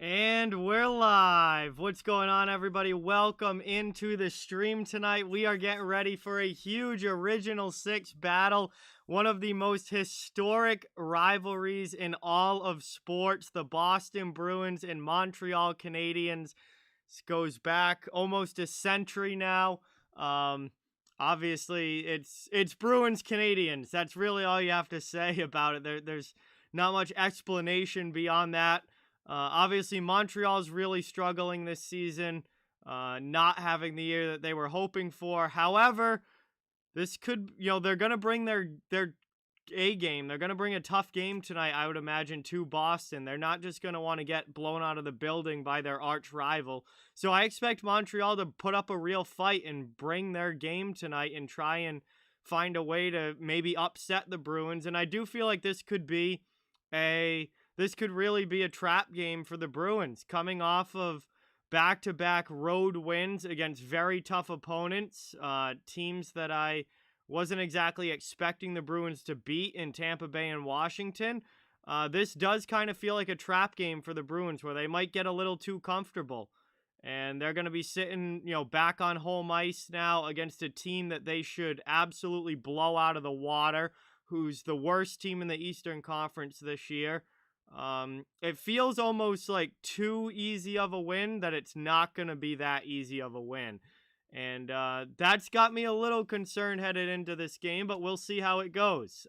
And we're live. What's going on, everybody? Welcome into the stream tonight. We are getting ready for a huge Original Six battle. One of the most historic rivalries in all of sports. The Boston Bruins and Montreal Canadiens. This goes back almost a century now. Obviously, it's Bruins Canadiens. That's really all you have to say about it. There's not much explanation beyond that. Obviously, Montreal's really struggling this season, not having the year that they were hoping for. However, this could, they're going to bring their A game. They're going to bring a tough game tonight, I would imagine, to Boston. They're not just going to want to get blown out of the building by their arch rival. So I expect Montreal to put up a real fight and bring their game tonight and try and find a way to maybe upset the Bruins. And I do feel like this could really be a trap game for the Bruins, coming off of back-to-back road wins against very tough opponents, teams that I wasn't exactly expecting the Bruins to beat in Tampa Bay and Washington. This does kind of feel like a trap game for the Bruins where they might get a little too comfortable. And they're going to be sitting, back on home ice now against a team that they should absolutely blow out of the water, who's the worst team in the Eastern Conference this year. It feels almost like too easy of a win that it's not going to be that easy of a win. And that's got me a little concerned headed into this game, but we'll see how it goes.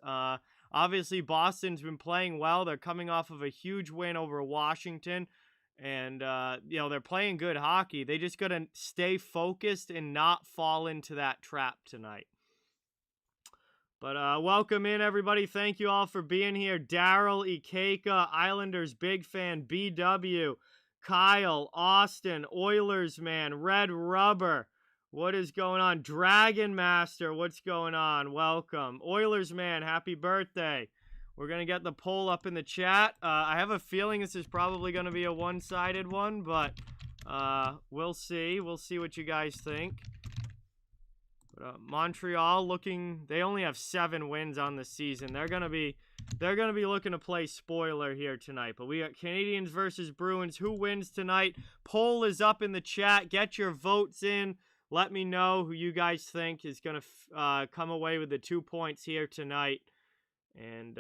Obviously, Boston's been playing well. They're coming off of a huge win over Washington. And, they're playing good hockey. They just got to stay focused and not fall into that trap tonight. But welcome in, everybody. Thank you all for being here. Daryl, Ikeka, Islanders big fan, BW, Kyle, Austin, Oilers man, Red Rubber. What is going on? Dragon Master, what's going on? Welcome. Oilers man, happy birthday. We're going to get the poll up in the chat. I have a feeling this is probably going to be a one-sided one, but we'll see. We'll see what you guys think. Montreal they only have 7 wins on the season. They're gonna be looking to play spoiler here tonight. But we got Canadiens versus Bruins. Who wins tonight? Poll is up in the chat. Get your votes in. Let me know who you guys think is gonna come away with the 2 points here tonight. And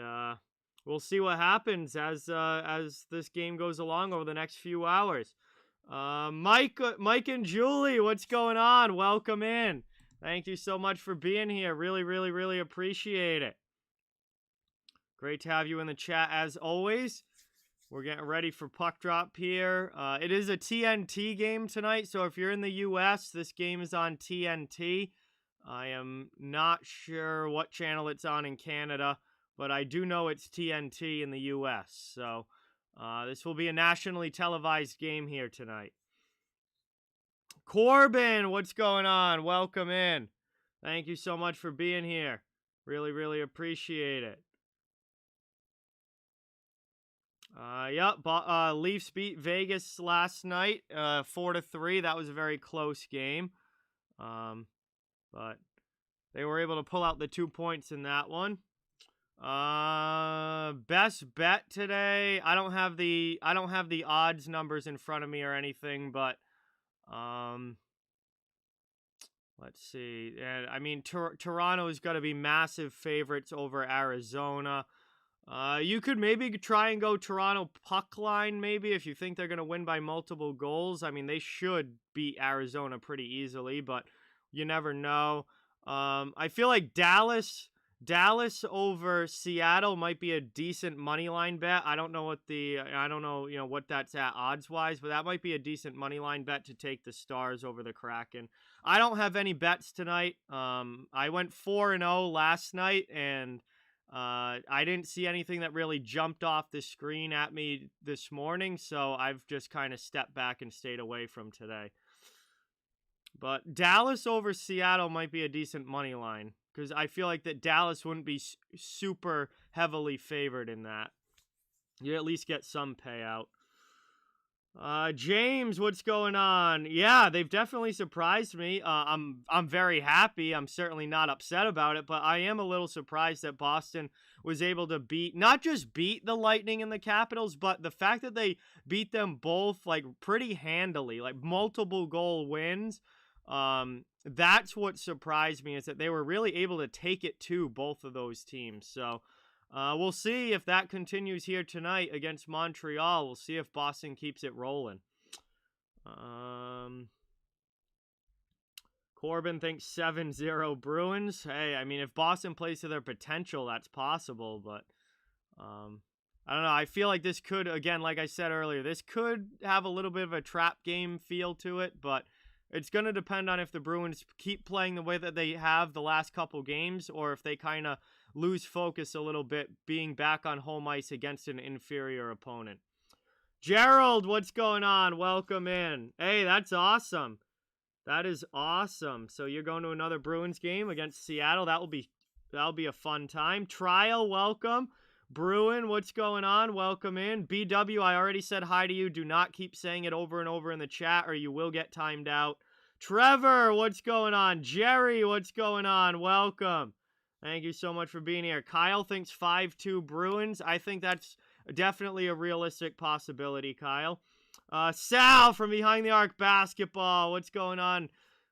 we'll see what happens as this game goes along over the next few hours. Mike and Julie, what's going on? Welcome in. Thank you so much for being here. Really, really, really appreciate it. Great to have you in the chat as always. We're getting ready for puck drop here. It is a TNT game tonight, so if you're in the U.S., this game is on TNT. I am not sure what channel it's on in Canada, but I do know it's TNT in the U.S., so this will be a nationally televised game here tonight. Corbin, what's going on? Welcome in. Thank you so much for being here. Really, really appreciate it. Leafs beat Vegas last night, 4-3. That was a very close game. But they were able to pull out the 2 points in that one. Best bet today. I don't have the odds numbers in front of me or anything, but let's see. And I mean, Toronto's got to be massive favorites over Arizona. You could maybe try and go Toronto puck line, maybe, if you think they're going to win by multiple goals. I mean, they should beat Arizona pretty easily, but you never know. I feel like Dallas over Seattle might be a decent money line bet. I don't know what that's at odds wise, but that might be a decent money line bet to take the Stars over the Kraken. I don't have any bets tonight. I went 4-0 last night, and I didn't see anything that really jumped off the screen at me this morning, so I've just kind of stepped back and stayed away from today. But Dallas over Seattle might be a decent money line, because I feel like that Dallas wouldn't be super heavily favored in that. You at least get some payout. James, what's going on? Yeah, they've definitely surprised me. I'm very happy. I'm certainly not upset about it, but I am a little surprised that Boston was able to not just beat the Lightning and the Capitals, but the fact that they beat them both like pretty handily, like multiple goal wins. That's what surprised me, is that they were really able to take it to both of those teams. So, we'll see if that continues here tonight against Montreal. We'll see if Boston keeps it rolling. Corbin thinks 7-0 Bruins. Hey, I mean, if Boston plays to their potential, that's possible. But I don't know. I feel like this could, again, like I said earlier, this could have a little bit of a trap game feel to it. But it's going to depend on if the Bruins keep playing the way that they have the last couple games, or if they kind of lose focus a little bit, being back on home ice against an inferior opponent. Gerald, what's going on? Welcome in. Hey, that's awesome. That is awesome. So you're going to another Bruins game against Seattle. That'll be a fun time. Trial, welcome. Bruin, what's going on? Welcome in. BW, I already said hi to you. Do not keep saying it over and over in the chat, or you will get timed out. Trevor, what's going on? Gerry, what's going on? Welcome. Thank you so much for being here. Kyle thinks 5-2 Bruins. I think that's definitely a realistic possibility, Kyle. Sal from Behind the Arc Basketball. What's going on?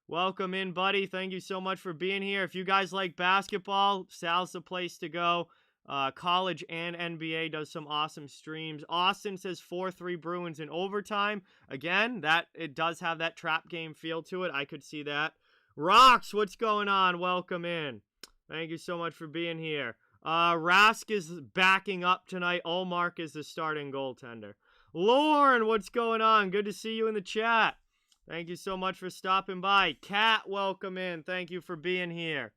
Welcome in, buddy. Thank you so much for being here. If you guys like basketball, Sal's the place to go. College and NBA, does some awesome streams. Austin says 4-3 Bruins in overtime. Again, that it does have that trap game feel to it. I could see that. Rocks, what's going on? Welcome in. Thank you so much for being here. Rask is backing up tonight. Olmark is the starting goaltender. Lauren, what's going on? Good to see you in the chat. Thank you so much for stopping by. Kat, welcome in. Thank you for being here.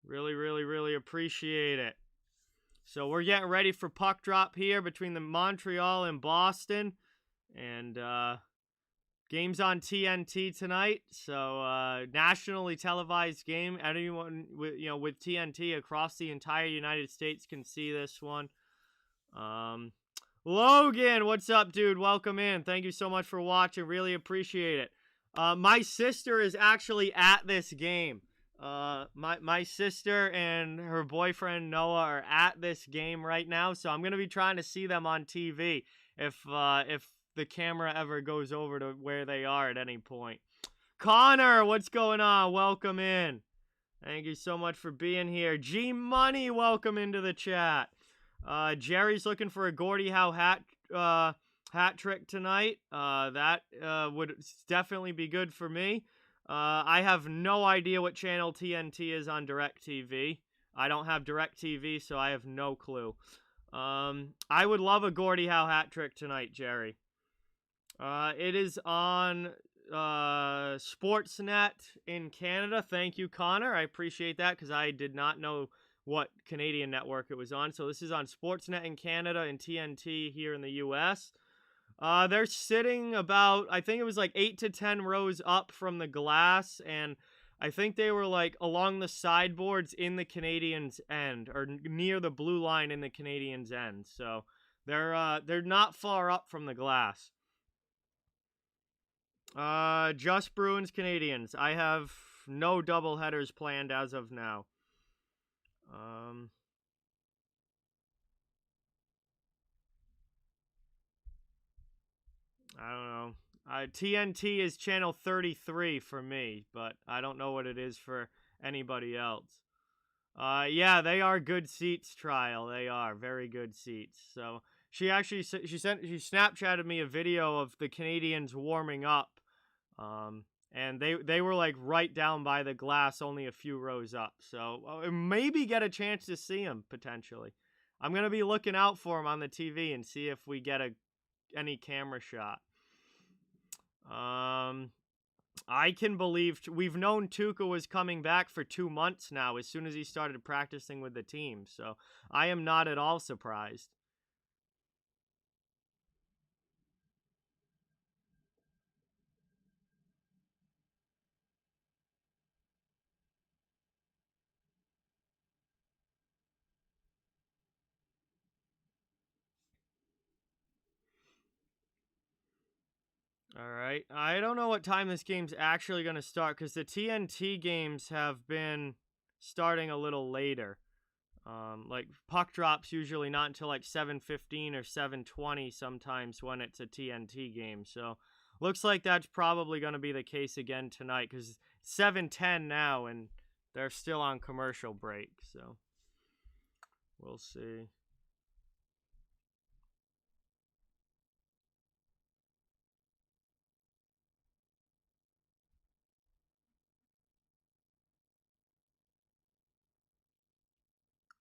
Really, really, really appreciate it. So we're getting ready for puck drop here between the Montreal and Boston. And game's on TNT tonight. So nationally televised game. Anyone with TNT across the entire United States can see this one. Logan, what's up, dude? Welcome in. Thank you so much for watching. Really appreciate it. My sister is actually at this game. My sister and her boyfriend Noah are at this game right now, so I'm gonna be trying to see them on TV if the camera ever goes over to where they are at any point. Connor, what's going on? Welcome in. Thank you so much for being here. G Money, welcome into the chat. Jerry's looking for a Gordie Howe hat trick tonight. That would definitely be good for me. I have no idea what channel TNT is on DirecTV. I don't have DirecTV, so I have no clue. I would love a Gordie Howe hat trick tonight, Jerry. It is on Sportsnet in Canada. Thank you, Connor. I appreciate that, because I did not know what Canadian network it was on. So this is on Sportsnet in Canada and TNT here in the US. They're sitting about, I think it was like 8 to 10 rows up from the glass, and I think they were like along the sideboards in the Canadiens' end, or near the blue line in the Canadiens' end. So they're not far up from the glass. Just Bruins Canadiens. I have no double headers planned as of now. I don't know. TNT is channel 33 for me, but I don't know what it is for anybody else. Yeah, they are good seats, Trial. They are very good seats. So she Snapchatted me a video of the Canadiens warming up. And they were like right down by the glass, only a few rows up. So maybe get a chance to see them potentially. I'm gonna be looking out for them on the TV and see if we get any camera shot. I can believe we've known Tuukka was coming back for 2 months now, as soon as he started practicing with the team. So I am not at all surprised. All right. I don't know what time this game's actually going to start because the TNT games have been starting a little later. Like puck drops usually not until like 7:15 or 7:20 sometimes when it's a TNT game. So looks like that's probably going to be the case again tonight because 7:10 now and they're still on commercial break. So we'll see.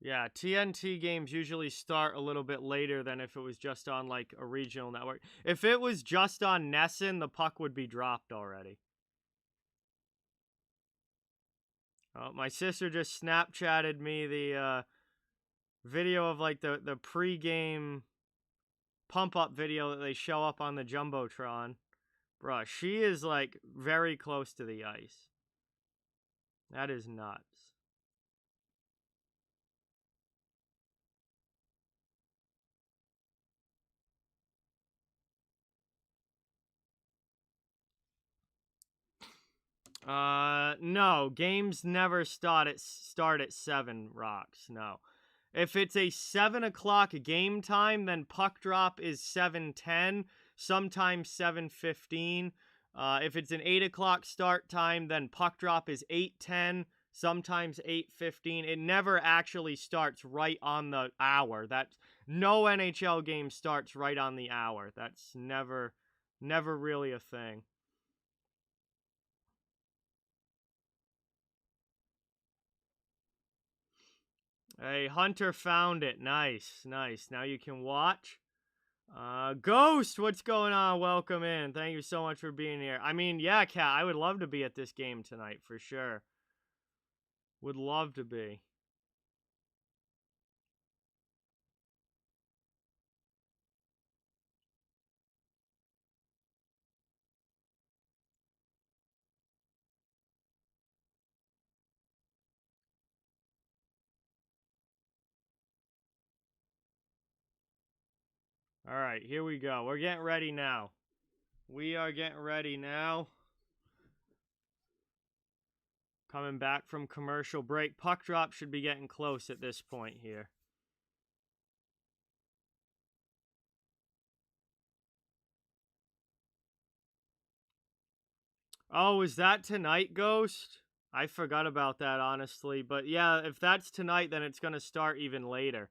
Yeah, TNT games usually start a little bit later than if it was just on like a regional network. If it was just on Nesson, the puck would be dropped already. Oh, my sister just Snapchatted me the video of like the pregame pump up video that they show up on the Jumbotron. Bruh, she is like very close to the ice. That is nuts. No. Games never start at 7, Rocks. No. If it's a 7 o'clock game time, then puck drop is 7:10, sometimes 7:15. If it's an 8 o'clock start time, then puck drop is 8:10, sometimes 8:15. It never actually starts right on the hour. No NHL game starts right on the hour. That's never really a thing. Hey, Hunter found it. Nice, nice. Now you can watch. Ghost, what's going on? Welcome in. Thank you so much for being here. I mean, yeah, Kat, I would love to be at this game tonight for sure. Would love to be. All right, here we go. We're getting ready now. We are getting ready now. Coming back from commercial break. Puck drop should be getting close at this point here. Oh, is that tonight, Ghost? I forgot about that, honestly. But yeah, if that's tonight, then it's going to start even later.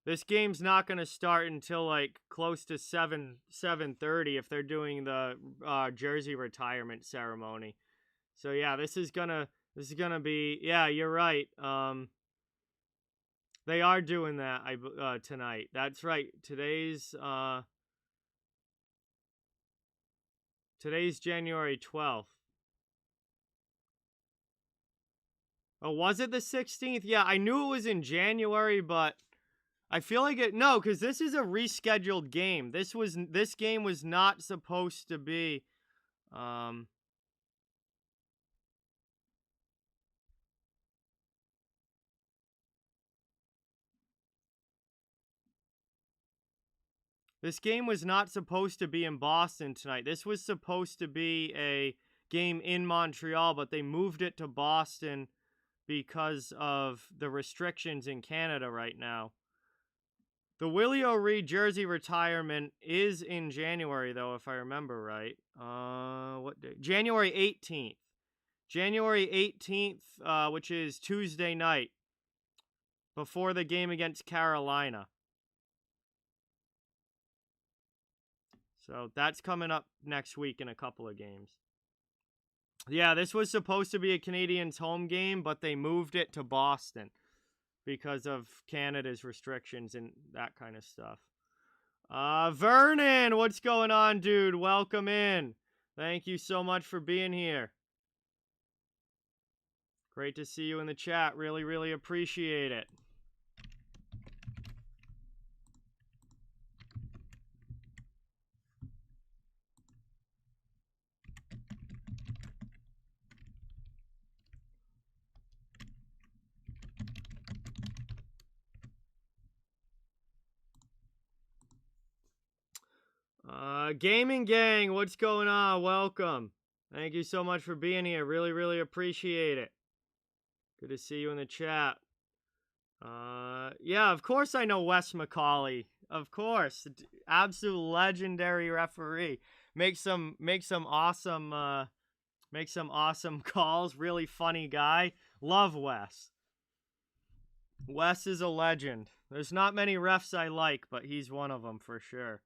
This game's not going to start until like close to 7:30 if they're doing the jersey retirement ceremony. So yeah, this is gonna be, yeah, you're right. They are doing that tonight. That's right. Today's January 12th. Oh, was it the 16th? Yeah, I knew it was in January, but I feel like no, because this is a rescheduled game. This game was not supposed to be. This game was not supposed to be in Boston tonight. This was supposed to be a game in Montreal, but they moved it to Boston because of the restrictions in Canada right now. The Willie O'Ree jersey retirement is in January, though, if I remember right. What day? January 18th. January 18th, which is Tuesday night, before the game against Carolina. So that's coming up next week in a couple of games. Yeah, this was supposed to be a Canadiens home game, but they moved it to Boston because of Canada's restrictions and that kind of stuff. Vernon, what's going on, dude? Welcome in. Thank you so much for being here. Great to see you in the chat. Really, really appreciate it. Gaming Gang, what's going on? Welcome. Thank you so much for being here. Really, really appreciate it. Good to see you in the chat. Yeah, of course I know Wes McCauley. Of course. Absolute legendary referee. Make some awesome calls. Really funny guy. Love Wes. Wes is a legend. There's not many refs I like, but he's one of them for sure.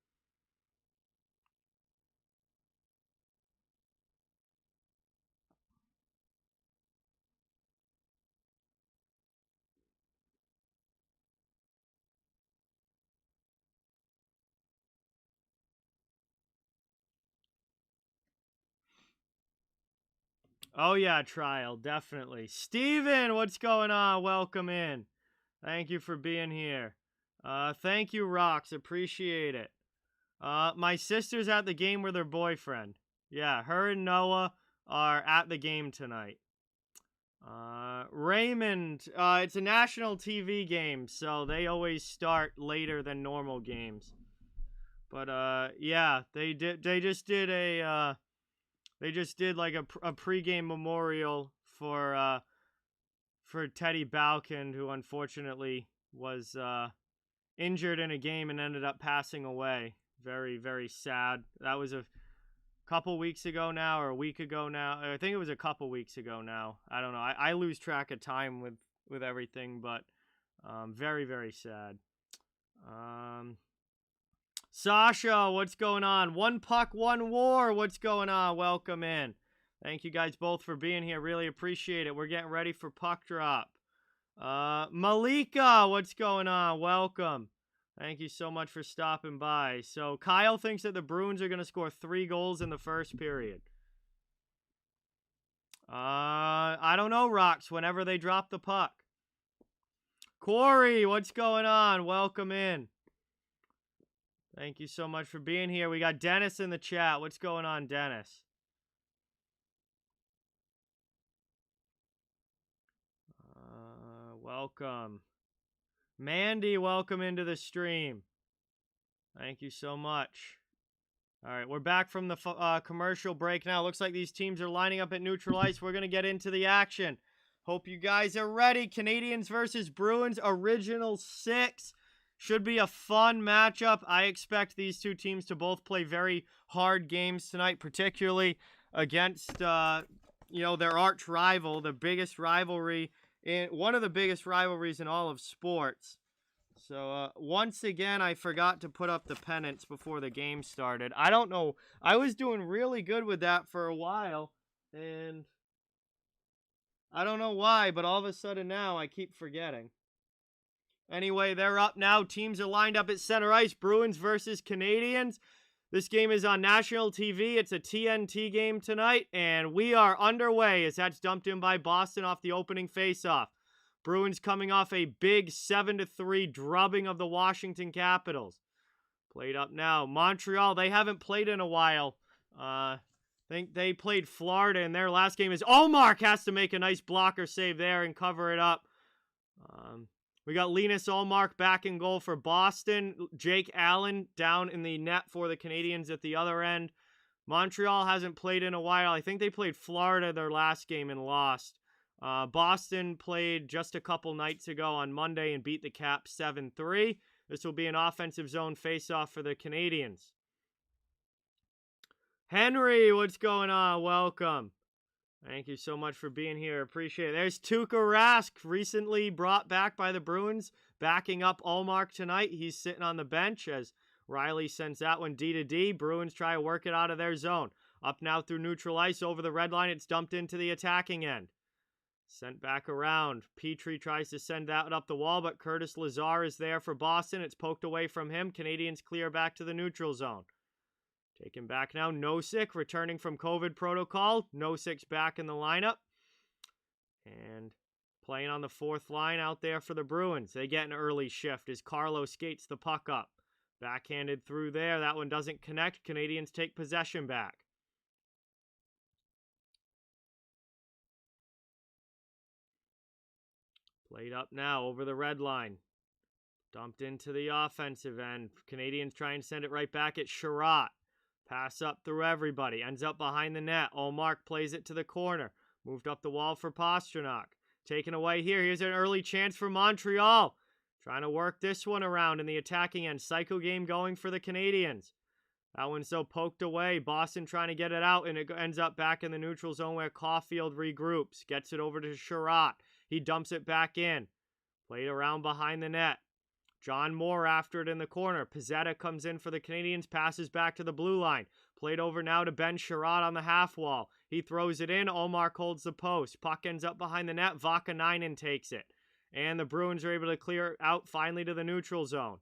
Oh yeah, trial, definitely. Steven, what's going on? Welcome in. Thank you for being here. Thank you, Rox. Appreciate it. My sister's at the game with her boyfriend. Yeah, her and Noah are at the game tonight. Raymond, it's a national TV game, so they always start later than normal games. But yeah, they just did like a pregame memorial for Teddy Balkin, who unfortunately was injured in a game and ended up passing away. Very, very sad. That was a couple weeks ago now, or a week ago now. I think it was a couple weeks ago now. I don't know. I lose track of time with everything, but very, very sad. Sasha, what's going on? One puck, one war. What's going on? Welcome in. Thank you guys both for being here. Really appreciate it. We're getting ready for puck drop. Malika, what's going on? Welcome. Thank you so much for stopping by. So Kyle thinks that the Bruins are going to score 3 goals in the first period. I don't know, Rox, whenever they drop the puck. Corey, what's going on? Welcome in. Thank you so much for being here. We got Dennis in the chat. What's going on, Dennis? Welcome. Mandy, welcome into the stream. Thank you so much. All right, we're back from the commercial break now. Looks like these teams are lining up at neutral ice. We're going to get into the action. Hope you guys are ready. Canadiens versus Bruins, Original 6. Should be a fun matchup. I expect these two teams to both play very hard games tonight, particularly against, their arch rival, the biggest rivalry, one of the biggest rivalries in all of sports. So, once again, I forgot to put up the pennants before the game started. I don't know. I was doing really good with that for a while, and I don't know why, but all of a sudden now I keep forgetting. Anyway, they're up now. Teams are lined up at center ice. Bruins versus Canadiens. This game is on national TV. It's a TNT game tonight, and we are underway as that's dumped in by Boston off the opening faceoff. Bruins coming off a big 7-3 drubbing of the Washington Capitals. Played up now. Montreal, they haven't played in a while. I think they played Florida in their last game. Ullmark has to make a nice blocker save there and cover it up. We got Linus Ullmark back in goal for Boston. Jake Allen down in the net for the Canadiens at the other end. Montreal hasn't played in a while. I think they played Florida their last game and lost. Boston played just a couple nights ago on Monday and beat the Caps 7-3. This will be an offensive zone faceoff for the Canadiens. Henry, what's going on? Welcome. Thank you so much for being here. Appreciate it. There's Tuukka Rask, recently brought back by the Bruins, backing up Ullmark tonight. He's sitting on the bench as Riley sends that one D to D. Bruins try to work it out of their zone. Up now through neutral ice over the red line. It's dumped into the attacking end. Sent back around. Petrie tries to send that up the wall, but Curtis Lazar is there for Boston. It's poked away from him. Canadiens clear back to the neutral zone. Taken back now. Nosek returning from COVID protocol. Nosek's back in the lineup. And playing on the fourth line out there for the Bruins. They get an early shift as Carlo skates the puck up. Backhanded through there. That one doesn't connect. Canadiens take possession back. Played up now over the red line. Dumped into the offensive end. Canadiens try and send it right back at Gerry. Pass up through everybody. Ends up behind the net. Ullmark plays it to the corner. Moved up the wall for Pastrnak. Taken away here. Here's an early chance for Montreal. Trying to work this one around in the attacking end. Psycho game going for the Canadiens. That one's so poked away. Boston trying to get it out, and it ends up back in the neutral zone where Caulfield regroups. Gets it over to Gerry. He dumps it back in. Played around behind the net. John Moore after it in the corner. Pizzetta comes in for the Canadiens, passes back to the blue line. Played over now to Ben Sherrod on the half wall. He throws it in. Ullmark holds the post. Puck ends up behind the net. Vakanainen takes it. And the Bruins are able to clear out finally to the neutral zone.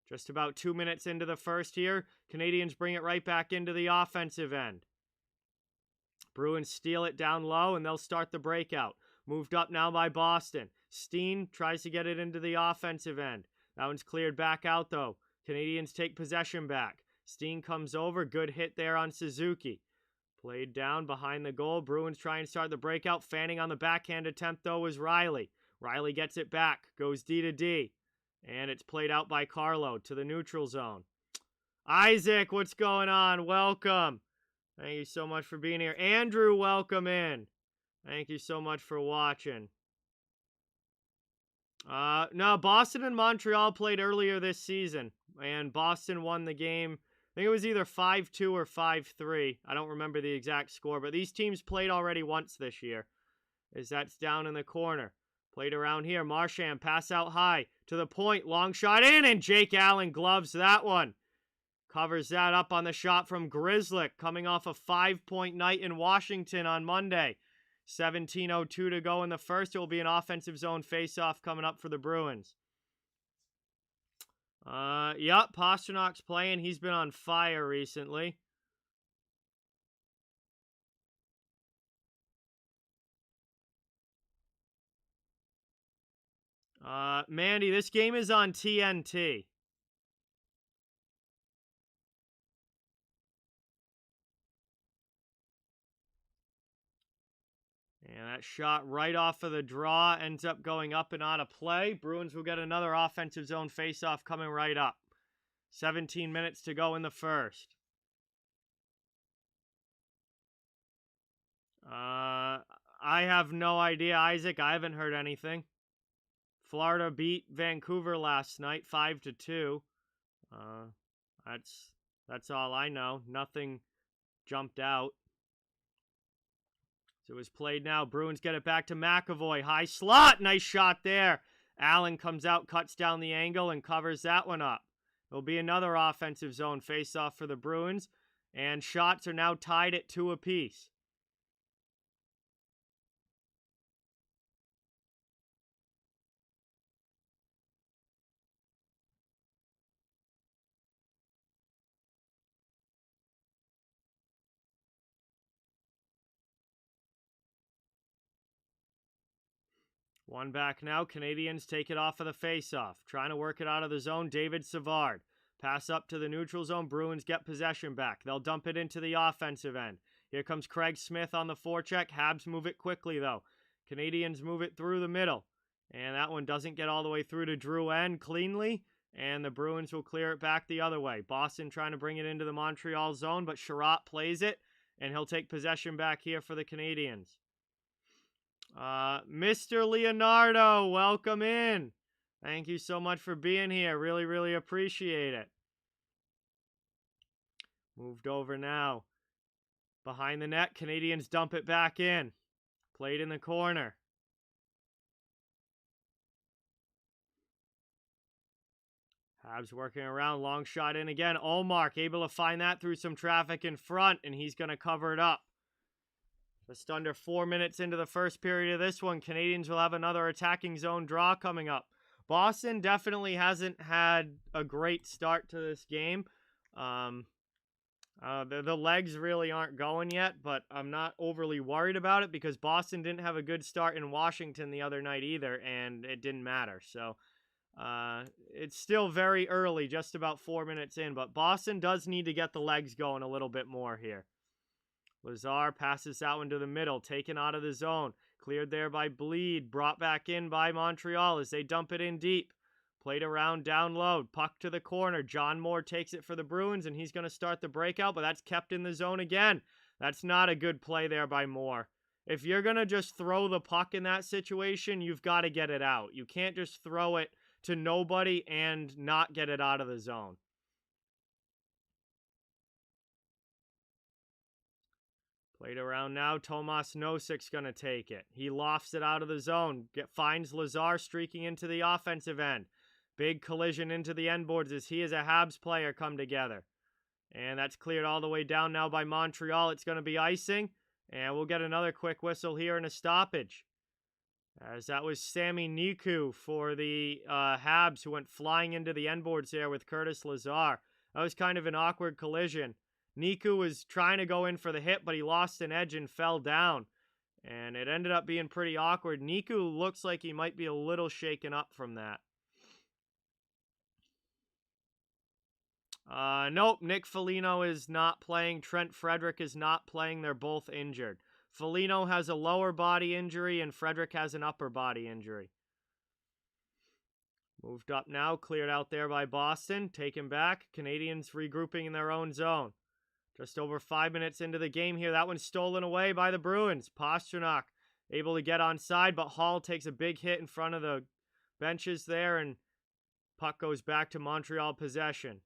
Just about 2 minutes into the first here. Canadiens bring it right back into the offensive end. Bruins steal it down low, and they'll start the breakout. Moved up now by Boston. Steen tries to get it into the offensive end. That one's cleared back out, though. Canadiens take possession back. Steen comes over. Good hit there on Suzuki. Played down behind the goal. Bruins try and start the breakout. Fanning on the backhand attempt, though, was Riley. Riley gets it back. Goes D to D. And it's played out by Carlo to the neutral zone. Isaac, what's going on? Welcome. Thank you so much for being here. Andrew, welcome in. Thank you so much for watching. No, Boston and Montreal played earlier this season, and Boston won the game. I think it was either 5-2 or 5-3. I don't remember the exact score, but these teams played already once this year, as that's down in the corner. Played around here. Marchand, pass out high to the point. Long shot in, and Jake Allen gloves that one. Covers that up on the shot from Grzelcyk, coming off a 5-point night in Washington on Monday. 17:02 to go in the first. It will be an offensive zone face-off coming up for the Bruins. Yep, Pasternak's playing. He's been on fire recently. Mandy, this game is on TNT. And that shot right off of the draw ends up going up and out of play. Bruins will get another offensive zone faceoff coming right up. 17 minutes to go in the first. I have no idea, Isaac. I haven't heard anything. Florida beat Vancouver last night, 5-2. That's all I know. Nothing jumped out. So it was played now. Bruins get it back to McAvoy. High slot. Nice shot there. Allen comes out, cuts down the angle, and covers that one up. It'll be another offensive zone face-off for the Bruins. And shots are now tied at 2 apiece. One back now. Canadiens take it off of the faceoff. Trying to work it out of the zone. David Savard. Pass up to the neutral zone. Bruins get possession back. They'll dump it into the offensive end. Here comes Craig Smith on the forecheck. Habs move it quickly, though. Canadiens move it through the middle. And that one doesn't get all the way through to Drouin cleanly. And the Bruins will clear it back the other way. Boston trying to bring it into the Montreal zone, but Sherratt plays it. And he'll take possession back here for the Canadiens. Mr. Leonardo, welcome in. Thank you so much for being here. Really, really appreciate it. Moved over now. Behind the net, Canadiens dump it back in. Played in the corner. Habs working around, long shot in again. Ullmark able to find that through some traffic in front, and he's going to cover it up. Just under 4 minutes into the first period of this one, Canadiens will have another attacking zone draw coming up. Boston definitely hasn't had a great start to this game. The legs really aren't going yet, but I'm not overly worried about it because Boston didn't have a good start in Washington the other night either, and it didn't matter. So it's still very early, just about 4 minutes in, but Boston does need to get the legs going a little bit more here. Lazar passes that one to the middle, taken out of the zone. Cleared there by Bleed, brought back in by Montreal as they dump it in deep. Played around down low. Puck to the corner. John Moore takes it for the Bruins, and he's going to start the breakout, but that's kept in the zone again. That's not a good play there by Moore. If you're going to just throw the puck in that situation, you've got to get it out. You can't just throw it to nobody and not get it out of the zone. Played around now. Tomas Nosik's going to take it. He lofts it out of the zone. Finds Lazar streaking into the offensive end. Big collision into the end boards as he as a Habs player come together. And that's cleared all the way down now by Montreal. It's going to be icing. And we'll get another quick whistle here and a stoppage. As that was Sami Niku for the Habs, who went flying into the end boards there with Curtis Lazar. That was kind of an awkward collision. Niku was trying to go in for the hit, but he lost an edge and fell down. And it ended up being pretty awkward. Niku looks like he might be a little shaken up from that. Nope, Nick Foligno is not playing. Trent Frederick is not playing. They're both injured. Foligno has a lower body injury, and Frederick has an upper body injury. Moved up now, cleared out there by Boston. Taken back. Canadiens regrouping in their own zone. Just over 5 minutes into the game here. That one's stolen away by the Bruins. Pastrnak able to get onside, but Hall takes a big hit in front of the benches there, and puck goes back to Montreal possession.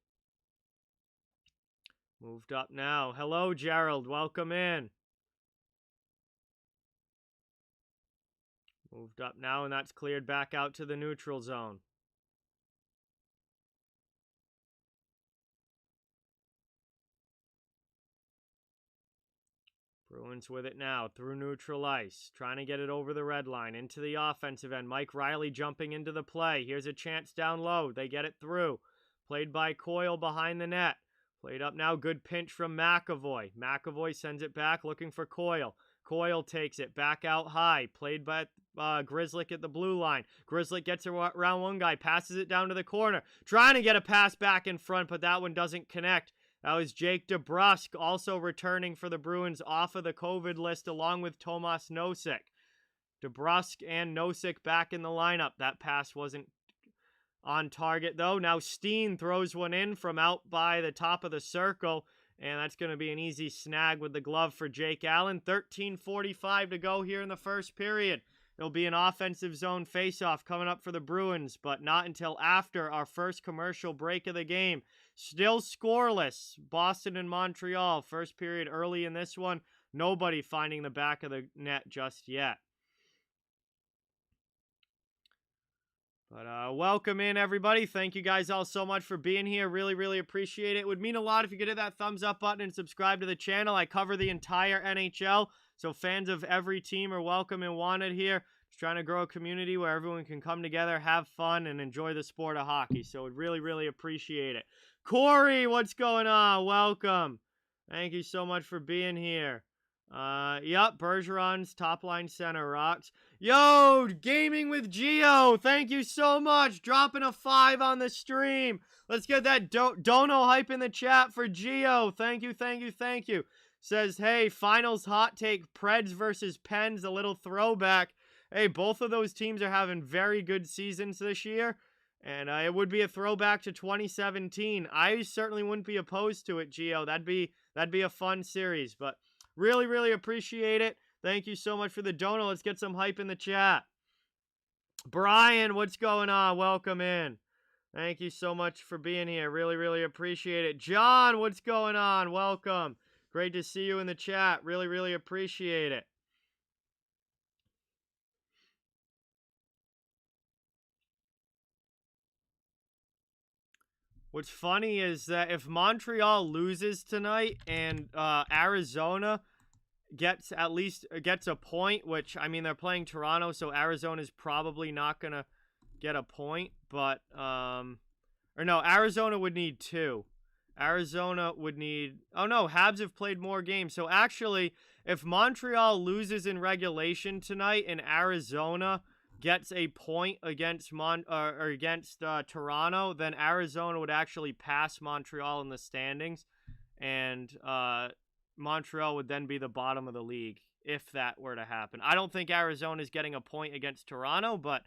Moved up now. Hello, Gerald. Welcome in. Moved up now, and that's cleared back out to the neutral zone. Bruins with it now through neutral ice. Trying to get it over the red line into the offensive end. Mike Riley jumping into the play. Here's a chance down low. They get it through. Played by Coyle behind the net. Played up now. Good pinch from McAvoy. McAvoy sends it back looking for Coyle. Coyle takes it back out high. Played by Grzelcyk at the blue line. Grzelcyk gets around one guy. Passes it down to the corner. Trying to get a pass back in front, but that one doesn't connect. That was Jake DeBrusk also returning for the Bruins off of the COVID list along with Tomas Nosek. DeBrusk and Nosek back in the lineup. That pass wasn't on target though. Now Steen throws one in from out by the top of the circle, and that's going to be an easy snag with the glove for Jake Allen. 13:45 to go here in the first period. It'll be an offensive zone faceoff coming up for the Bruins, but not until after our first commercial break of the game. Still scoreless, Boston and Montreal. First period early in this one. Nobody finding the back of the net just yet. But welcome in, everybody. Thank you guys all so much for being here. Really, really appreciate it. It would mean a lot if you could hit that thumbs up button and subscribe to the channel. I cover the entire NHL, so fans of every team are welcome and wanted here. Just trying to grow a community where everyone can come together, have fun, and enjoy the sport of hockey. So would really, really appreciate it. Corey, what's going on? Welcome. Thank you so much for being here. Yep, Bergeron's top line center rocks. Yo, Gaming with Geo, thank you so much. Dropping a 5 on the stream. Let's get that dono hype in the chat for Geo. Thank you, thank you, thank you. Says, hey, finals hot take, Preds versus Pens, a little throwback. Hey, both of those teams are having very good seasons this year, and it would be a throwback to 2017. I certainly wouldn't be opposed to it, Geo. That'd be a fun series, but really, really appreciate it. Thank you so much for the dono. Let's get some hype in the chat. Brian, what's going on? Welcome in. Thank you so much for being here. Really, really appreciate it. John, what's going on? Welcome. Great to see you in the chat. Really, really appreciate it. What's funny is that if Montreal loses tonight and Arizona gets a point, which, I mean, they're playing Toronto, so Arizona's probably not going to get a point, but, or no, Arizona would need 2. Arizona would need, oh no, Habs have played more games, so actually, if Montreal loses in regulation tonight and Arizona gets a point against Toronto, then Arizona would actually pass Montreal in the standings, and Montreal would then be the bottom of the league if that were to happen. I don't think Arizona is getting a point against Toronto, but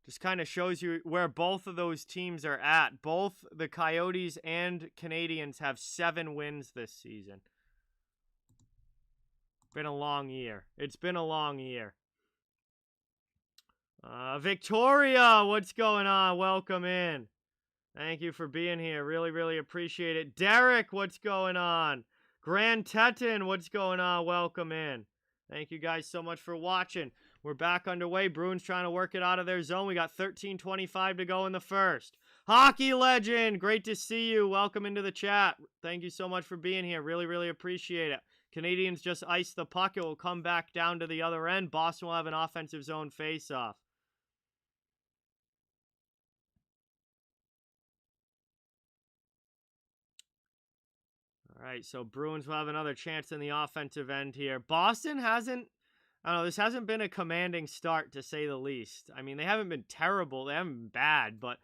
Just kind of shows you where both of those teams are at. Both the Coyotes and Canadiens have 7 wins this season. Been a long year. It's been a long year. Victoria, what's going on? Welcome in. Thank you for being here. Really, really appreciate it. Derek, what's going on? Grand Teton, what's going on? Welcome in. Thank you guys so much for watching. We're back underway. Bruins trying to work it out of their zone. We got 13:25 to go in the first. Hockey legend, great to see you. Welcome into the chat. Thank you so much for being here. Really, really appreciate it. Canadiens just iced the puck. It will come back down to the other end. Boston will have an offensive zone face-off. All right, so Bruins will have another chance in the offensive end here. Boston hasn't, I don't know, this hasn't been a commanding start, to say the least. I mean, they haven't been terrible. They haven't been bad, but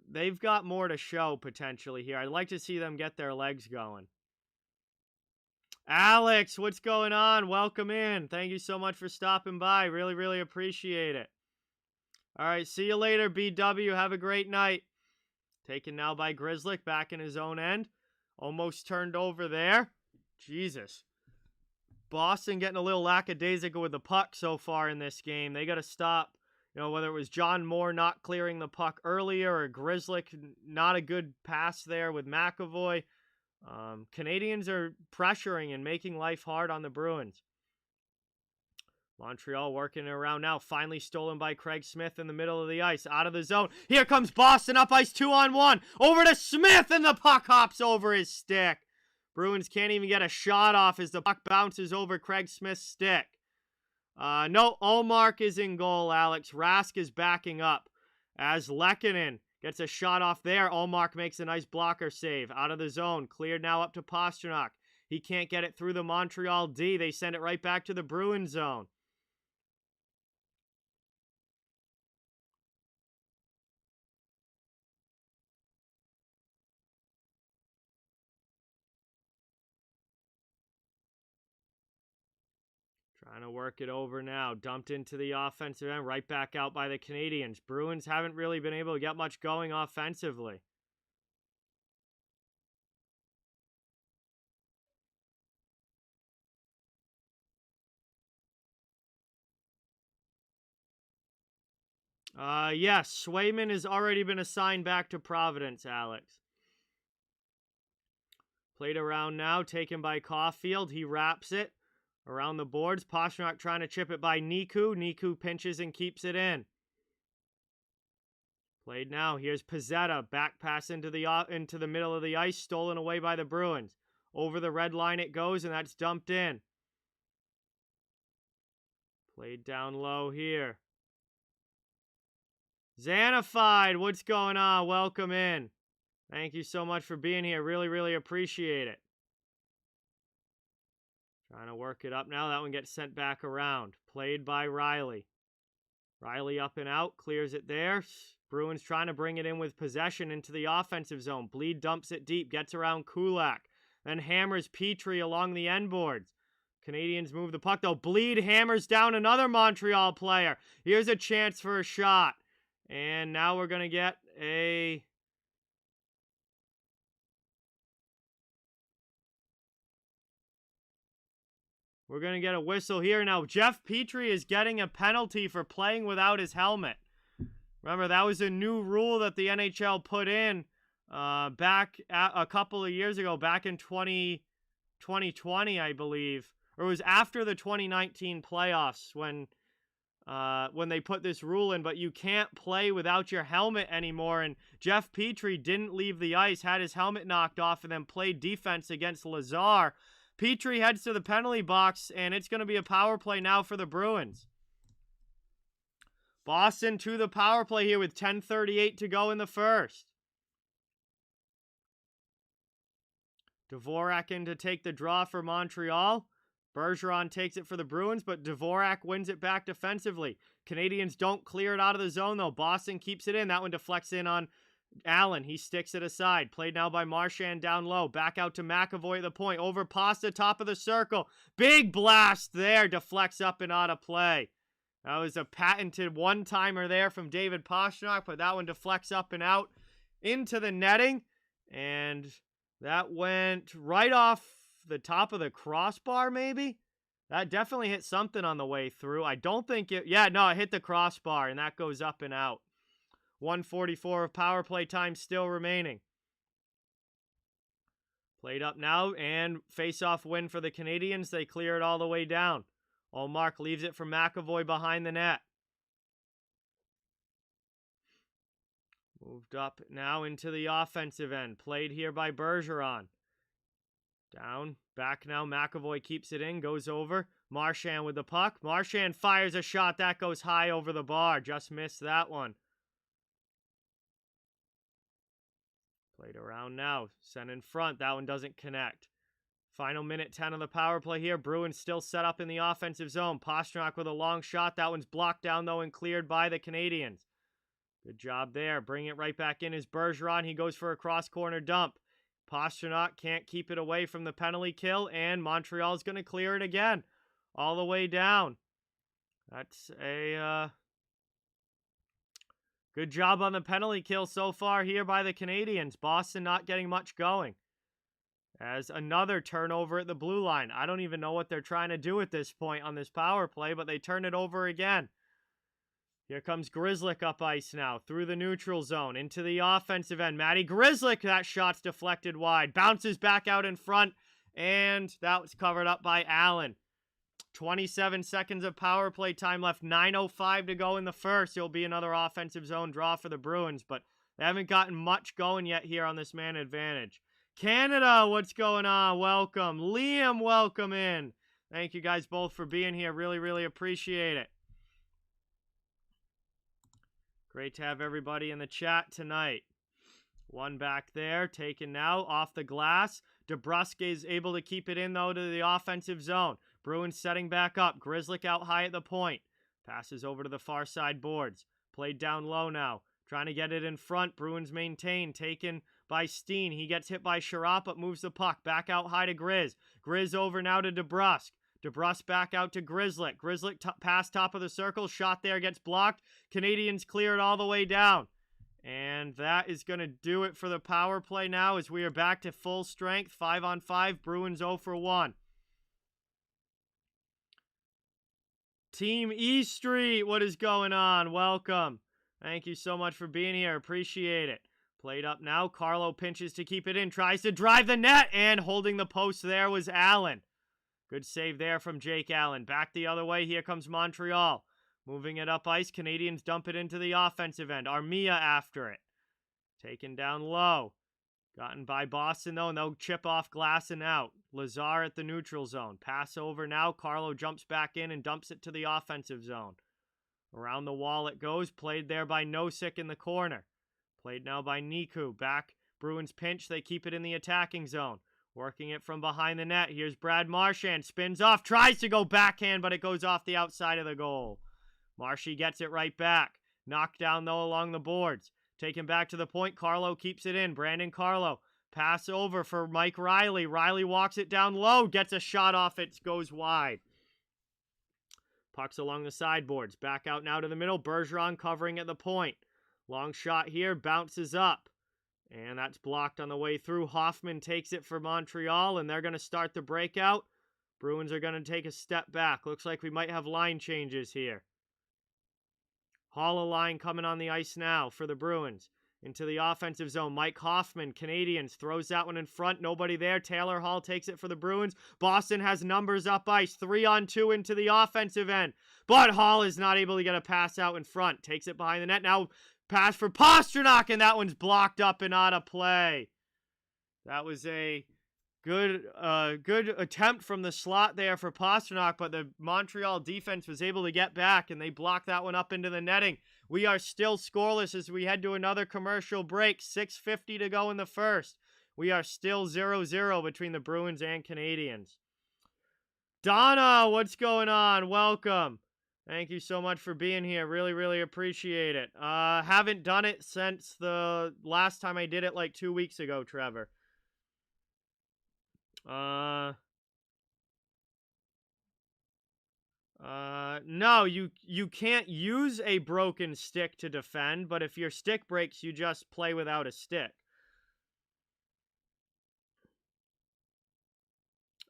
they've got more to show potentially here. I'd like to see them get their legs going. Alex, what's going on? Welcome in. Thank you so much for stopping by. Really, really appreciate it. All right, see you later, BW. Have a great night. Taken now by Grizzly, back in his own end. Almost turned over there. Jesus. Boston getting a little lackadaisical with the puck so far in this game. They got to stop, whether it was John Moore not clearing the puck earlier or Grizzly, not a good pass there with McAvoy. Canadiens are pressuring and making life hard on the Bruins. Montreal working it around now. Finally stolen by Craig Smith in the middle of the ice. Out of the zone. Here comes Boston up ice 2-on-1. Over to Smith and the puck hops over his stick. Bruins can't even get a shot off as the puck bounces over Craig Smith's stick. No, Ullmark is in goal, Alex. Rask is backing up as Lehkonen gets a shot off there. Ullmark makes a nice blocker save. Out of the zone. Cleared now up to Pastrnak. He can't get it through the Montreal D. They send it right back to the Bruins zone. Trying to work it over now. Dumped into the offensive end. Right back out by the Canadiens. Bruins haven't really been able to get much going offensively. Yes. Swayman has already been assigned back to Providence, Alex. Played around now. Taken by Caulfield. He wraps it. Around the boards, Pastrnak trying to chip it by Niku. Niku pinches and keeps it in. Played now. Here's Pizzetta. Back pass into the middle of the ice. Stolen away by the Bruins. Over the red line it goes, and that's dumped in. Played down low here. Xanified, what's going on? Welcome in. Thank you so much for being here. Really, really appreciate it. Trying to work it up now. That one gets sent back around. Played by Riley. Riley up and out. Clears it there. Bruins trying to bring it in with possession into the offensive zone. Bleed dumps it deep. Gets around Kulak. Then hammers Petrie along the end boards. Canadiens move the puck though. Bleed hammers down another Montreal player. Here's a chance for a shot. And now we're going to get a... We're going to get a whistle here. Now, Jeff Petrie is getting a penalty for playing without his helmet. Remember, that was a new rule that the NHL put in back a couple of years ago, back in 2020, I believe. Or it was after the 2019 playoffs when they put this rule in, but you can't play without your helmet anymore. And Jeff Petrie didn't leave the ice, had his helmet knocked off, and then played defense against Lazar. Petrie heads to the penalty box, and it's going to be a power play now for the Bruins. Boston to the power play here with 10:38 to go in the first. Dvorak in to take the draw for Montreal. Bergeron takes it for the Bruins, but Dvorak wins it back defensively. Canadiens don't clear it out of the zone, though. Boston keeps it in. That one deflects in on Allen. He sticks it aside. Played now by Marchand down low. Back out to McAvoy at the point. Over Pasta, top of the circle. Big blast there. Deflects up and out of play. That was a patented one-timer there from David Pastrnak, but that one deflects up and out into the netting. And that went right off the top of the crossbar, maybe? That definitely hit something on the way through. I don't think it... Yeah, no, it hit the crossbar, and that goes up and out. 1:44 of power play time still remaining. Played up now, and face-off win for the Canadiens. They clear it all the way down. Ullmark leaves it for McAvoy behind the net. Moved up now into the offensive end. Played here by Bergeron. Down, back now. McAvoy keeps it in, goes over. Marchand with the puck. Marchand fires a shot. That goes high over the bar. Just missed that one. Played around now. Sent in front. That one doesn't connect. Final minute 10 of the power play here. Bruins still set up in the offensive zone. Pastrnak with a long shot. That one's blocked down, though, and cleared by the Canadiens. Good job there. Bring it right back in is Bergeron. He goes for a cross-corner dump. Pastrnak can't keep it away from the penalty kill, and Montreal's going to clear it again. All the way down. That's a good job on the penalty kill so far here by the Canadiens. Boston not getting much going. As another turnover at the blue line. I don't even know what they're trying to do at this point on this power play, but they turn it over again. Here comes Grzelcyk up ice now, through the neutral zone, into the offensive end. Matty Grzelcyk, that shot's deflected wide. Bounces back out in front, and that was covered up by Allen. 27 seconds of power play time left, 9:05 to go in the first. It'll be another offensive zone draw for the Bruins, but they haven't gotten much going yet here on this man advantage. Canada, what's going on? Welcome. Liam, welcome in. Thank you guys both for being here. Really, really appreciate it. Great to have everybody in the chat tonight. One back there, taken now off the glass. DeBrusk is able to keep it in, though, to the offensive zone. Bruins setting back up. Grzelcyk out high at the point. Passes over to the far side boards. Played down low now. Trying to get it in front. Bruins maintain. Taken by Steen. He gets hit by Sherratt, but moves the puck. Back out high to Grizz. Grizz over now to DeBrusk. DeBrusk back out to Grzelcyk. Grzelcyk past top of the circle. Shot there gets blocked. Canadiens clear it all the way down. And that is going to do it for the power play now as we are back to full strength. 5-on-5. Bruins 0 for 1. Team E Street, what is going on? Welcome. Thank you so much for being here. Appreciate it. Played up now. Carlo pinches to keep it in. Tries to drive the net. And holding the post there was Allen. Good save there from Jake Allen. Back the other way. Here comes Montreal. Moving it up ice. Canadiens dump it into the offensive end. Armia after it. Taken down low. Gotten by Boston, though, and they'll chip off glass and out. Lazar at the neutral zone. Pass over now. Carlo jumps back in and dumps it to the offensive zone. Around the wall it goes. Played there by Nosek in the corner. Played now by Niku. Back. Bruins pinch. They keep it in the attacking zone. Working it from behind the net. Here's Brad Marchand. Spins off. Tries to go backhand, but it goes off the outside of the goal. Marshy gets it right back. Knocked down, though, along the boards. Taken back to the point. Carlo keeps it in. Brandon Carlo. Pass over for Mike Riley. Riley walks it down low. Gets a shot off it. Goes wide. Pucks along the sideboards. Back out now to the middle. Bergeron covering at the point. Long shot here. Bounces up. And that's blocked on the way through. Hoffman takes it for Montreal, and they're going to start the breakout. Bruins are going to take a step back. Looks like we might have line changes here. Hollow line coming on the ice now for the Bruins. Into the offensive zone. Mike Hoffman, Canadiens, throws that one in front. Nobody there. Taylor Hall takes it for the Bruins. Boston has numbers up ice. 3-on-2 into the offensive end. But Hall is not able to get a pass out in front. Takes it behind the net. Now pass for Pastrnak, and that one's blocked up and out of play. That was a good attempt from the slot there for Pastrnak, but the Montreal defense was able to get back, and they blocked that one up into the netting. We are still scoreless as we head to another commercial break. 6:50 to go in the first. We are still 0-0 between the Bruins and Canadiens. Donna, what's going on? Welcome. Thank you so much for being here. Really, really appreciate it. Haven't done it since the last time I did it like 2 weeks ago, Trevor. No, you can't use a broken stick to defend, but if your stick breaks, you just play without a stick.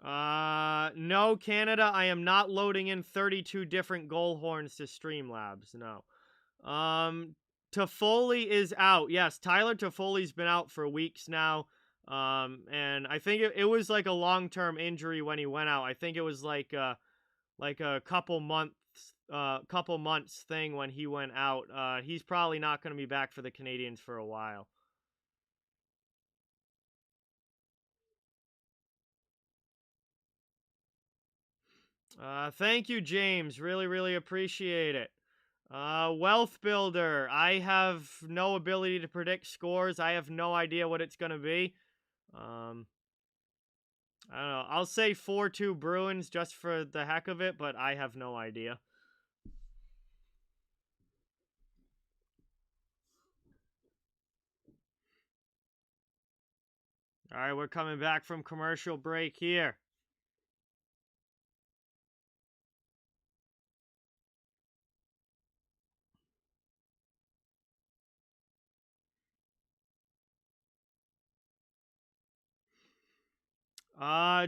No, Canada, I am not loading in 32 different goal horns to Streamlabs, no. Toffoli is out. Yes, Tyler Toffoli's been out for weeks now. And I think it was like a long-term injury when he went out. I think it was like a couple months thing when he went out. He's probably not going to be back for the Canadiens for a while. Thank you, James. Really, really appreciate it. Wealth Builder. I have no ability to predict scores. I have no idea what it's going to be. I don't know. I'll say 4-2 Bruins just for the heck of it, but I have no idea. All right, we're coming back from commercial break here.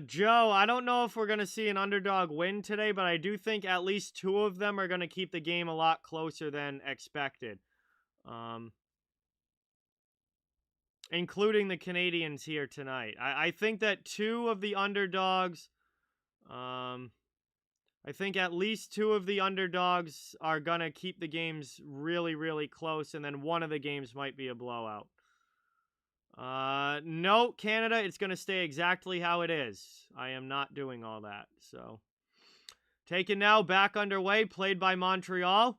Joe, I don't know if we're going to see an underdog win today, but I do think at least 2 of them are going to keep the game a lot closer than expected. Including the Canadiens here tonight. I think that 2 of the underdogs, I think at least 2 of the underdogs are going to keep the games really, really close, and then one of the games might be a blowout. No, Canada, it's going to stay exactly how it is. I am not doing all that, so. Taken now, back underway, played by Montreal,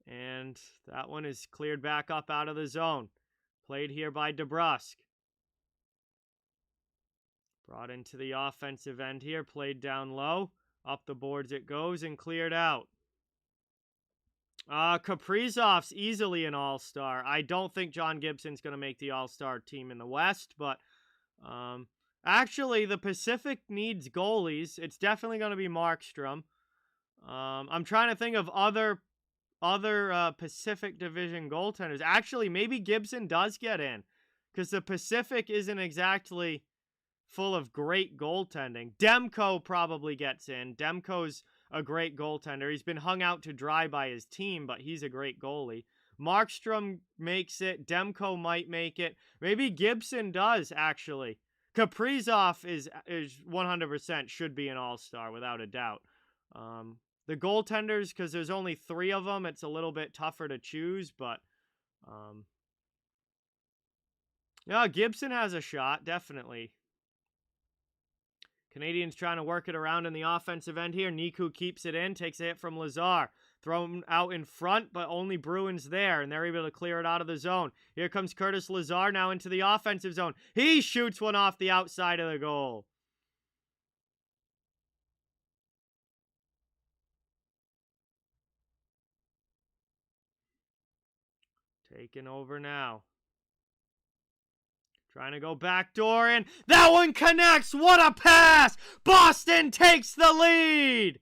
and that one is cleared back up out of the zone. Played here by DeBrusque. Brought into the offensive end here, played down low. Up the boards it goes and cleared out. Kaprizov's easily an all-star. I don't think John Gibson's going to make the all-star team in the West, but actually the Pacific needs goalies. It's definitely going to be Markstrom. I'm trying to think of other Pacific Division goaltenders. Actually, maybe Gibson does get in, because the Pacific isn't exactly full of great goaltending. Demko probably gets in. Demko's a great goaltender. He's been hung out to dry by his team, but he's a great goalie. Markstrom makes it. Demko might make it. Maybe Gibson does, actually. Kaprizov is 100% should be an all-star, without a doubt. The goaltenders, because there's only 3 of them, it's a little bit tougher to choose, but yeah, Gibson has a shot, definitely. Canadiens trying to work it around in the offensive end here. Niku keeps it in, takes a hit from Lazar. Thrown out in front, but only Bruins there, and they're able to clear it out of the zone. Here comes Curtis Lazar now into the offensive zone. He shoots one off the outside of the goal. Taking over now. Trying to go backdoor, and that one connects! What a pass! Boston takes the lead!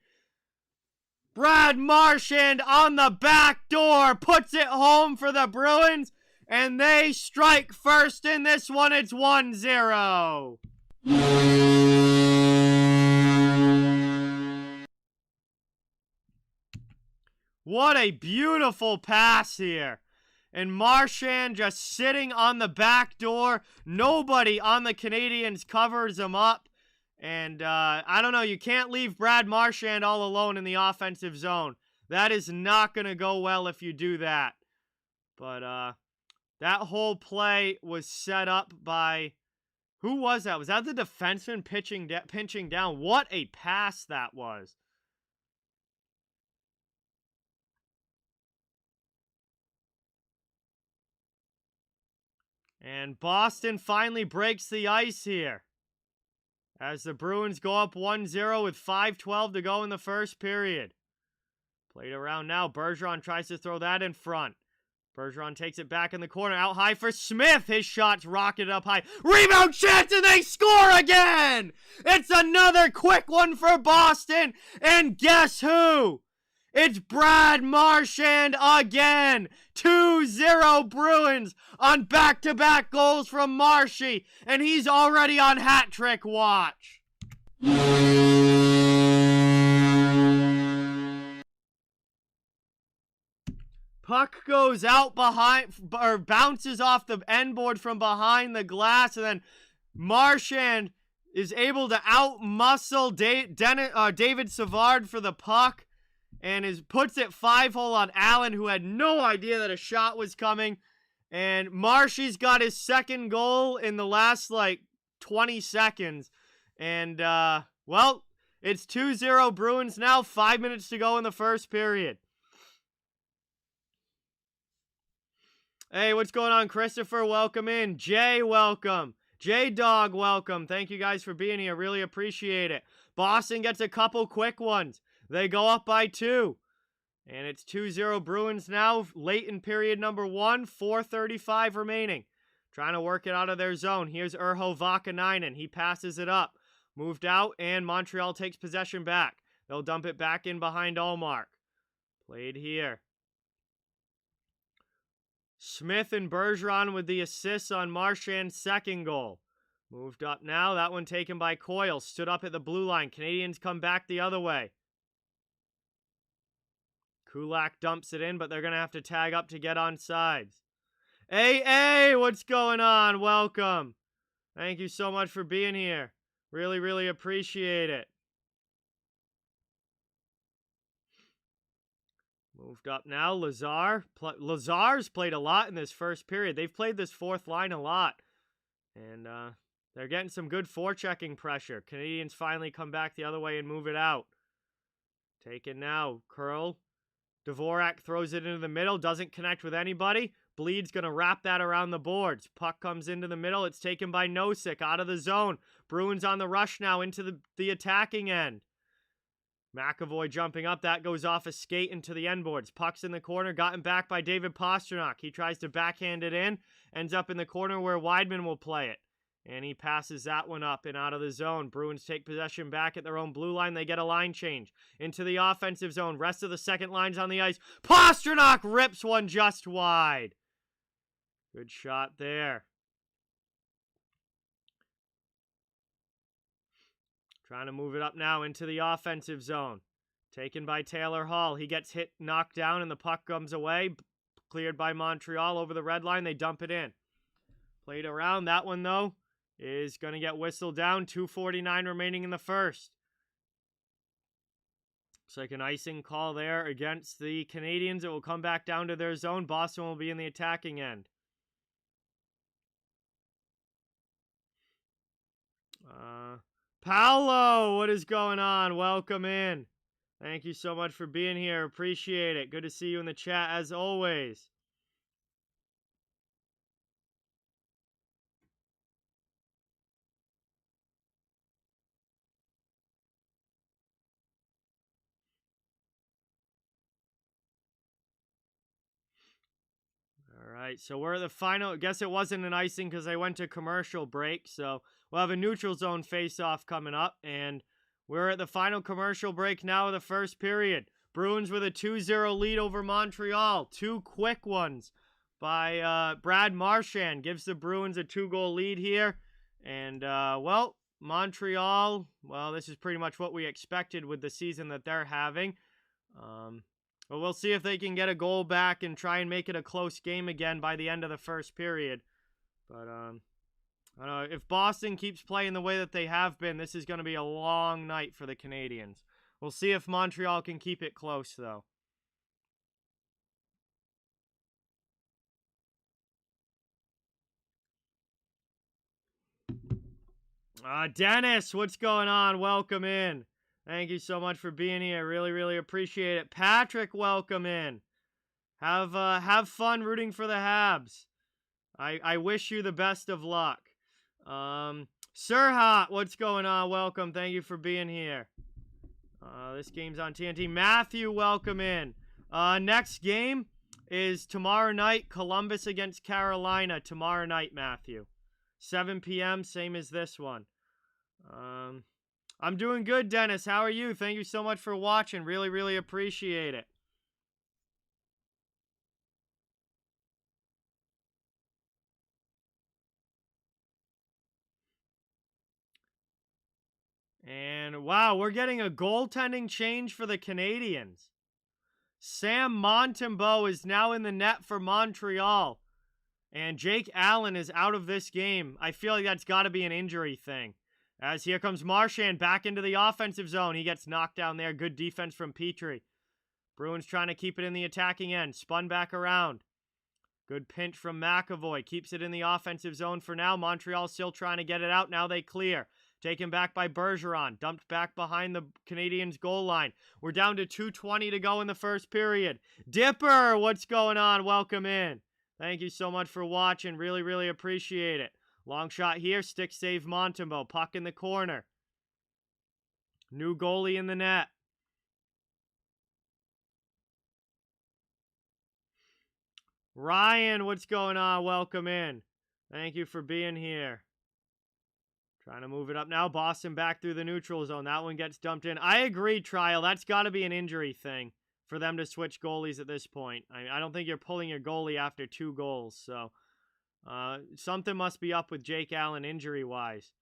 Brad Marchand on the back door puts it home for the Bruins, and they strike first in this one. It's 1-0. What a beautiful pass here. And Marchand just sitting on the back door. Nobody on the Canadiens covers him up. And I don't know, you can't leave Brad Marchand all alone in the offensive zone. That is not going to go well if you do that. But that whole play was set up by... Who was that? Was that the defenseman pinching down? What a pass that was. And Boston finally breaks the ice here, as the Bruins go up 1-0 with 5:12 to go in the first period. Played around now. Bergeron tries to throw that in front. Bergeron takes it back in the corner. Out high for Smith. His shot's rocketed up high. Rebound chance, and they score again! It's another quick one for Boston. And guess who? It's Brad Marchand again. 2-0 Bruins on back-to-back goals from Marshy. And he's already on hat trick watch. Puck goes out behind, or bounces off the end board from behind the glass, and then Marchand is able to out-muscle David Savard for the puck, and puts it 5-hole on Allen, who had no idea that a shot was coming. And Marshy's got his second goal in the last, 20 seconds. And, well, it's 2-0 Bruins now, 5 minutes to go in the first period. Hey, what's going on, Christopher? Welcome in. Jay, welcome. J-Dog, welcome. Thank you guys for being here. Really appreciate it. Boston gets a couple quick ones. They go up by 2. And it's 2-0 Bruins now, late in period number 1, 4:35 remaining. Trying to work it out of their zone. Here's Urho Vakanainen. He passes it up. Moved out, and Montreal takes possession back. They'll dump it back in behind Allmark. Played here. Smith and Bergeron with the assists on Marchand's second goal. Moved up now. That one taken by Coyle. Stood up at the blue line. Canadiens come back the other way. Kulak dumps it in, but they're going to have to tag up to get on sides. Hey, what's going on? Welcome. Thank you so much for being here. Really, really appreciate it. Moved up now, Lazar. Lazar's played a lot in this first period. They've played this fourth line a lot. And they're getting some good forechecking pressure. Canadiens finally come back the other way and move it out. Taken now, curl. Dvorak throws it into the middle, doesn't connect with anybody. Bleed's going to wrap that around the boards. Puck comes into the middle. It's taken by Nosek out of the zone. Bruins on the rush now into the attacking end. McAvoy jumping up. That goes off a skate into the end boards. Puck's in the corner. Gotten back by David Pastrnak. He tries to backhand it in. Ends up in the corner where Weidman will play it. And he passes that one up and out of the zone. Bruins take possession back at their own blue line. They get a line change into the offensive zone. Rest of the second line's on the ice. Pastrnak rips one just wide. Good shot there. Trying to move it up now into the offensive zone. Taken by Taylor Hall. He gets hit, knocked down, and the puck comes away. Cleared by Montreal over the red line. They dump it in. Played around. That one, though, is going to get whistled down. 2:49 remaining in the first. Looks like an icing call there against the Canadiens. It will come back down to their zone. Boston will be in the attacking end. Paolo, what is going on? Welcome in. Thank you so much for being here. Appreciate it. Good to see you in the chat as always. All right, so we're at the final. I guess it wasn't an icing because I went to commercial break. So we'll have a neutral zone face-off coming up. And we're at the final commercial break now of the first period. Bruins with a 2-0 lead over Montreal. 2 quick ones by Brad Marchand. Gives the Bruins a 2-goal lead here. And, well, Montreal, well, this is pretty much what we expected with the season that they're having. But we'll see if they can get a goal back and try and make it a close game again by the end of the first period. But, I don't know. If Boston keeps playing the way that they have been, this is going to be a long night for the Canadiens. We'll see if Montreal can keep it close, though. Dennis, what's going on? Welcome in. Thank you so much for being here. Really, really appreciate it. Patrick, welcome in. Have fun rooting for the Habs. I wish you the best of luck. Sirhat, what's going on? Welcome. Thank you for being here. This game's on TNT. Matthew, welcome in. Next game is tomorrow night, Columbus against Carolina. Tomorrow night, Matthew. 7 p.m., same as this one. I'm doing good, Dennis. How are you? Thank you so much for watching. Really, really appreciate it. And wow, we're getting a goaltending change for the Canadiens. Sam Montembeault is now in the net for Montreal. And Jake Allen is out of this game. I feel like that's got to be an injury thing. As here comes Marchand back into the offensive zone. He gets knocked down there. Good defense from Petrie. Bruins trying to keep it in the attacking end. Spun back around. Good pinch from McAvoy. Keeps it in the offensive zone for now. Montreal still trying to get it out. Now they clear. Taken back by Bergeron. Dumped back behind the Canadiens' goal line. We're down to 2:20 to go in the first period. Dipper, what's going on? Welcome in. Thank you so much for watching. Really, really appreciate it. Long shot here. Stick save Montembeault. Puck in the corner. New goalie in the net. Ryan, what's going on? Welcome in. Thank you for being here. Trying to move it up now. Boston back through the neutral zone. That one gets dumped in. I agree, Trial. That's got to be an injury thing for them to switch goalies at this point. I don't think you're pulling your goalie after 2 goals. So something must be up with Jake Allen injury-wise.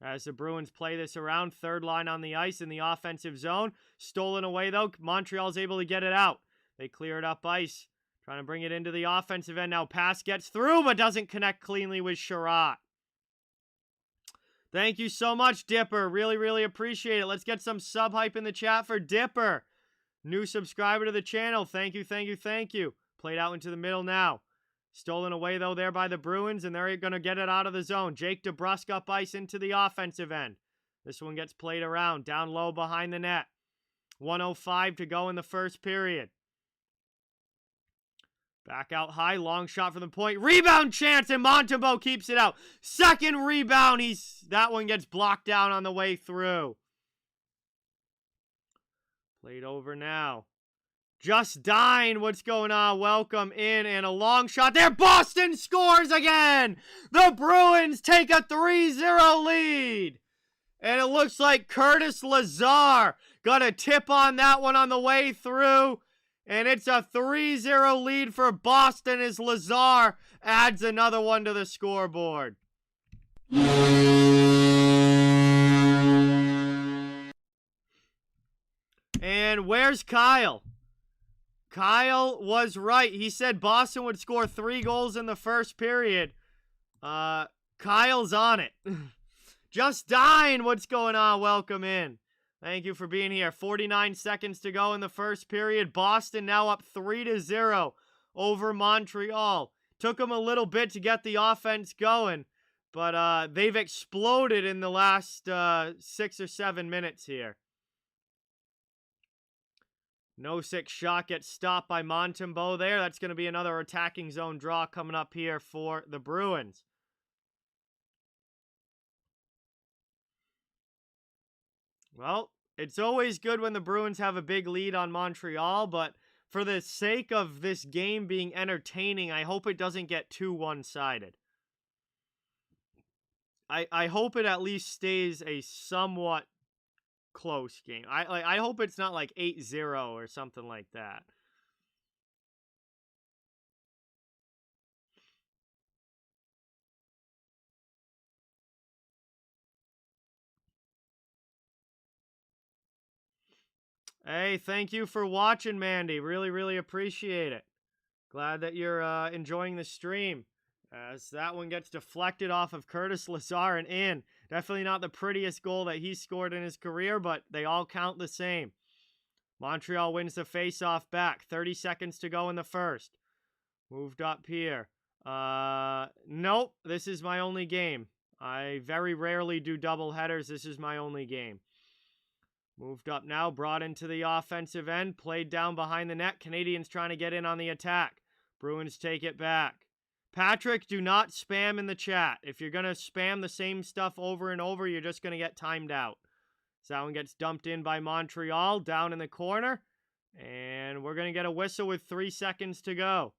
As the Bruins play this around. Third line on the ice in the offensive zone. Stolen away, though. Montreal's able to get it out. They clear it up ice. Trying to bring it into the offensive end. Now pass gets through, but doesn't connect cleanly with Sherratt. Thank you so much, Dipper. Really, really appreciate it. Let's get some sub hype in the chat for Dipper. New subscriber to the channel. Thank you, thank you, thank you. Played out into the middle now. Stolen away, though, there by the Bruins, and they're going to get it out of the zone. Jake DeBrusk up ice into the offensive end. This one gets played around. Down low behind the net. 1:05 to go in the first period. Back out high, long shot from the point. Rebound chance, and Montembeault keeps it out. Second rebound, that one gets blocked down on the way through. Played over now. Just Dine, what's going on? Welcome in, and a long shot there. Boston scores again! The Bruins take a 3-0 lead. And it looks like Curtis Lazar got a tip on that one on the way through. And it's a 3-0 lead for Boston as Lazar adds another one to the scoreboard. And where's Kyle? Kyle was right. He said Boston would score 3 goals in the first period. Kyle's on it. Just Dine, what's going on? Welcome in. Thank you for being here. 49 seconds to go in the first period. Boston now up 3-0 over Montreal. Took them a little bit to get the offense going, but they've exploded in the last 6 or 7 minutes here. No-6 shot gets stopped by Montembeault there. That's going to be another attacking zone draw coming up here for the Bruins. Well, it's always good when the Bruins have a big lead on Montreal, but for the sake of this game being entertaining, I hope it doesn't get too one-sided. I hope it at least stays a somewhat close game. I hope it's not like 8-0 or something like that. Hey, thank you for watching, Mandy. Really, really appreciate it. Glad that you're enjoying the stream. As that one gets deflected off of Curtis Lazar and in. Definitely not the prettiest goal that he's scored in his career, but they all count the same. Montreal wins the face-off back. 30 seconds to go in the first. Moved up here. Nope, this is my only game. I very rarely do double headers. This is my only game. Moved up now, brought into the offensive end, played down behind the net. Canadiens trying to get in on the attack. Bruins take it back. Patrick, do not spam in the chat. If you're going to spam the same stuff over and over, you're just going to get timed out. So that one gets dumped in by Montreal, down in the corner. And we're going to get a whistle with 3 seconds to go.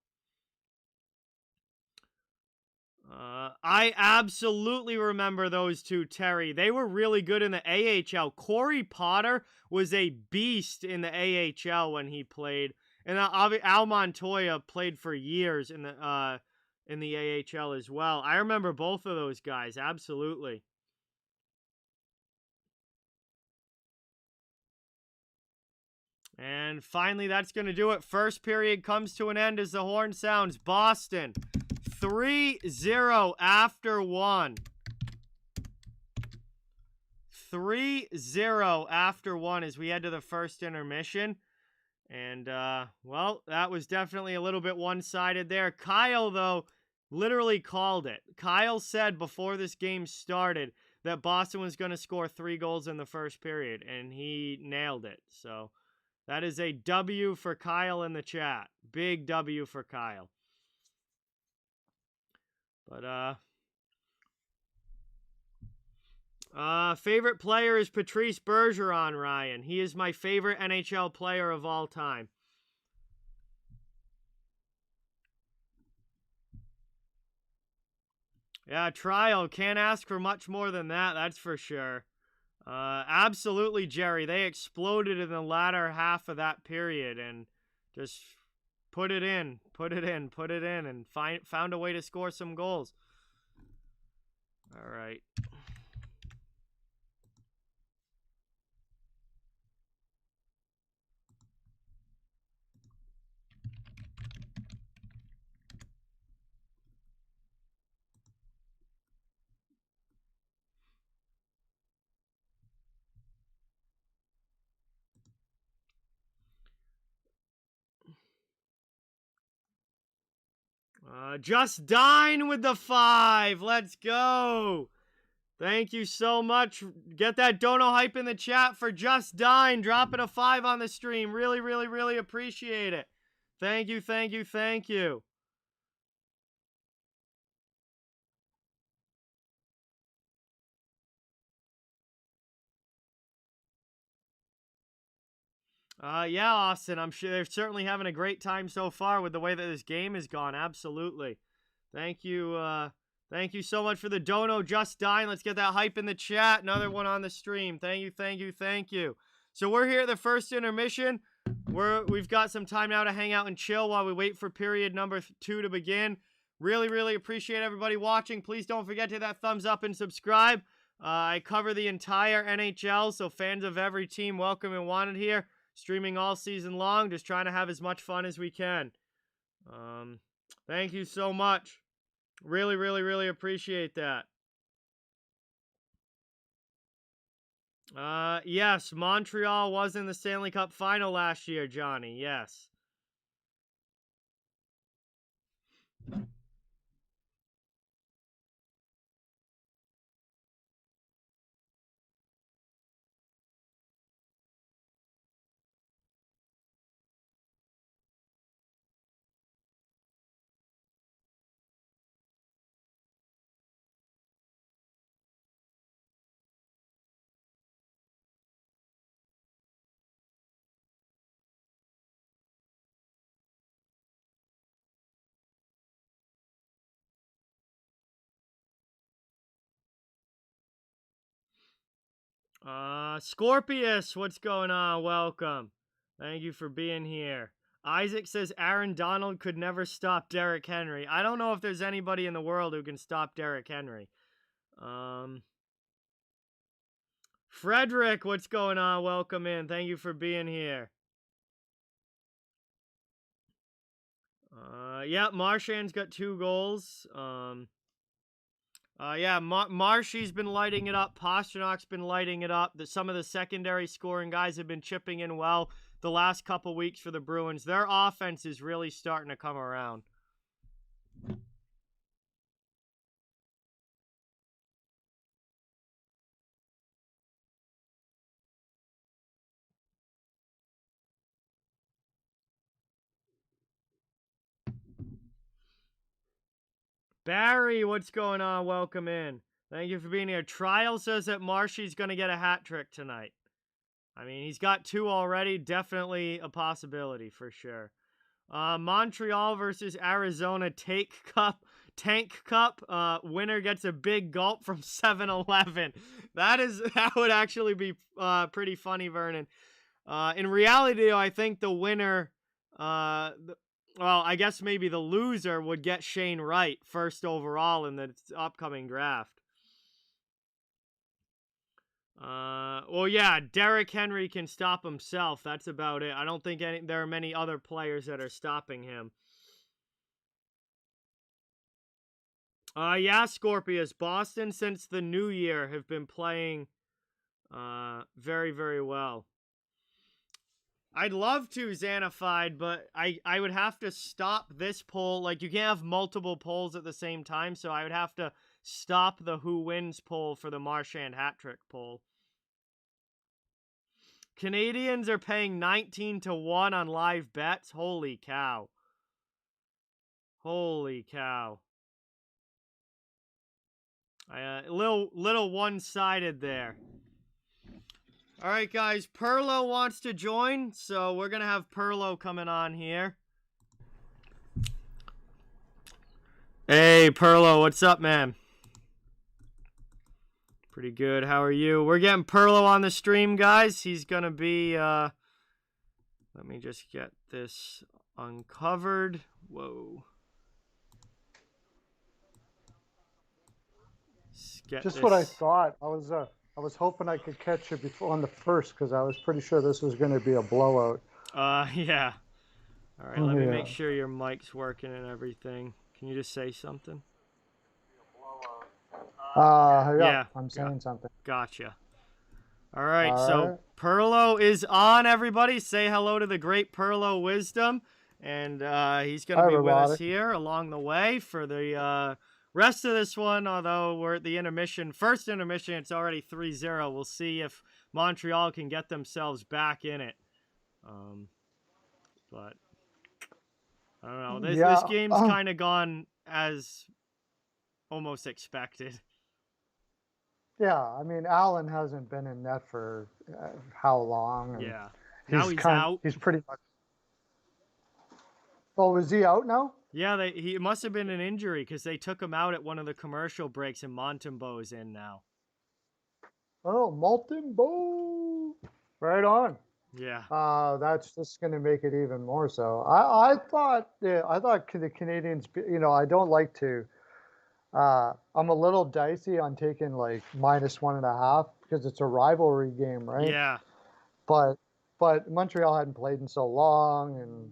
I absolutely remember those two, Terry. They were really good in the AHL. Corey Potter was a beast in the AHL when he played. And Al Montoya played for years in the AHL as well. I remember both of those guys, absolutely. And finally, that's going to do it. First period comes to an end as the horn sounds. Boston 3-0 after 1. 3-0 after 1 as we head to the first intermission. And, well, that was definitely a little bit one-sided there. Kyle, though, literally called it. Kyle said before this game started that Boston was going to score 3 goals in the first period, and he nailed it. So that is a W for Kyle in the chat. Big W for Kyle. But, favorite player is Patrice Bergeron, Ryan. He is my favorite NHL player of all time. Yeah, Trial. Can't ask for much more than that, that's for sure. Absolutely, Gerry. They exploded in the latter half of that period and just put it in, and found a way to score some goals. All right. Just Dine with the 5. Let's go. Thank you so much. Get that dono hype in the chat for Just Dine. Dropping a 5 on the stream. Really, really, really appreciate it. Thank you, thank you, thank you. Yeah, Austin, I'm sure they're certainly having a great time so far with the way that this game has gone. Absolutely. Thank you so much for the dono, Just Dine. Let's get that hype in the chat. Another one on the stream. Thank you, thank you, thank you. So we're here at the first intermission. We've got some time now to hang out and chill while we wait for period number 2 to begin. Really, really appreciate everybody watching. Please don't forget to hit that thumbs up and subscribe. I cover the entire NHL, so fans of every team welcome and wanted here. Streaming all season long, just trying to have as much fun as we can. Thank you so much. Really, really, really appreciate that. Yes, Montreal was in the Stanley Cup final last year, Johnny. Yes. Scorpius, what's going on? Welcome. Thank you for being here. Isaac says Aaron Donald could never stop Derrick Henry. I don't know if there's anybody in the world who can stop Derrick Henry. Frederick, what's going on? Welcome in. Thank you for being here. Yeah, Marchand's got 2 goals. Yeah, Marshy's been lighting it up. Pasternak's been lighting it up. Some of the secondary scoring guys have been chipping in well the last couple weeks for the Bruins. Their offense is really starting to come around. Barry, what's going on? Welcome in. Thank you for being here. Trial says that Marshy's going to get a hat trick tonight. I mean, he's got 2 already. Definitely a possibility for sure. Montreal versus Arizona Tank Cup. Winner gets a big gulp from 7-Eleven. That would actually be pretty funny, Vernon. In reality, though, I think the winner, well, I guess maybe the loser would get Shane Wright first overall in the upcoming draft. Well, yeah, Derrick Henry can stop himself. That's about it. I don't think there are many other players that are stopping him. Yeah, Scorpius. Boston, since the new year, have been playing very, very well. I'd love to, Xanafied, but I would have to stop this poll. Like, you can't have multiple polls at the same time, so I would have to stop the who wins poll for the Marchand hat trick poll. Canadians are paying 19-1 on live bets. Holy cow. Holy cow. Little one-sided there. All right, guys. Perlo wants to join, so we're going to have Perlo coming on here. Hey, Perlo. What's up, man? Pretty good. How are you? We're getting Perlo on the stream, guys. He's going to be... let me just get this uncovered. Whoa. Just what I thought. I was hoping I could catch you before on the first because I was pretty sure this was going to be a blowout. Yeah. All right, let me make sure your mic's working and everything. Can you just say something? Yeah, I'm saying something. Gotcha. All right, so Perlo is on, everybody. Say hello to the great Perlo Wisdom. And he's going to be with us here along the way for the rest of this one, although we're at the intermission. First intermission, it's already 3-0. We'll see if Montreal can get themselves back in it. But I don't know. This game's kind of gone as almost expected. Yeah, I mean, Allen hasn't been in net for how long? Yeah. Now he's out. He's pretty much... Oh, is he out now? Yeah, he must have been an injury because they took him out at one of the commercial breaks and Montembeau's in now. Oh, Montembeau. Right on. Yeah. That's just going to make it even more so. I thought the Canadiens, I don't like to... I'm a little dicey on taking like -1.5 because it's a rivalry game, right? Yeah. But Montreal hadn't played in so long, and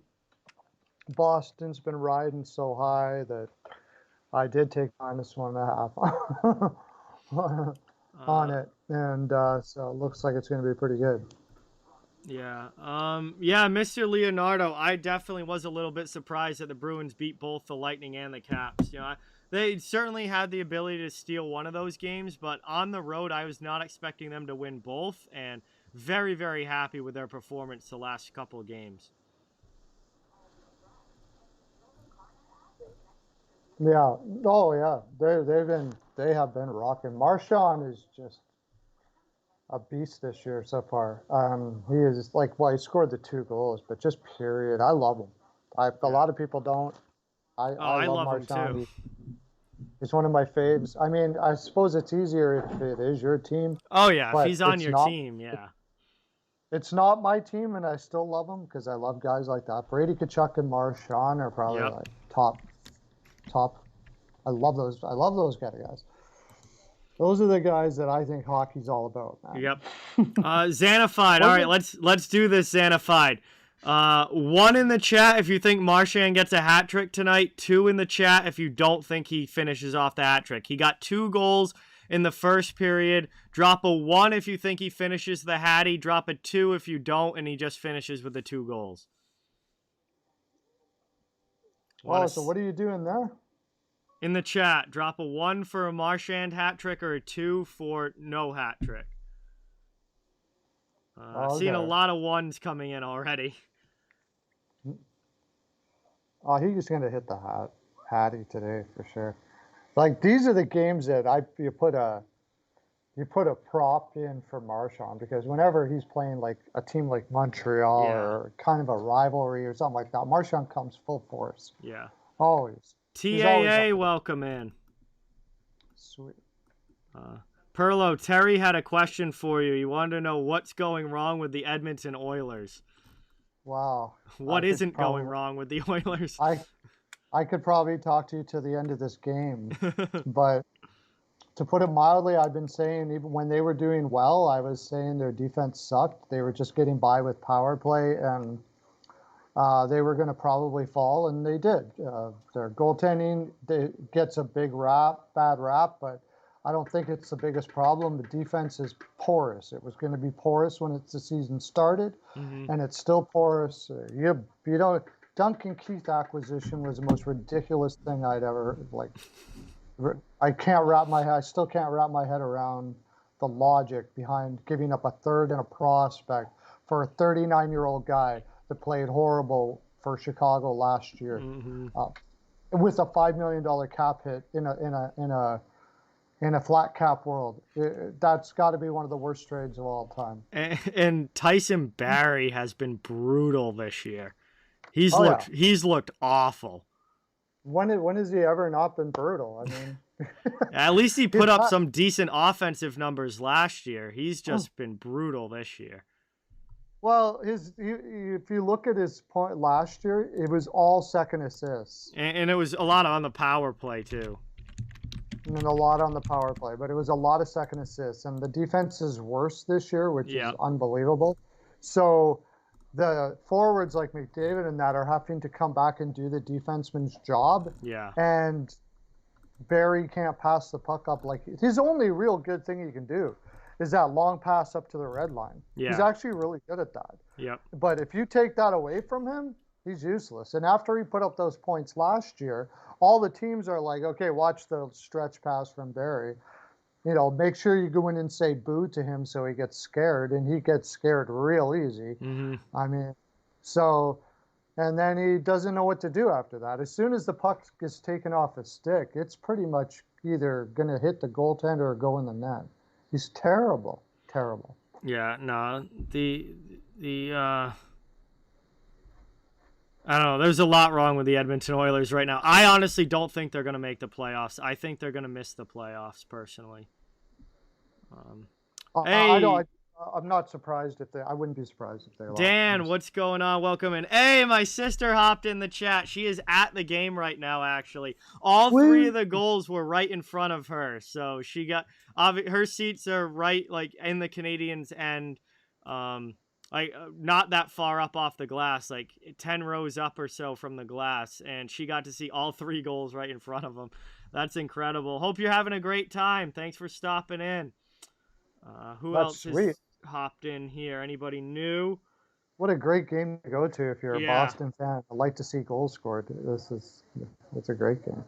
Boston's been riding so high that I did take -1.5 on it, and so it looks like it's going to be pretty good. Yeah. Yeah, Mr. Leonardo, I definitely was a little bit surprised that the Bruins beat both the Lightning and the Caps. They certainly had the ability to steal one of those games, but on the road, I was not expecting them to win both, and very, very happy with their performance the last couple of games. Yeah. Oh, yeah. They have been rocking. Marchand is just a beast this year so far. He is he scored the 2 goals, but just period. I love him. A lot of people don't. I love Marchand. Him too. He's one of my faves. I mean, I suppose it's easier if it is your team. Oh, yeah. If he's on your team, yeah. It's not my team, and I still love him because I love guys like that. Brady Tkachuk and Marchand are probably like top. I love those guys. Those are the guys that I think hockey's all about, man. Yep. Xanafied. All right, let's do this, Xanafied. 1 in the chat if you think Marchand gets a hat trick tonight. 2 in the chat if you don't think he finishes off the hat trick. He got 2 goals in the first period. Drop a 1 if you think he finishes the hattie. Drop a 2 if you don't, and he just finishes with the 2 goals. So what are you doing there? In the chat, drop a 1 for a Marchand hat trick or a 2 for no hat trick. I've seen a lot of 1s coming in already. Oh, he's going to hit the hattie today for sure. Like, these are the games that you put a you put a prop in for Marchand, because whenever he's playing like a team like Montreal Yeah. or kind of a rivalry or something like that, Marchand comes full force. Yeah. Always. He's always TAA, up. welcome in. Sweet. Perlo, Terry had a question for you. He wanted to know what's going wrong with the Edmonton Oilers. Wow. What isn't going wrong with the Oilers? I could probably talk to you to the end of this game, but to put it mildly, I've been saying even when they were doing well, I was saying their defense sucked. They were just getting by with power play, and they were going to probably fall, and they did. Their goaltending gets a bad rap, but I don't think it's the biggest problem. The defense is porous. It was going to be porous when the season started, and it's still porous. You know, Duncan Keith acquisition was the most ridiculous thing I'd ever like. I still can't wrap my head around the logic behind giving up a third and a prospect for a 39-year-old guy that played horrible for Chicago last year, with a $5 million cap hit in a flat cap world. That's got to be one of the worst trades of all time. And Tyson Barrie has been brutal this year. He's looked awful. When has he ever not been brutal? I mean, at least he put up some decent offensive numbers last year. He's just been brutal this year. Well, if you look at his point last year, it was all second assists. And it was a lot on the power play, too. And a lot on the power play, but it was a lot of second assists. And the defense is worse this year, which is unbelievable. So the forwards like McDavid and that are having to come back and do the defenseman's job. Yeah. And Barrie can't pass the puck up. Like, his only real good thing he can do is that long pass up to the red line. Yeah. He's actually really good at that. Yep. But if you take that away from him, he's useless. And after he put up those points last year, all the teams are like, okay, watch the stretch pass from Barrie. You know, make sure you go in and say boo to him so he gets scared, and he gets scared real easy. I mean, so, and then he doesn't know what to do after that. As soon as the puck gets taken off his stick, it's pretty much either going to hit the goaltender or go in the net. He's terrible. Terrible. Yeah, no, I don't know. There's a lot wrong with the Edmonton Oilers right now. I honestly don't think they're going to make the playoffs. I think they're going to miss the playoffs, personally. I'm not surprised I wouldn't be surprised if they lost. Dan, what's going on? Welcome in. Hey, my sister hopped in the chat. She is at the game right now, actually. All three of the goals were right in front of her. So she got, her seats are right, like, in the Canadiens' end. Like, not that far up off the glass, like 10 rows up or so from the glass, and she got to see all three goals right in front of them. That's incredible. Hope you're having a great time. Thanks for stopping in. Who else has hopped in here? Anybody new? What a great game to go to if you're a Boston fan. I like to see goals scored. It's a great game.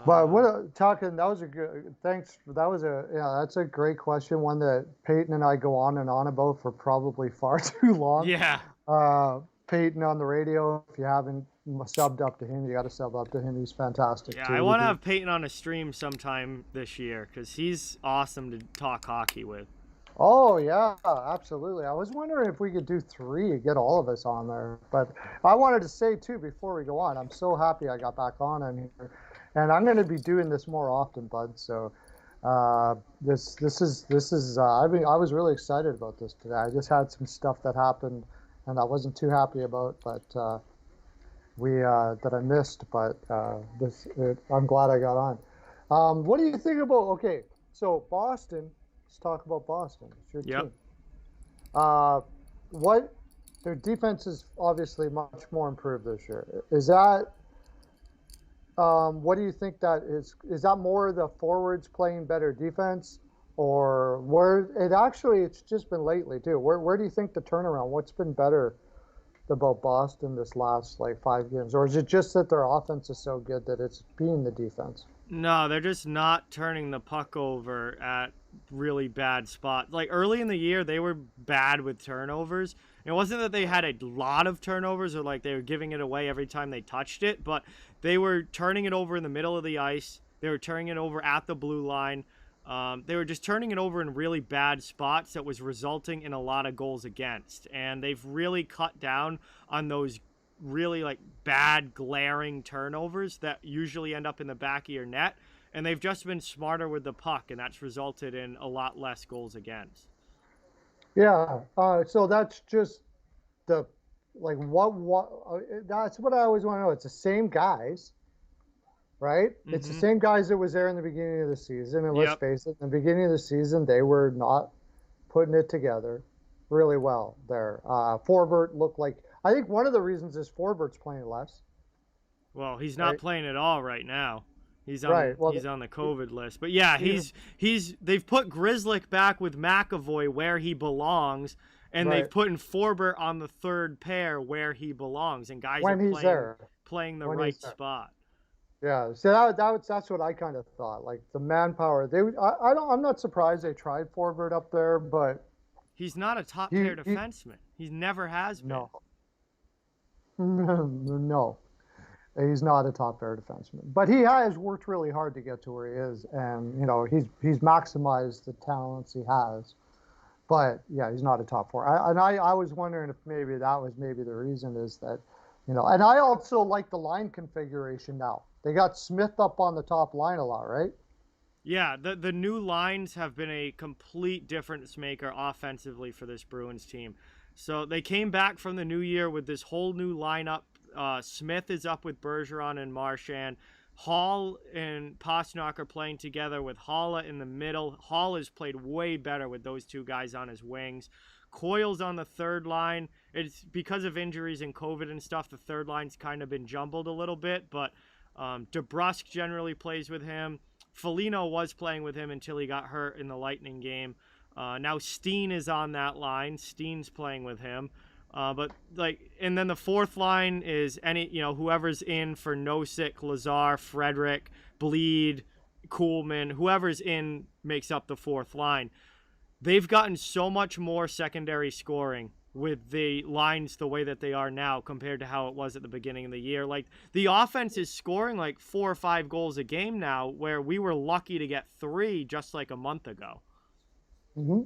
But that was a good, thanks. That's a great question. One that Peyton and I go on and on about for probably far too long. Yeah. Peyton on the radio, if you haven't subbed up to him, you got to sub up to him. He's fantastic. Yeah, I want to have Peyton on a stream sometime this year because he's awesome to talk hockey with. Oh, yeah, absolutely. I was wondering if we could do 3, get all of us on there. But I wanted to say, too, before we go on, I'm so happy I got back on here. And I'm going to be doing this more often, bud. So this is I was really excited about this today. I just had some stuff that happened and I wasn't too happy about, but that I missed. But I'm glad I got on. What do you think about? Okay, so Boston. Let's talk about Boston. It's your team. Their defense is obviously much more improved this year. Is that? What do you think that is? Is that more the forwards playing better defense, or it's just been lately too? Where do you think the turnaround? What's been better about Boston this last 5 games, or is it just that their offense is so good that it's being the defense? No, they're just not turning the puck over at really bad spots. Like early in the year, they were bad with turnovers. It wasn't that they had a lot of turnovers or like they were giving it away every time they touched it, but they were turning it over in the middle of the ice. They were turning it over at the blue line. They were just turning it over in really bad spots that was resulting in a lot of goals against. And they've really cut down on those really like bad glaring turnovers that usually end up in the back of your net. And they've just been smarter with the puck, and that's resulted in a lot less goals against. Yeah. So that's just the like that's what I always want to know. It's the same guys, right? It's the same guys that was there in the beginning of the season. And let's face it, in the beginning of the season, they were not putting it together really well there. Forbert looked like, I think one of the reasons is Forbert's playing less. Well, he's not playing at all right now. He's on he's on the COVID list. But yeah, they've put Grzelcyk back with McAvoy where he belongs, and they've put in Forbert on the third pair where he belongs, and guys are playing the right spot. Yeah, so that's what I kind of thought. Like the manpower, I'm not surprised they tried Forbert up there, but he's not a top pair defenseman. He never has been. No. No. He's not a top pair defenseman, but he has worked really hard to get to where he is, and he's maximized the talents he has. But yeah, he's not a top four. I was wondering if maybe that was the reason is that, and I also like the line configuration now. They got Smith up on the top line a lot, right? Yeah, the new lines have been a complete difference maker offensively for this Bruins team. So they came back from the new year with this whole new lineup. Smith is up with Bergeron and Marchand. Hall and Pastrnak are playing together with Haula in the middle. Hall has played way better with those two guys on his wings. Coyle's on the third line. It's because of injuries and COVID and stuff, the third line's kind of been jumbled a little bit, but DeBrusk generally plays with him. Foligno was playing with him until he got hurt in the Lightning game. Now Steen is on that line. Steen's playing with him. And then the fourth line is whoever's in for Nosek, Lazar, Frederick, Bleed, Kuhlman, whoever's in makes up the fourth line. They've gotten so much more secondary scoring with the lines the way that they are now compared to how it was at the beginning of the year. Like the offense is scoring like 4 or 5 goals a game now, where we were lucky to get 3 just like a month ago. Mm-hmm.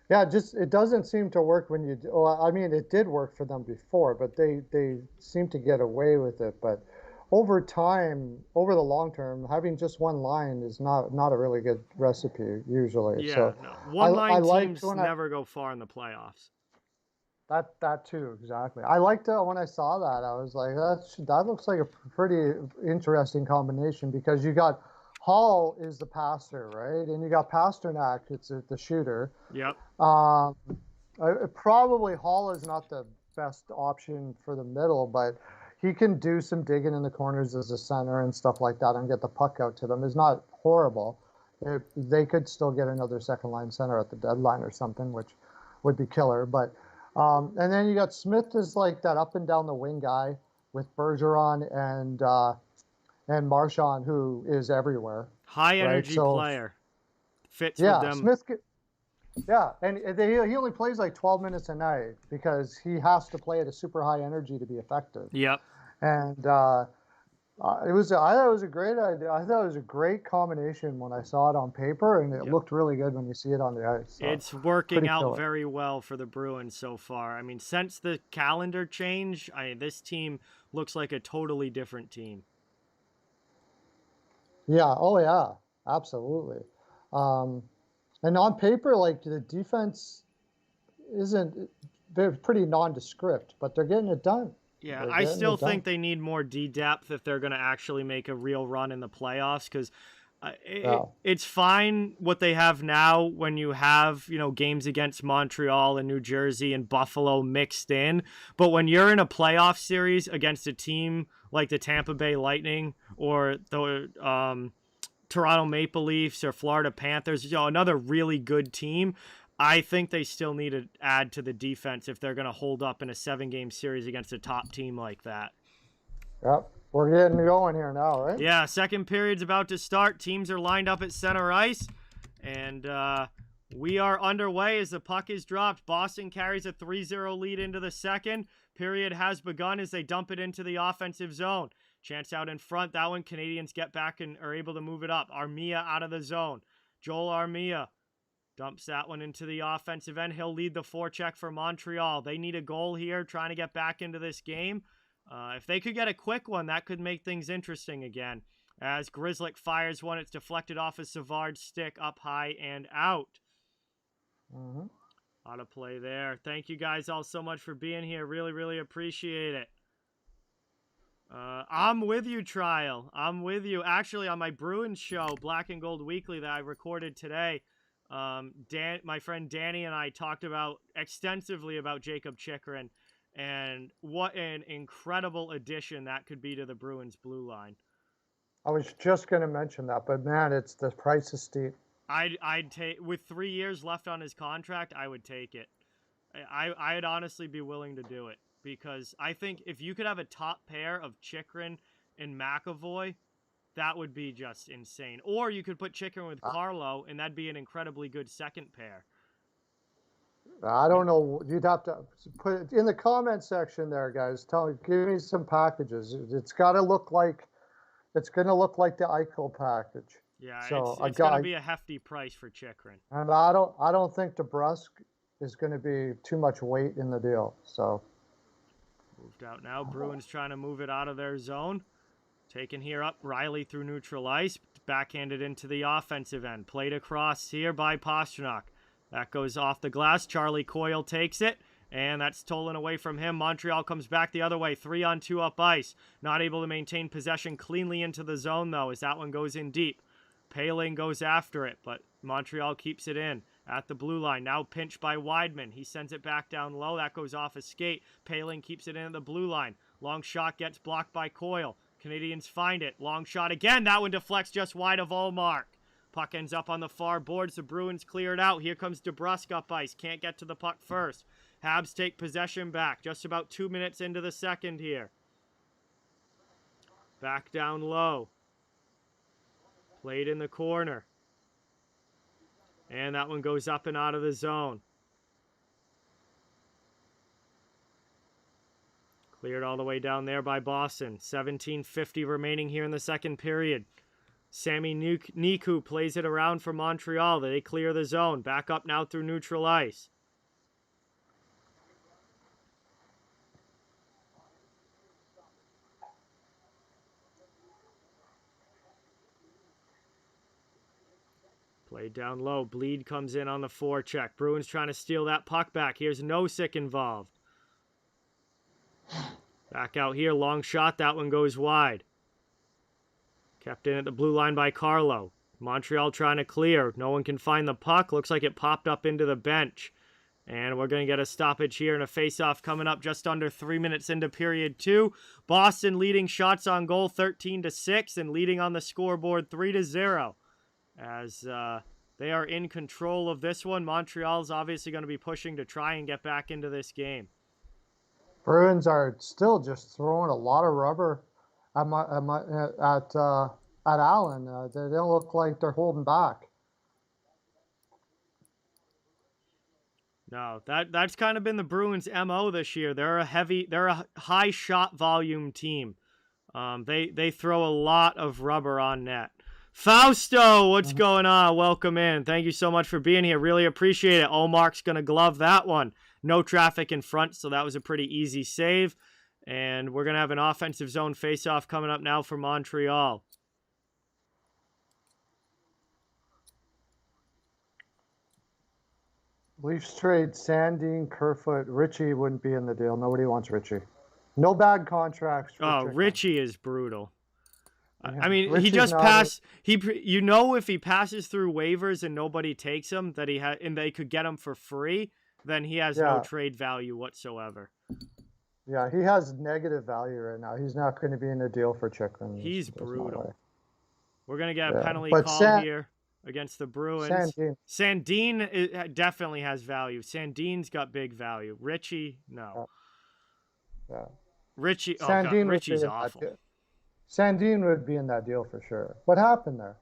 Yeah, it doesn't seem to work when you. Well, I mean, it did work for them before, but they seem to get away with it. But over time, over the long term, having just one line is not a really good recipe usually. Yeah, so no. One-line teams never go far in the playoffs. That too, exactly. I liked it when I saw that. I was like, that looks like a pretty interesting combination because you got Hall is the passer, right? And you got Pastrnak, it's the shooter. Yep. Probably Hall is not the best option for the middle, but he can do some digging in the corners as a center and stuff like that and get the puck out to them. It's not horrible. They could still get another second line center at the deadline or something, which would be killer. But and then you got Smith is like that up and down the wing guy with Bergeron and Marchand, who is everywhere. High energy player. Fits with them. Smith. Yeah, and he only plays like 12 minutes a night because he has to play at a super high energy to be effective. Yep. And I thought it was a great idea. I thought it was a great combination when I saw it on paper, and it looked really good when you see it on the ice. So it's working out very well for the Bruins so far. I mean, since the calendar change, this team looks like a totally different team. Yeah. Oh, yeah. Absolutely. And on paper, like the defense they're pretty nondescript, but they're getting it done. Yeah, I still think they need more D-depth if they're going to actually make a real run in the playoffs because it's fine what they have now when you have, games against Montreal and New Jersey and Buffalo mixed in. But when you're in a playoff series against a team like the Tampa Bay Lightning or the Toronto Maple Leafs or Florida Panthers, another really good team, I think they still need to add to the defense if they're going to hold up in a 7-game series against a top team like that. Yep. We're getting going here now, right? Yeah, second period's about to start. Teams are lined up at center ice, and we are underway as the puck is dropped. Boston carries a 3-0 lead into the second. Period has begun as they dump it into the offensive zone. Chance out in front. That one, Canadiens get back and are able to move it up. Armia out of the zone. Joel Armia dumps that one into the offensive end. He'll lead the forecheck for Montreal. They need a goal here, trying to get back into this game. If they could get a quick one, that could make things interesting again. As Grzelcyk fires one, it's deflected off of Savard's stick, up high and out. Out of play there. Thank you guys all so much for being here. Really, really appreciate it. I'm with you, Trial. I'm with you. Actually, on my Bruins show, Black and Gold Weekly, that I recorded today, my friend Danny and I talked extensively about Jakob Chychrun and what an incredible addition that could be to the Bruins blue line. I was just going to mention that, but man, the price is steep. I'd take, with 3 years left on his contract, I would take it. I'd honestly be willing to do it, because I think if you could have a top pair of Chychrun and McAvoy, that would be just insane. Or you could put Chychrun with Carlo, and that'd be an incredibly good second pair. I don't know. You'd have to put it in the comment section there, guys. Give me some packages. It's got to look like, it's going to look like the Eichel package. Yeah, so it's going to be a hefty price for Chychrun. And I don't think DeBrusk is going to be too much weight in the deal. So moved out now. Bruins trying to move it out of their zone. Taken here up. Riley through neutral ice. Backhanded into the offensive end. Played across here by Pastrnak. That goes off the glass. Charlie Coyle takes it. And that's stolen away from him. Montreal comes back the other way. 3-on-2 up ice. Not able to maintain possession cleanly into the zone, though, as that one goes in deep. Paling goes after it, but Montreal keeps it in at the blue line. Now pinched by Weidman. He sends it back down low. That goes off a skate. Paling keeps it in at the blue line. Long shot gets blocked by Coyle. Canadiens find it. Long shot again. That one deflects just wide of all mark. Puck ends up on the far boards. The Bruins clear it out. Here comes DeBrusk up ice. Can't get to the puck first. Habs take possession back. Just about 2 minutes into the second here. Back down low. Played in the corner. And that one goes up and out of the zone. Cleared all the way down there by Boston. 17:50 remaining here in the second period. Sammy Niku plays it around for Montreal. They clear the zone. Back up now through neutral ice. Played down low. Bleed comes in on the forecheck. Bruins trying to steal that puck back. Here's Nosek involved. Back out here. Long shot. That one goes wide. Kept in at the blue line by Carlo. Montreal trying to clear. No one can find the puck. Looks like it popped up into the bench. And we're going to get a stoppage here and a face-off coming up just under 3 minutes into period 2. Boston leading shots on goal 13-6 and leading on the scoreboard 3-0. As they are in control of this one. Montreal's obviously going to be pushing to try and get back into this game. Bruins are still just throwing a lot of rubber at Allen. They don't look like they're holding back. No, that's kind of been the Bruins' MO this year. They're a high shot volume team. They throw a lot of rubber on net. Fausto, what's going on? Welcome in. Thank you so much for being here. Really appreciate it. Olmark's going to glove that one. No traffic in front, so that was a pretty easy save. And we're going to have an offensive zone face-off coming up now for Montreal. Leafs trade Sandin, Kerfoot. Richie wouldn't be in the deal. Nobody wants Richie. No bad contracts. Richie is brutal. Yeah. I mean, Richie's he just passed. You know, if he passes through waivers and nobody takes him, and they could get him for free, then he has no trade value whatsoever. Yeah, he has negative value right now. He's not going to be in the deal for Chychrun. He's brutal. We're going to get a penalty call here against the Bruins. Sandin definitely has value. Sandin's got big value. Richie, no. Yeah. Richie's awful. Sandin would be in that deal for sure. What happened there?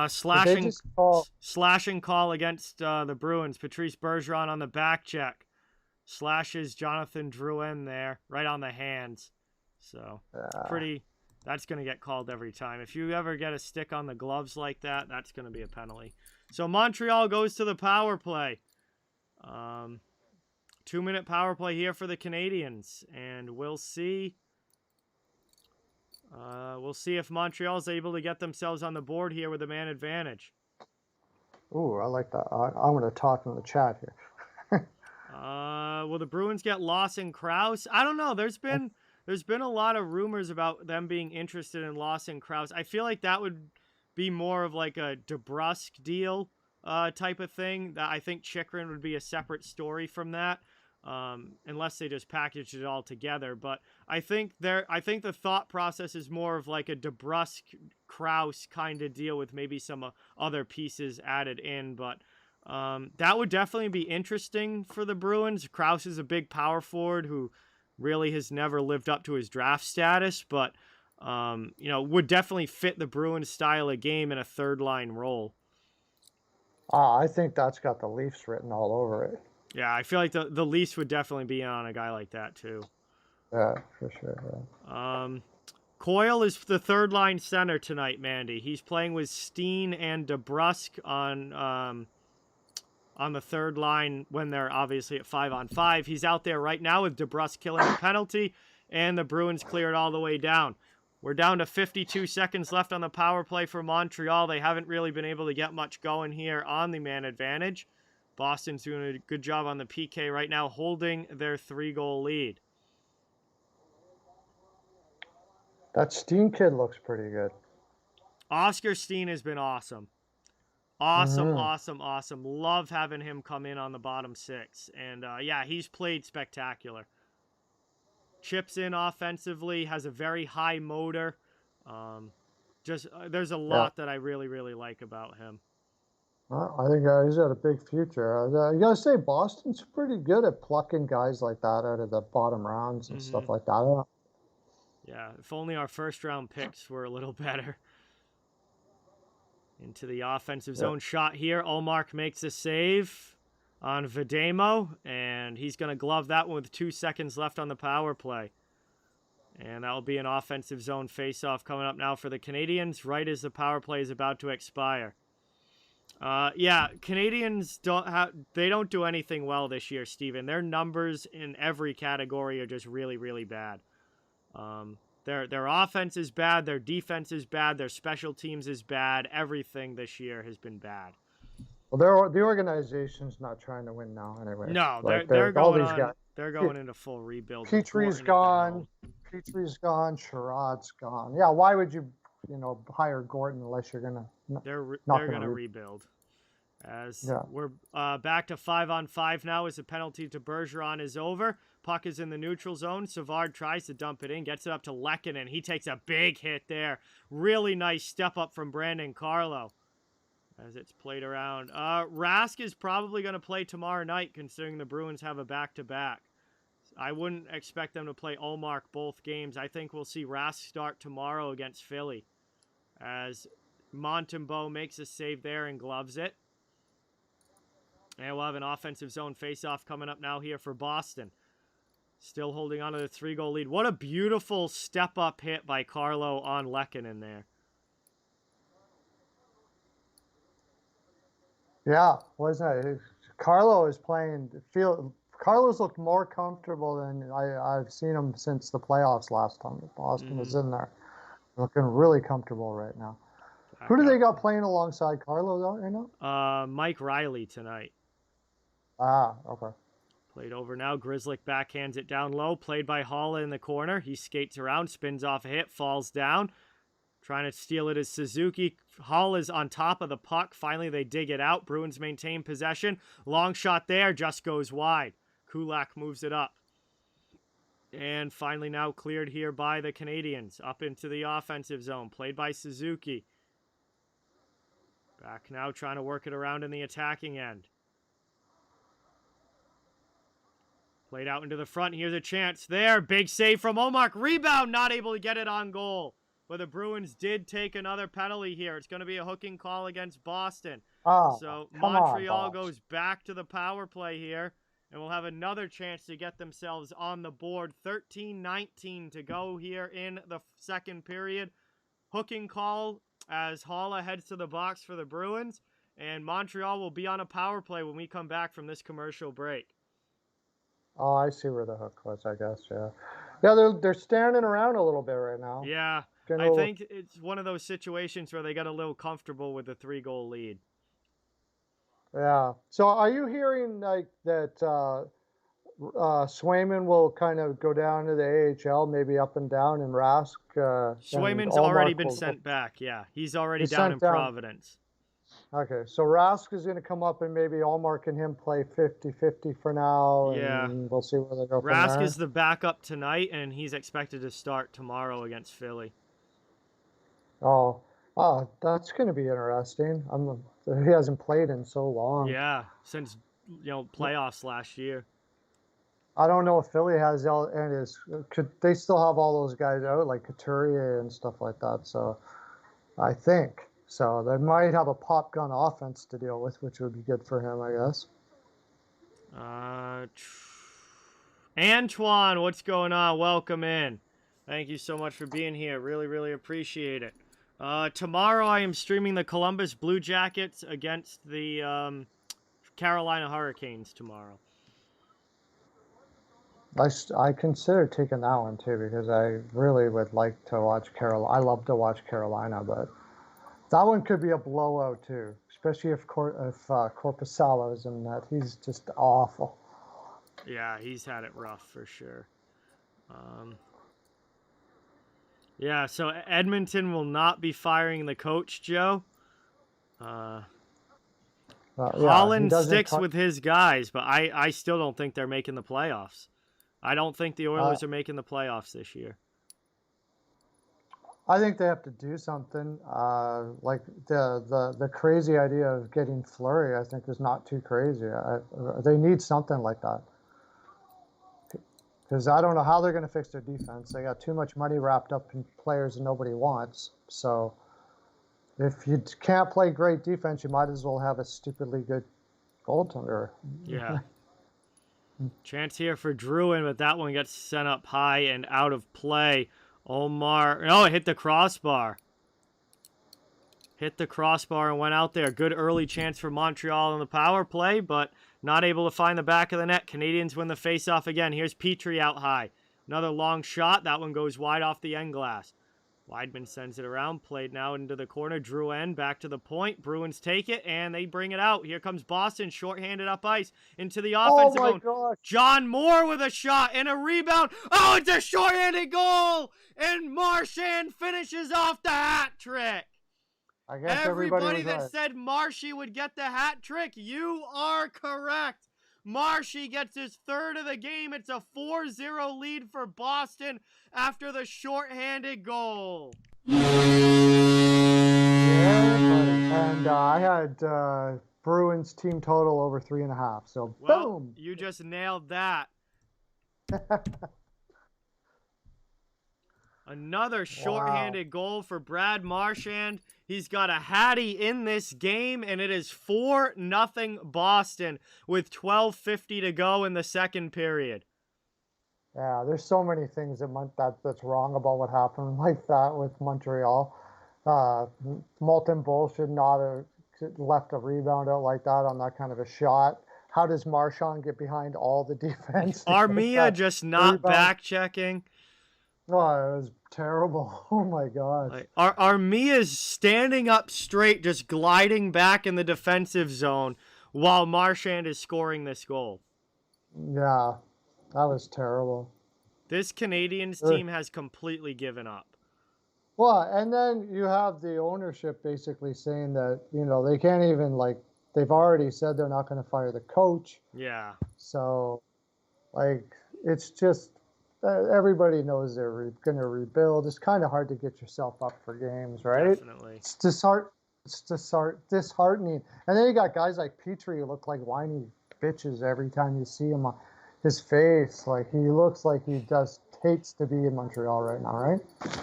Slashing call against the Bruins. Patrice Bergeron on the back check. Slashes Jonathan Drouin there, right on the hands. So, pretty That's going to get called every time. If you ever get a stick on the gloves like that, that's going to be a penalty. So Montreal goes to the power play. 2-minute power play here for the Canadiens. And we'll see. We'll see if Montreal's able to get themselves on the board here with a man advantage. Ooh, I like that. I'm going to talk in the chat here. Will the Bruins get Lawson Krause? I don't know. There's been a lot of rumors about them being interested in Lawson Krause. I feel like that would be more of like a DeBrusque deal type of thing. That I think Chychrun would be a separate story from that, unless they just packaged it all together. But I think the thought process is more of like a DeBrusque Krause kind of deal with maybe some other pieces added in. But that would definitely be interesting for the Bruins. Krause is a big power forward who really has never lived up to his draft status, but would definitely fit the Bruins style of game in a third line role. I think that's got the Leafs written all over it. Yeah, I feel like the Leafs would definitely be on a guy like that too. Yeah, for sure. Yeah. Coyle is the third line center tonight, Mandy. He's playing with Steen and DeBrusque on the third line when they're obviously at 5-on-5. He's out there right now with DeBrusque killing a penalty, and the Bruins cleared all the way down. We're down to 52 seconds left on the power play for Montreal. They haven't really been able to get much going here on the man advantage. Boston's doing a good job on the PK right now, holding their 3-goal lead. That Steen kid looks pretty good. Oscar Steen has been awesome. Awesome. Love having him come in on the bottom six. And, he's played spectacular. Chips in offensively, has a very high motor. There's a lot that I really, really like about him. I think he's got a big future. You got to say, Boston's pretty good at plucking guys like that out of the bottom rounds and stuff like that. Yeah, if only our first-round picks were a little better. Into the offensive zone shot here. Ullmark makes a save on Videmo, and he's going to glove that one with 2 seconds left on the power play. And that will be an offensive zone face-off coming up now for the Canadiens, right as the power play is about to expire. Canadiens don't do anything well this year, Steven. Their numbers in every category are just really, really bad. Their offense is bad, their defense is bad, their special teams is bad. Everything this year has been bad. Well, the organization's not trying to win now anyway. No, like they're going into full rebuild. Petry's gone. Sherrod's gone. Yeah, why would you hire Gordon unless you're gonna? They're gonna rebuild. We're back to 5-on-5 now as the penalty to Bergeron is over. Puck is in the neutral zone. Savard tries to dump it in, gets it up to Lehkonen. He takes a big hit there. Really nice step up from Brandon Carlo as it's played around. Rask is probably going to play tomorrow night considering the Bruins have a back-to-back. I wouldn't expect them to play Ullmark both games. I think we'll see Rask start tomorrow against Philly as Montembeault makes a save there and gloves it. And we'll have an offensive zone face-off coming up now here for Boston. Still holding on to the 3-goal lead. What a beautiful step-up hit by Carlo on Lehkonen there. Yeah, wasn't it? Carlo is playing. Carlo's looked more comfortable than I've seen him since the playoffs last time that Boston was in there. Looking really comfortable right now. Who do they got playing alongside Carlo though? Mike Riley tonight. Okay. Played over now. Grzelcyk backhands it down low. Played by Haula in the corner. He skates around, spins off a hit, falls down. Trying to steal it is Suzuki. Haula's on top of the puck. Finally, they dig it out. Bruins maintain possession. Long shot there. Just goes wide. Kulak moves it up. And finally now cleared here by the Canadiens. Up into the offensive zone. Played by Suzuki. Back now trying to work it around in the attacking end. Played out into the front. Here's a chance there. Big save from Ullmark. Rebound. Not able to get it on goal. But the Bruins did take another penalty here. It's going to be a hooking call against Boston. So Montreal goes back to the power play here. and will have another chance to get themselves on the board. 13-19 to go here in the second period. Hooking call as Haula heads to the box for the Bruins, and Montreal will be on a power play when we come back from this commercial break. Oh, I see where the hook was, I guess, yeah. Yeah, they're standing around a little bit right now. Yeah, I think it's one of those situations where they got a little comfortable with the 3-goal lead. Yeah. So are you hearing like that Swayman will kind of go down to the AHL, maybe up and down, and Rask? Swayman's already been sent back, yeah. He's already down in Providence. Okay, so Rask is going to come up and maybe Allmark and him play 50-50 for now, yeah. And we'll see where they go from Rask there. is the backup tonight, and he's expected to start tomorrow against Philly. Oh, that's going to be interesting. He hasn't played in so long. Yeah, since playoffs last year. I don't know if Philly has could they still have all those guys out like Couturier and stuff like that. So I think so. They might have a pop gun offense to deal with, which would be good for him, I guess. Antoine, what's going on? Welcome in. Thank you so much for being here. Really, really appreciate it. Tomorrow I am streaming the Columbus Blue Jackets against the Carolina Hurricanes tomorrow. I consider taking that one too because I really would like to watch Carolina. I love to watch Carolina, but that one could be a blowout too, especially if Korpisalo is in that. He's just awful. Yeah, he's had it rough for sure. Yeah, so Edmonton will not be firing the coach, Joe. Holland sticks with his guys, but I still don't think they're making the playoffs. I don't think the Oilers are making the playoffs this year. I think they have to do something. Like the crazy idea of getting Fleury, I think, is not too crazy. They need something like that. Because I don't know how they're going to fix their defense. They got too much money wrapped up in players that nobody wants. So if you can't play great defense, you might as well have a stupidly good goaltender. Yeah. Chance here for Druin, but that one gets sent up high and out of play. Omar, it hit the crossbar. Hit the crossbar and went out there. Good early chance for Montreal on the power play, but not able to find the back of the net. Canadiens win the faceoff again. Here's Petrie out high. Another long shot. That one goes wide off the end glass. Weidman sends it around. Played now into the corner. Drouin back to the point. Bruins take it, and they bring it out. Here comes Boston, shorthanded up ice into the offensive zone. Gosh. John Moore with a shot and a rebound. Oh, it's a shorthanded goal! And Marchand finishes off the hat trick. I guess everybody that said Marshy would get the hat trick, you are correct. Marshy gets his third of the game. It's a 4-0 lead for Boston after the shorthanded goal. Yeah, and I had Bruins team total over 3.5. So boom. You just nailed that. Another shorthanded goal for Brad Marchand. He's got a hattie in this game, and it is 4-0 Boston with 12:50 to go in the second period. Yeah, there's so many things that's wrong about what happened like that with Montreal. Molten Bull should not have left a rebound out like that on that kind of a shot. How does Marchand get behind all the defense? Armia just not back-checking. Oh, it was terrible. Oh, my God. Armia's standing up straight, just gliding back in the defensive zone while Marchand is scoring this goal. Yeah, that was terrible. This Canadiens team has completely given up. Well, and then you have the ownership basically saying that, they can't even, they've already said they're not going to fire the coach. Yeah. So, it's just... everybody knows they're going to rebuild. It's kind of hard to get yourself up for games, right? Definitely. It's disheartening. And then you got guys like Petrie who look like whiny bitches every time you see him on his face. He looks like he just hates to be in Montreal right now, right?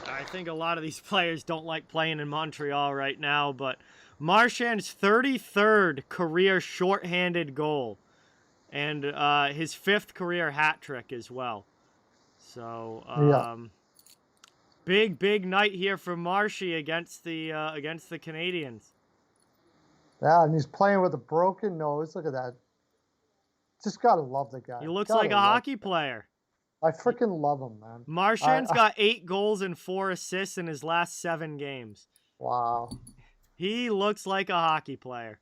I think a lot of these players don't like playing in Montreal right now, but Marchand's 33rd career shorthanded goal. and his 5th career hat trick as well. So big night here for Marshy against the Canadiens. Yeah, and he's playing with a broken nose. Look at that. Just gotta love the guy. He looks like a hockey player. I freaking love him, man. Marchand's got 8 goals and 4 assists in his last 7 games. Wow. He looks like a hockey player.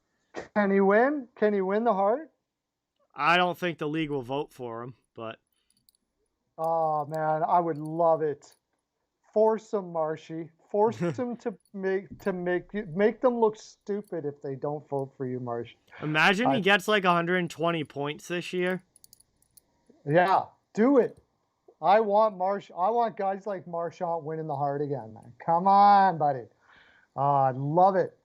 Can he win? Can he win the Hart? I don't think the league will vote for him, but... Oh, man, I would love it. Force him, Marshy. Force him to make them look stupid if they don't vote for you, Marshy. Imagine he gets like 120 points this year. Yeah, do it. I want guys like Marchand winning the Hart again, man. Come on, buddy. I love it.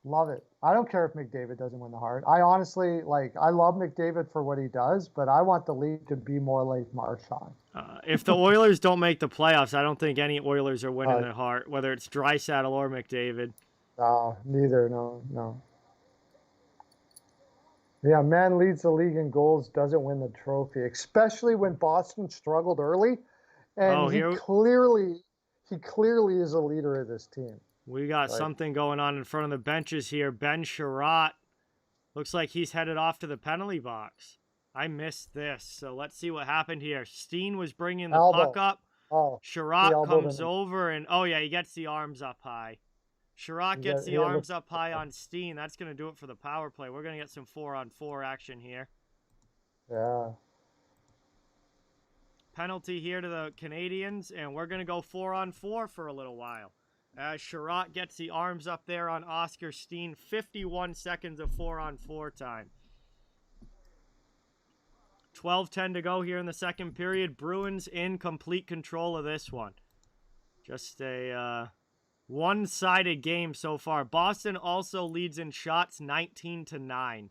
Love it. I don't care if McDavid doesn't win the Hart. I honestly, I love McDavid for what he does, but I want the league to be more like Marchand. If the Oilers don't make the playoffs, I don't think any Oilers are winning the Hart, whether it's Draisaitl or McDavid. Neither. No. Yeah, man leads the league in goals, doesn't win the trophy, especially when Boston struggled early. And he clearly is a leader of this team. We got something going on in front of the benches here. Ben Sherratt looks like he's headed off to the penalty box. I missed this, so let's see what happened here. Steen was bringing the puck up. Sherratt comes over, and he gets the arms up high. Sherratt gets the arms up high on Steen. That's going to do it for the power play. We're going to get some 4-on-4 action here. Yeah. Penalty here to the Canadiens, and we're going to go 4-on-4 for a little while. As Sherratt gets the arms up there on Oscar Steen. 51 seconds of 4-on-4 time. 12:10 to go here in the second period. Bruins in complete control of this one. Just a... one-sided game so far. Boston also leads in shots 19-9.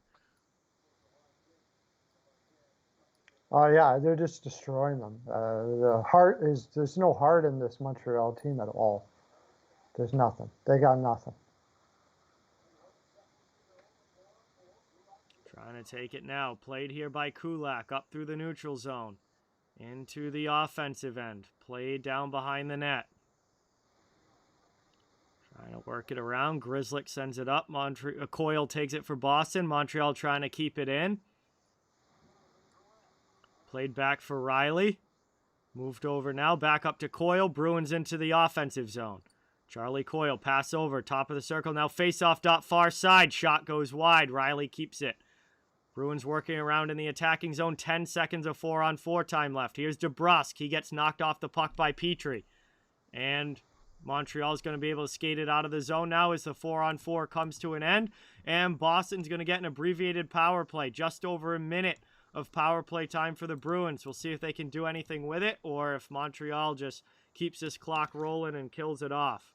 Oh, yeah, they're just destroying them. There's no heart in this Montreal team at all. There's nothing. They got nothing. Trying to take it now. Played here by Kulak up through the neutral zone. Into the offensive end. Played down behind the net. Trying to work it around. Grzelcyk sends it up. Coyle takes it for Boston. Montreal trying to keep it in. Played back for Riley. Moved over now. Back up to Coyle. Bruins into the offensive zone. Charlie Coyle pass over. Top of the circle. Now face-off dot far side. Shot goes wide. Riley keeps it. Bruins working around in the attacking zone. 10 seconds of 4-on-4 time left. Here's DeBrusk. He gets knocked off the puck by Petrie. And... Montreal's going to be able to skate it out of the zone now as the 4-on-4 comes to an end. And Boston's going to get an abbreviated power play. Just over a minute of power play time for the Bruins. We'll see if they can do anything with it or if Montreal just keeps this clock rolling and kills it off.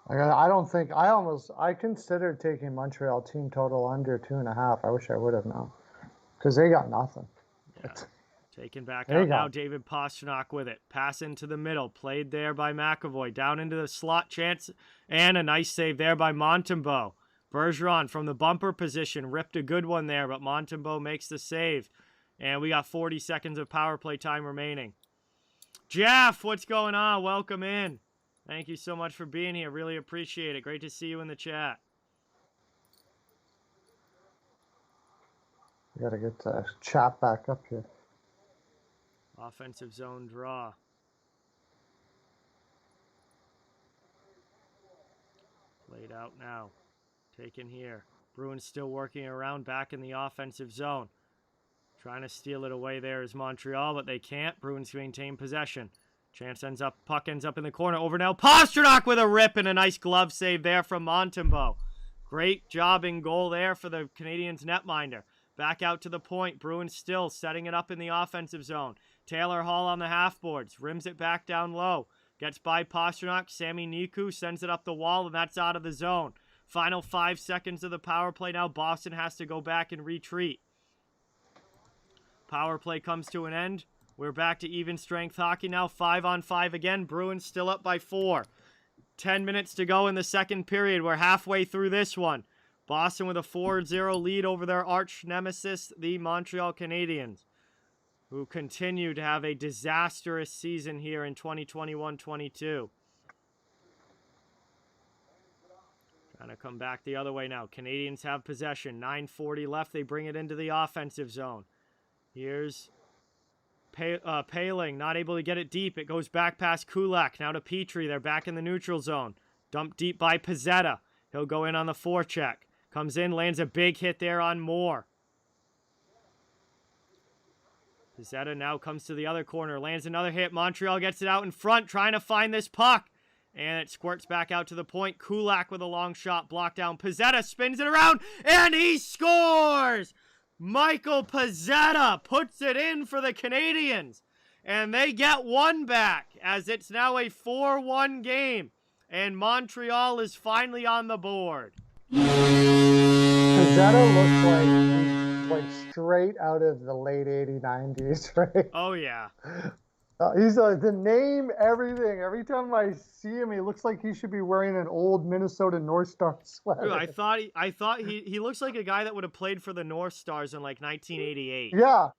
I considered taking Montreal team total under 2.5. I wish I would have now because they got nothing. Yeah. Taken back out now, David Pastrnak with it. Pass into the middle. Played there by McAvoy. Down into the slot chance. And a nice save there by Montembeault. Bergeron from the bumper position. Ripped a good one there, but Montembeault makes the save. And we got 40 seconds of power play time remaining. Jeff, what's going on? Welcome in. Thank you so much for being here. Really appreciate it. Great to see you in the chat. We got to get the chat back up here. Offensive zone draw. Played out now. Taken here. Bruins still working around back in the offensive zone. Trying to steal it away there is Montreal, but they can't. Bruins maintain possession. Puck ends up in the corner. Over now. Pastrnak with a rip and a nice glove save there from Montembeault. Great job in goal there for the Canadiens netminder. Back out to the point. Bruins still setting it up in the offensive zone. Taylor Hall on the half boards. Rims it back down low. Gets by Pastrnak. Sami Niku sends it up the wall, and that's out of the zone. Final 5 seconds of the power play now. Boston has to go back and retreat. Power play comes to an end. We're back to even strength hockey now. 5-on-5 again. Bruins still up by 4. 10 minutes to go in the second period. We're halfway through this one. Boston with a 4-0 lead over their arch nemesis, the Montreal Canadiens, who continue to have a disastrous season here in 2021-22. Trying to come back the other way now. Canadiens have possession. 9:40 left. They bring it into the offensive zone. Here's Paling, not able to get it deep. It goes back past Kulak. Now to Petrie. They're back in the neutral zone. Dumped deep by Pizzetta. He'll go in on the forecheck. Comes in, lands a big hit there on Moore. Pizzetta now comes to the other corner. Lands another hit. Montreal gets it out in front, trying to find this puck. And it squirts back out to the point. Kulak with a long shot, blocked down. Pizzetta spins it around, and he scores! Michael Pizzetta puts it in for the Canadiens. And they get one back, as it's now a 4-1 game. And Montreal is finally on the board. Pizzetta looks like straight out of the late 80s, 90s, right? Oh, yeah. He's the name, everything. Every time I see him, he looks like he should be wearing an old Minnesota North Star sweater. Dude, I thought he looks like a guy that would have played for the North Stars in like 1988. Yeah,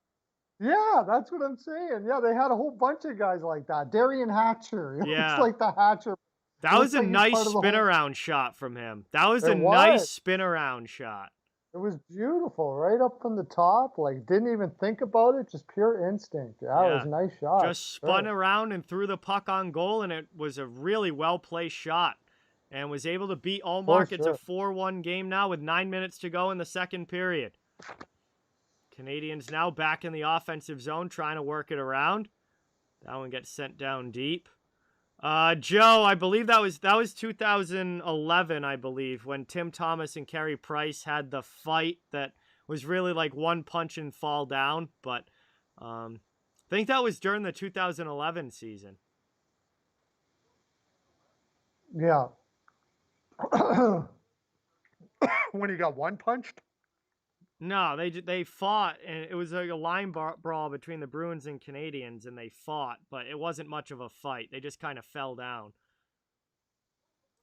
that's what I'm saying. Yeah, they had a whole bunch of guys like that. Darian Hatcher. He looks like the Hatcher. That was a nice spin around shot from him. That was a nice spin around shot. It was beautiful, right up from the top. Like, didn't even think about it, just pure instinct. Yeah, it was a nice shot. Just spun around and threw the puck on goal, and it was a really well-placed shot. And was able to beat Allmark. It's a 4-1 game now with 9 minutes to go in the second period. Canadiens now back in the offensive zone, trying to work it around. That one gets sent down deep. Joe, I believe that was 2011, I believe, when Tim Thomas and Carey Price had the fight that was really like one punch and fall down. But I think that was during the 2011 season. Yeah. When he got one punched? No, they fought, and it was like a line brawl between the Bruins and Canadiens, and they fought, but it wasn't much of a fight. They just kind of fell down.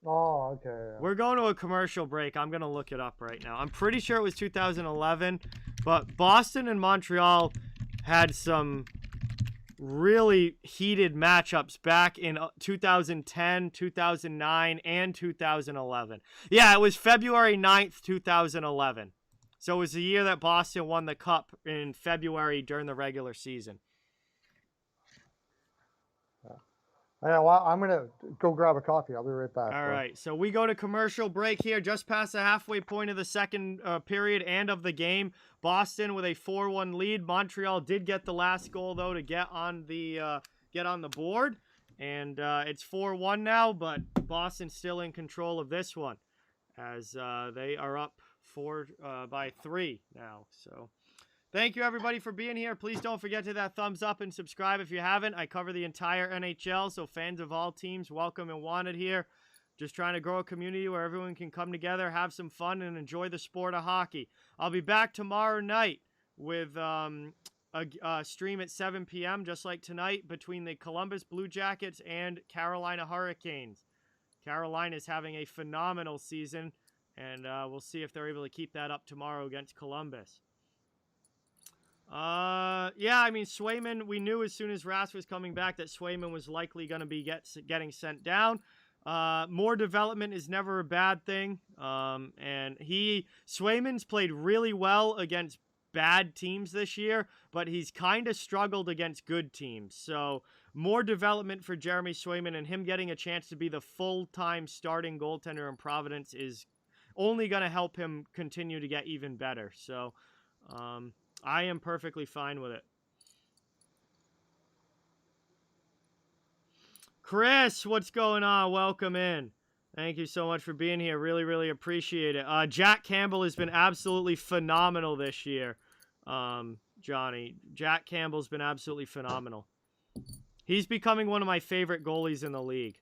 Oh, okay. Yeah. We're going to a commercial break. I'm going to look it up right now. I'm pretty sure it was 2011, but Boston and Montreal had some really heated matchups back in 2010, 2009, and 2011. Yeah, it was February 9th, 2011. So it was the year that Boston won the Cup in February during the regular season. Yeah, well, I'm going to go grab a coffee. I'll be right back. All right, so we go to commercial break here, just past the halfway point of the second period and of the game. Boston with a 4-1 lead. Montreal did get the last goal, though, to get on the board. And it's 4-1 now, but Boston's still in control of this one, as they are up by 3 now. So thank you everybody for being here. Please don't forget to that thumbs up and subscribe if you haven't. I cover the entire NHL, so fans of all teams welcome and wanted here. Just trying to grow a community where everyone can come together, have some fun, and enjoy the sport of hockey. I'll be back tomorrow night with a stream at 7 p.m. just like tonight, between the Columbus Blue Jackets and Carolina Hurricanes. Carolina is having a phenomenal season, and we'll see if they're able to keep that up tomorrow against Columbus. Yeah, I mean, Swayman, we knew as soon as Rask was coming back that Swayman was likely going to be getting sent down. More development is never a bad thing. And Swayman's played really well against bad teams this year, but he's kind of struggled against good teams. So more development for Jeremy Swayman, and him getting a chance to be the full-time starting goaltender in Providence is only going to help him continue to get even better. So I am perfectly fine with it. Chris, what's going on? Welcome in. Thank you so much for being here. Really, really appreciate it. Jack Campbell has been absolutely phenomenal this year, Johnny. Jack Campbell's been absolutely phenomenal. He's becoming one of my favorite goalies in the league.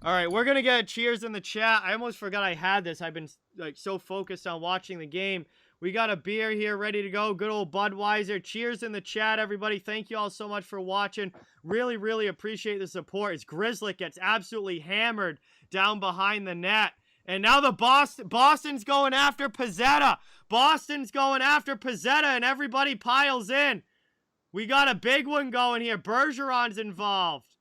All right, we're going to get a cheers in the chat. I almost forgot I had this. I've been so focused on watching the game. We got a beer here ready to go. Good old Budweiser. Cheers in the chat, everybody. Thank you all so much for watching. Really, really appreciate the support as Grizzly gets absolutely hammered down behind the net. And now the Boston's going after Pezzetta. Boston's going after Pezzetta, and everybody piles in. We got a big one going here. Bergeron's involved.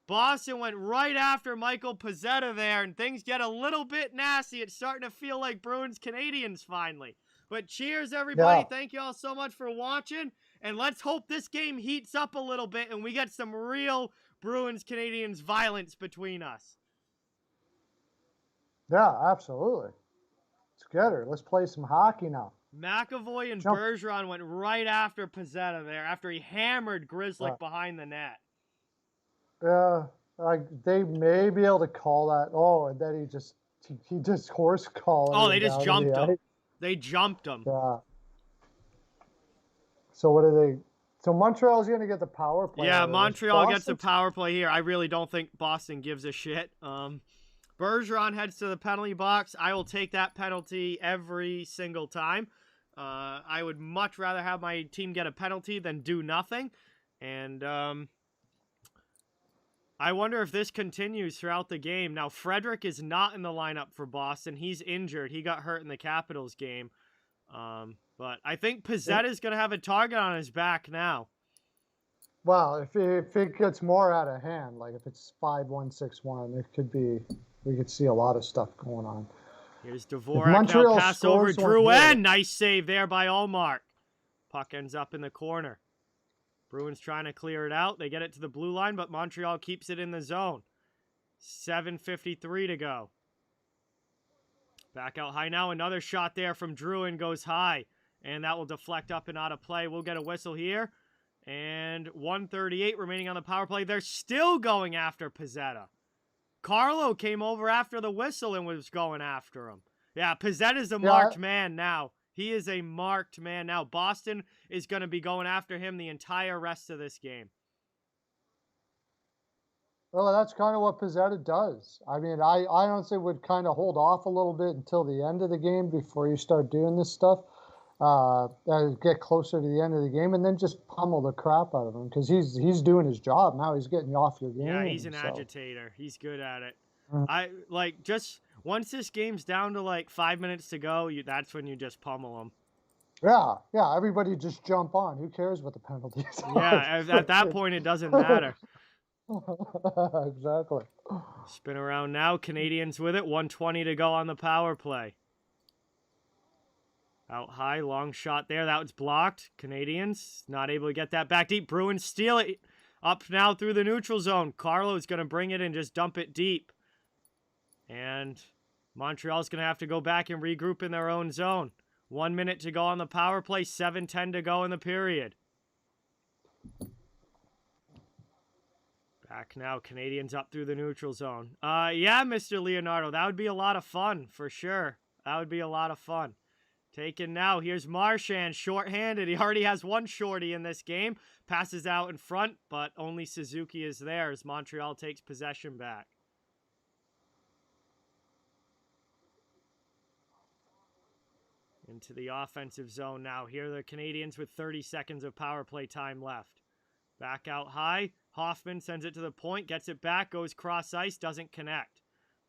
Boston went right after Michael Pezzetta there, and things get a little bit nasty. It's starting to feel like Bruins Canadiens finally. But cheers, everybody. Yeah. Thank you all so much for watching. And let's hope this game heats up a little bit and we get some real Bruins Canadiens violence between us. Yeah, absolutely. Let's get her. Let's play some hockey now. McAvoy and Bergeron went right after Pezzetta there after he hammered Grzelcyk behind the net. Yeah, they may be able to call that. Oh, and then he just horse called. Oh, they just jumped him. They jumped him. Yeah. So what are they? So Montreal's going to get the power play. Yeah, Montreal gets the power play here. I really don't think Boston gives a shit. Bergeron heads to the penalty box. I will take that penalty every single time. I would much rather have my team get a penalty than do nothing. And I wonder if this continues throughout the game. Now, Frederick is not in the lineup for Boston. He's injured. He got hurt in the Capitals game. But I think Pezzetta is going to have a target on his back now. Well, if it gets more out of hand, like if it's 5-1, 6-1, it could be, we could see a lot of stuff going on. Here's Dvorak now, pass over Drouin. Nice save there by Ullmark. Puck ends up in the corner. Bruins trying to clear it out. They get it to the blue line, but Montreal keeps it in the zone. 7:53 to go. Back out high now. Another shot there from Drouin goes high. And that will deflect up and out of play. We'll get a whistle here. And 1:38 remaining on the power play. They're still going after Pezzetta. Carlo came over after the whistle and was going after him. Yeah, Pezzetta's a marked man now. He is a marked man now. Boston is going to be going after him the entire rest of this game. Well, that's kind of what Pezzetta does. I mean, I honestly would kind of hold off a little bit until the end of the game before you start doing this stuff. Get closer to the end of the game and then just pummel the crap out of him because he's doing his job now. He's getting you off your game. Yeah, he's an agitator. He's good at it. Just once this game's down to like 5 minutes to go, that's when you just pummel him. Yeah. Everybody just jump on. Who cares what the penalties are? Yeah, at that point it doesn't matter. Exactly. Spin around now. Canadiens with it. 1:20 to go on the power play. Out high, long shot there. That was blocked. Canadiens not able to get that back deep. Bruins steal it. Up now through the neutral zone. Carlo's going to bring it and just dump it deep. And Montreal's going to have to go back and regroup in their own zone. 1 minute to go on the power play. 7:10 to go in the period. Back now. Canadiens up through the neutral zone. Yeah, Mr. Leonardo. That would be a lot of fun, for sure. That would be a lot of fun. Taken now. Here's Marchand, shorthanded. He already has one shorty in this game. Passes out in front, but only Suzuki is there as Montreal takes possession back. Into the offensive zone now. Here are the Canadiens with 30 seconds of power play time left. Back out high. Hoffman sends it to the point, gets it back, goes cross ice, doesn't connect.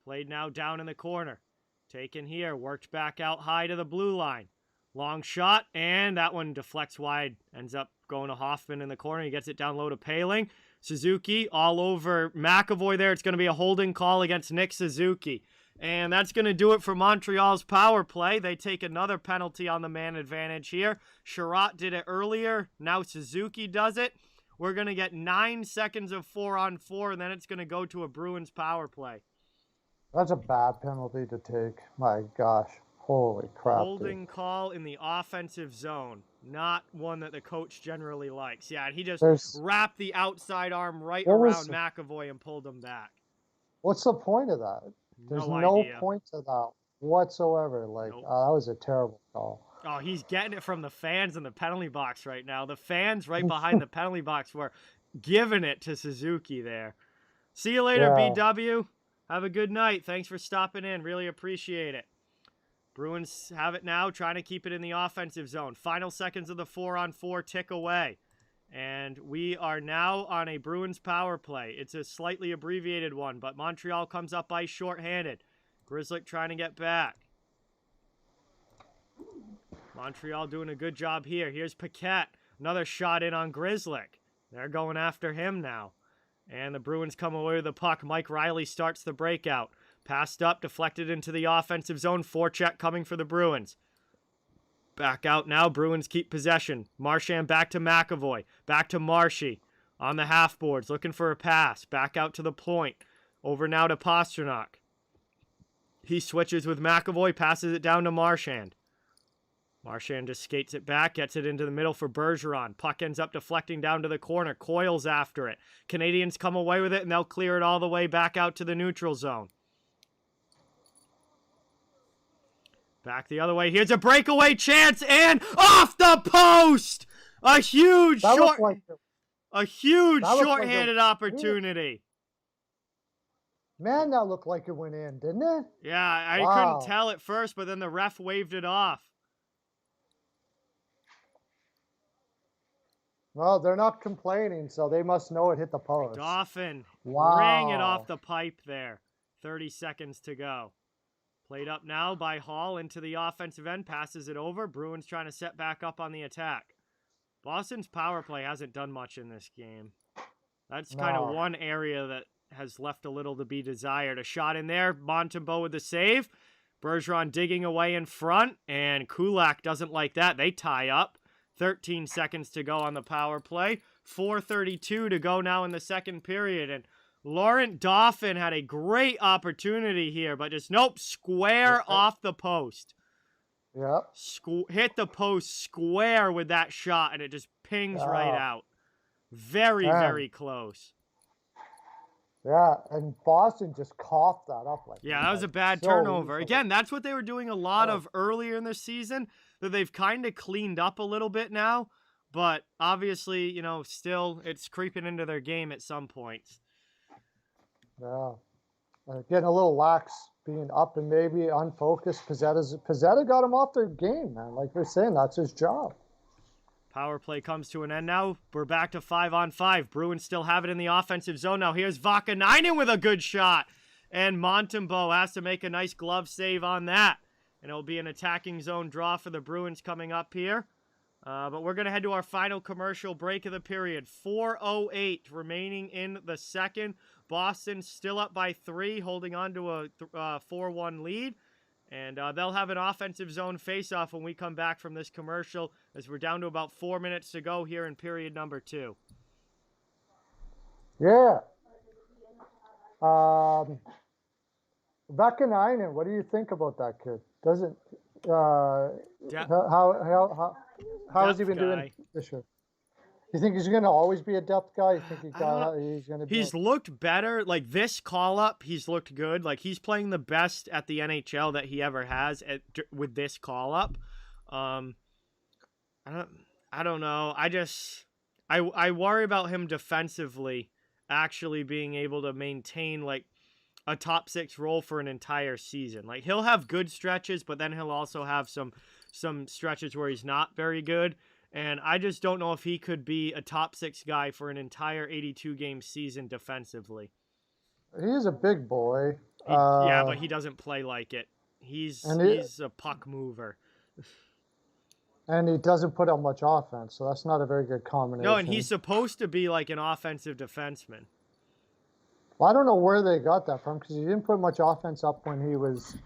Played now down in the corner. Taken here, worked back out high to the blue line. Long shot, and that one deflects wide. Ends up going to Hoffman in the corner. He gets it down low to Paling. Suzuki all over McAvoy there. It's going to be a holding call against Nick Suzuki. And that's going to do it for Montreal's power play. They take another penalty on the man advantage here. Sherratt did it earlier. Now Suzuki does it. We're going to get 9 seconds of 4-on-4, and then it's going to go to a Bruins power play. That's a bad penalty to take. My gosh. Holy crap. Holding call in the offensive zone. Not one that the coach generally likes. Yeah, and he just wrapped the outside arm right around McAvoy and pulled him back. What's the point of that? There's no point to that whatsoever. Like, that was a terrible call. Oh, he's getting it from the fans in the penalty box right now. The fans right behind the penalty box were giving it to Suzuki there. See you later, BW. Have a good night. Thanks for stopping in. Really appreciate it. Bruins have it now, trying to keep it in the offensive zone. Final seconds of the 4-on-4 tick away. And we are now on a Bruins power play. It's a slightly abbreviated one, but Montreal comes up ice shorthanded. Grzelcyk trying to get back. Montreal doing a good job here. Here's Paquette. Another shot in on Grzelcyk. They're going after him now. And the Bruins come away with the puck. Mike Riley starts the breakout. Passed up, deflected into the offensive zone. Forecheck coming for the Bruins. Back out now. Bruins keep possession. Marchand back to McAvoy. Back to Marshy. On the half boards, looking for a pass. Back out to the point. Over now to Pasternak. He switches with McAvoy, passes it down to Marchand. Marchand just skates it back, gets it into the middle for Bergeron. Puck ends up deflecting down to the corner. Coils after it. Canadiens come away with it, and they'll clear it all the way back out to the neutral zone. Back the other way. Here's a breakaway chance, and off the post! A huge short-handed opportunity. Man, that looked like it went in, didn't it? Yeah, I couldn't tell at first, but then the ref waved it off. Well, they're not complaining, so they must know it hit the post. Dauphin rang it off the pipe there. 30 seconds to go. Played up now by Hall into the offensive end. Passes it over. Bruins trying to set back up on the attack. Boston's power play hasn't done much in this game. That's kind of one area that has left a little to be desired. A shot in there. Montembeault with the save. Bergeron digging away in front. And Kulak doesn't like that. They tie up. 13 seconds to go on the power play. 4:32 to go now in the second period. And Laurent Dauphin had a great opportunity here, but just square off the post. Yep. Hit the post square with that shot, and it just pings right out. Very, very close. Yeah, and Boston just coughed that up. That was a bad turnover. Again, that's what they were doing a lot of earlier in the season, that they've kind of cleaned up a little bit now. But obviously, still it's creeping into their game at some points. Yeah. Getting a little lax, being up and maybe unfocused. Pizzetta got him off their game, man. Like they're saying, that's his job. Power play comes to an end now. We're back to 5-on-5. Bruins still have it in the offensive zone. Now here's Vakanainen with a good shot. And Montembeault has to make a nice glove save on that. And it'll be an attacking zone draw for the Bruins coming up here. But we're going to head to our final commercial break of the period. 4:08 remaining in the second. Boston still up by 3, holding on to a 4-1 lead. And they'll have an offensive zone face-off when we come back from this commercial, as we're down to about 4 minutes to go here in period number 2. Yeah. Vakanainen, what do you think about that kid? How has he been doing this year? You think he's going to always be a depth guy? You think he's going to be... He's looked better. Like, this call-up, he's looked good. Like, he's playing the best at the NHL that he ever has with this call-up. I don't know. I worry about him defensively actually being able to maintain, like, a top 6 role for an entire season. Like, he'll have good stretches, but then he'll also have some stretches where he's not very good. And I just don't know if he could be a top 6 guy for an entire 82-game season defensively. He's a big boy. Yeah, but he doesn't play like it. He's a puck mover. And he doesn't put out much offense, so that's not a very good combination. No, and he's supposed to be like an offensive defenseman. Well, I don't know where they got that from, because he didn't put much offense up when he was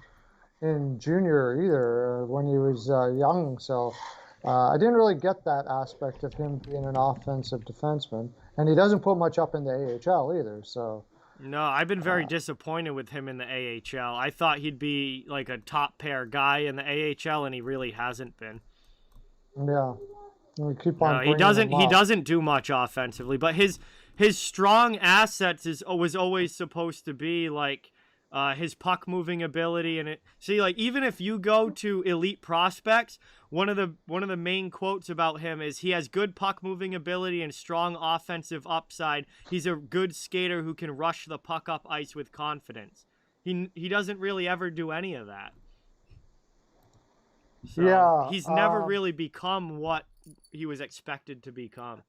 in junior either, when he was young. So I didn't really get that aspect of him being an offensive defenseman. And he doesn't put much up in the AHL either. So no, I've been very disappointed with him in the AHL. I thought he'd be like a top pair guy in the AHL, and he really hasn't been. Yeah. We keep on he doesn't do much offensively, but his strong assets was always supposed to be like his puck moving ability. And even if you go to elite prospects, one of the main quotes about him is he has good puck moving ability and strong offensive upside. He's a good skater who can rush the puck up ice with confidence. He doesn't really ever do any of that. So he's never really become what he was expected to become.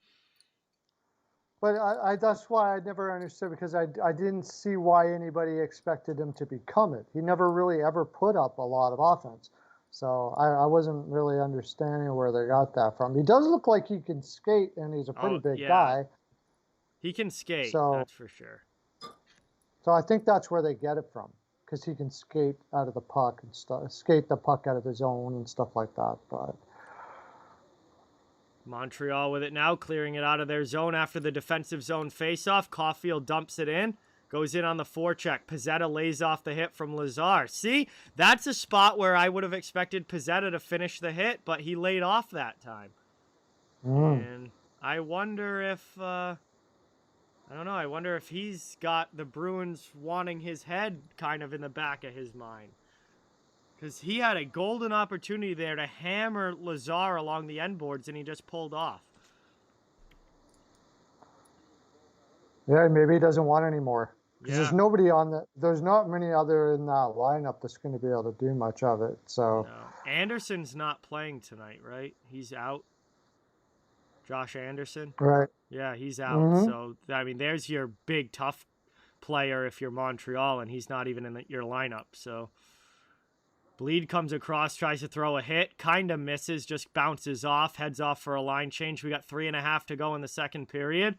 But that's why I never understood, because I didn't see why anybody expected him to become it. He never really ever put up a lot of offense. So I wasn't really understanding where they got that from. He does look like he can skate, and he's a pretty big guy. He can skate, so, that's for sure. So I think that's where they get it from, because he can skate out of the puck and stuff, skate the puck out of his own and stuff like that. But Montreal with it now, clearing it out of their zone after the defensive zone faceoff. Caulfield dumps it in, goes in on the forecheck. Pizzetta lays off the hit from Lazar. See, that's a spot where I would have expected Pizzetta to finish the hit, but he laid off that time. And I wonder if, I don't know, I wonder if he's got the Bruins wanting his head kind of in the back of his mind. Because he had a golden opportunity there to hammer Lazar along the end boards, and he just pulled off. yeah, maybe he doesn't want any more. Because Yeah. there's nobody there's not many other in that lineup that's going to be able to do much of it. So No. Anderson's not playing tonight, right? He's out. Josh Anderson? Right. Yeah, he's out. So, I mean, there's your big, tough player if you're Montreal, and he's not even in your lineup. So, Bleed comes across, tries to throw a hit, kind of misses, just bounces off, heads off for a line change. We got 3.5 to go in the second period.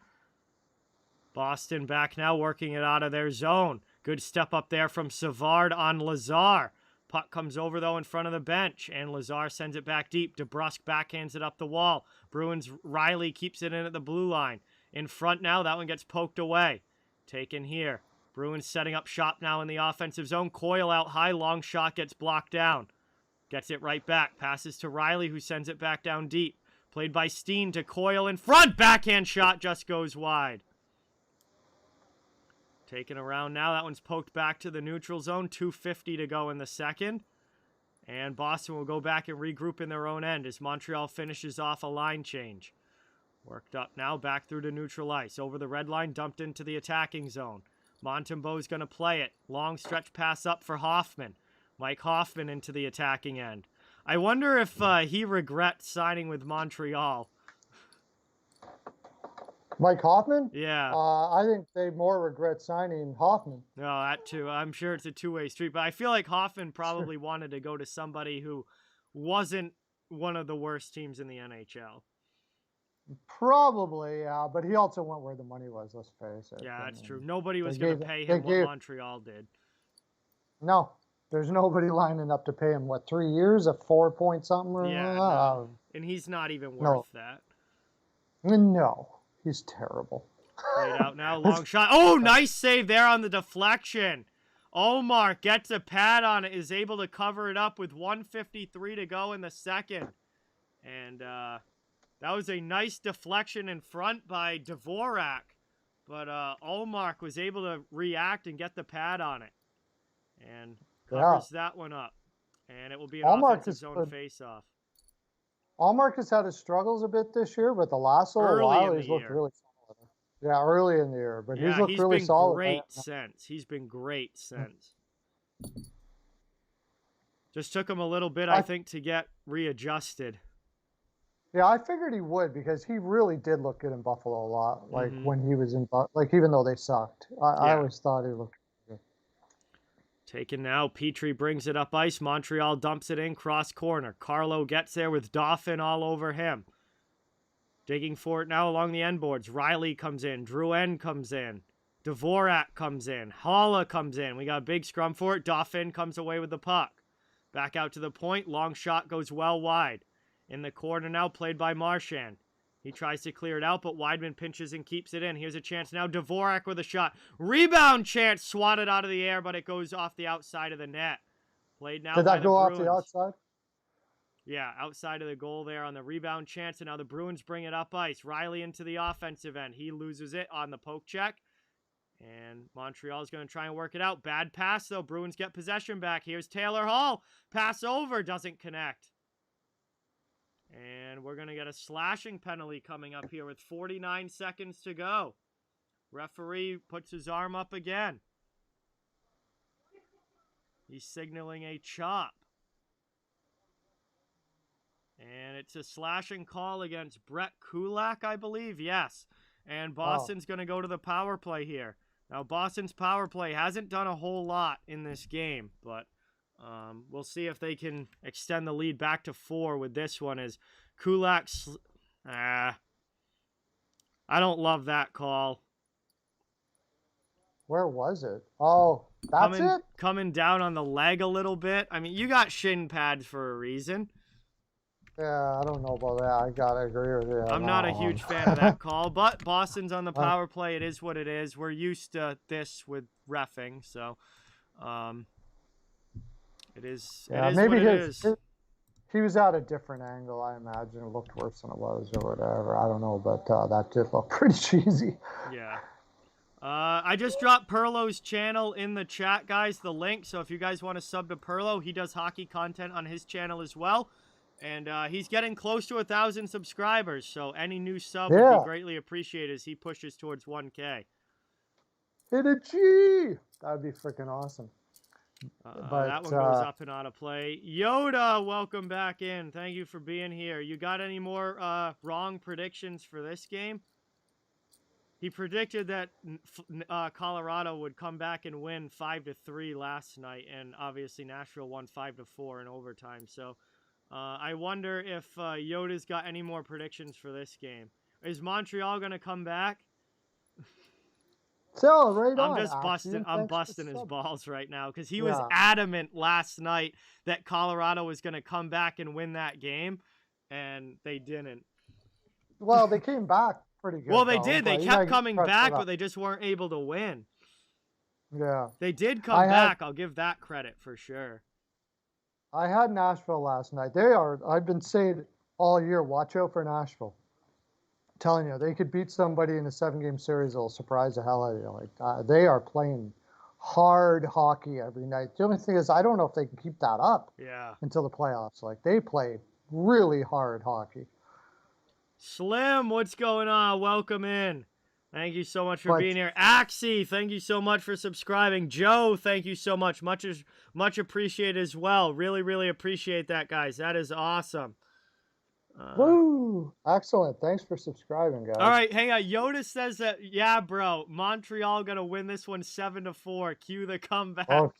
Boston back now, working it out of their zone. Good step up there from Savard on Lazar. Puck comes over, though, in front of the bench, and Lazar sends it back deep. DeBrusque backhands it up the wall. Bruins, Riley keeps it in at the blue line. In front now, that one gets poked away. Taken here. Bruins setting up shop now in the offensive zone. Coyle out high, long shot gets blocked down. Gets it right back. Passes to Riley, who sends it back down deep. Played by Steen to Coyle in front. Backhand shot just goes wide. Taken around now. That one's poked back to the neutral zone. 2:50 to go in the second. And Boston will go back and regroup in their own end as Montreal finishes off a line change. Worked up now, back through to neutral ice. Over the red line, dumped into the attacking zone. Montembeau's going to play it. Long stretch pass up for Hoffman. Mike Hoffman into the attacking end. I wonder if he regrets signing with Montreal. Mike Hoffman? Yeah. I think they more regret signing Hoffman. No, that too. I'm sure it's a two-way street, but I feel like Hoffman probably wanted to go to somebody who wasn't one of the worst teams in the NHL. Probably, yeah, but he also went where the money was, let's face it. Yeah, that's true. Nobody was going to pay him what Montreal did. No, there's nobody lining up to pay him, 3 years, a 4-point something? Yeah, no. And he's not even worth that. No, he's terrible. Played out now, long shot. Oh, nice save there on the deflection. Omar gets a pad on it, is able to cover it up with 1:53 to go in the second. And that was a nice deflection in front by Dvorak. But Omar was able to react and get the pad on it. And covers that one up. And it will be an offensive zone face-off. Allmark has had his struggles a bit this year, but the last little while he's looked really solid. Yeah, early in the year, but he's looked really solid. He's been great since. Just took him a little bit, I think, to get readjusted. Yeah, I figured he would, because he really did look good in Buffalo a lot. Like when he was in, even though they sucked, I always thought he looked good. Taken now. Petrie brings it up ice. Montreal dumps it in, cross corner. Carlo gets there with Dauphin all over him. Digging for it now along the end boards. Riley comes in. Drouin comes in. Dvorak comes in. Haula comes in. We got a big scrum for it. Dauphin comes away with the puck. Back out to the point. Long shot goes well wide. In the corner now, played by Marchand. He tries to clear it out, but Weidman pinches and keeps it in. Here's a chance now. Dvorak with a shot. Rebound chance, swatted out of the air, but it goes off the outside of the net. Played now. Did that go off the outside? Yeah, outside of the goal there on the rebound chance. And now the Bruins bring it up ice. Riley into the offensive end. He loses it on the poke check. And Montreal's going to try and work it out. Bad pass, though. Bruins get possession back. Here's Taylor Hall. Pass over. Doesn't connect. And we're going to get a slashing penalty coming up here with 49 seconds to go. Referee puts his arm up again. He's signaling a chop. And it's a slashing call against Brett Kulak, I believe. Yes. and Boston's going to go to the power play here. Now, Boston's power play hasn't done a whole lot in this game, but we'll see if they can extend the lead back to 4 with this one as Kulak. I don't love that call. Where was it? Oh, that's it? Coming down on the leg a little bit. I mean, you got shin pads for a reason. Yeah, I don't know about that. I gotta agree with you. I'm not a huge fan of that call, but Boston's on the power play. It is what it is. We're used to this with reffing, so it is. Yeah, it is maybe what it is. He was at a different angle. I imagine it looked worse than it was, or whatever. I don't know, but that did look pretty cheesy. Yeah. I just dropped Perlo's channel in the chat, guys, the link. So if you guys want to sub to Perlo, he does hockey content on his channel as well. And he's getting close to 1,000 subscribers. So any new sub would be greatly appreciated as he pushes towards 1K. Hit a G! That'd be freaking awesome. But that one goes up and out of play. Yoda, welcome back in. Thank you for being here. You got any more wrong predictions for this game? He predicted that Colorado would come back and win 5-3 last night, and obviously Nashville won 5-4 in overtime. So I wonder if Yoda's got any more predictions for this game. Is Montreal going to come back? So right on. I'm just busting. I'm busting his balls right now because he was adamant last night that Colorado was going to come back and win that game, and they didn't. Well, they came back pretty good. Well, they did. They kept coming back, but they just weren't able to win. Yeah. They did come back. I'll give that credit for sure. I had Nashville last night. I've been saying all year, watch out for Nashville. I'm telling you, they could beat somebody in a 7-game series. It'll surprise the hell out of you. Like they are playing hard hockey every night. The only thing is, I don't know if they can keep that up until the playoffs. Like they play really hard hockey. Slim, what's going on? Welcome in. Thank you so much for being here. Axie, thank you so much for subscribing. Joe, thank you so much. Much appreciated as well. Really, really appreciate that, guys. That is awesome. Woo! Excellent. Thanks for subscribing, guys. All right, hang on. Yoda says that, yeah, bro, Montreal going to win this one 7-4. Cue the comeback. Oh,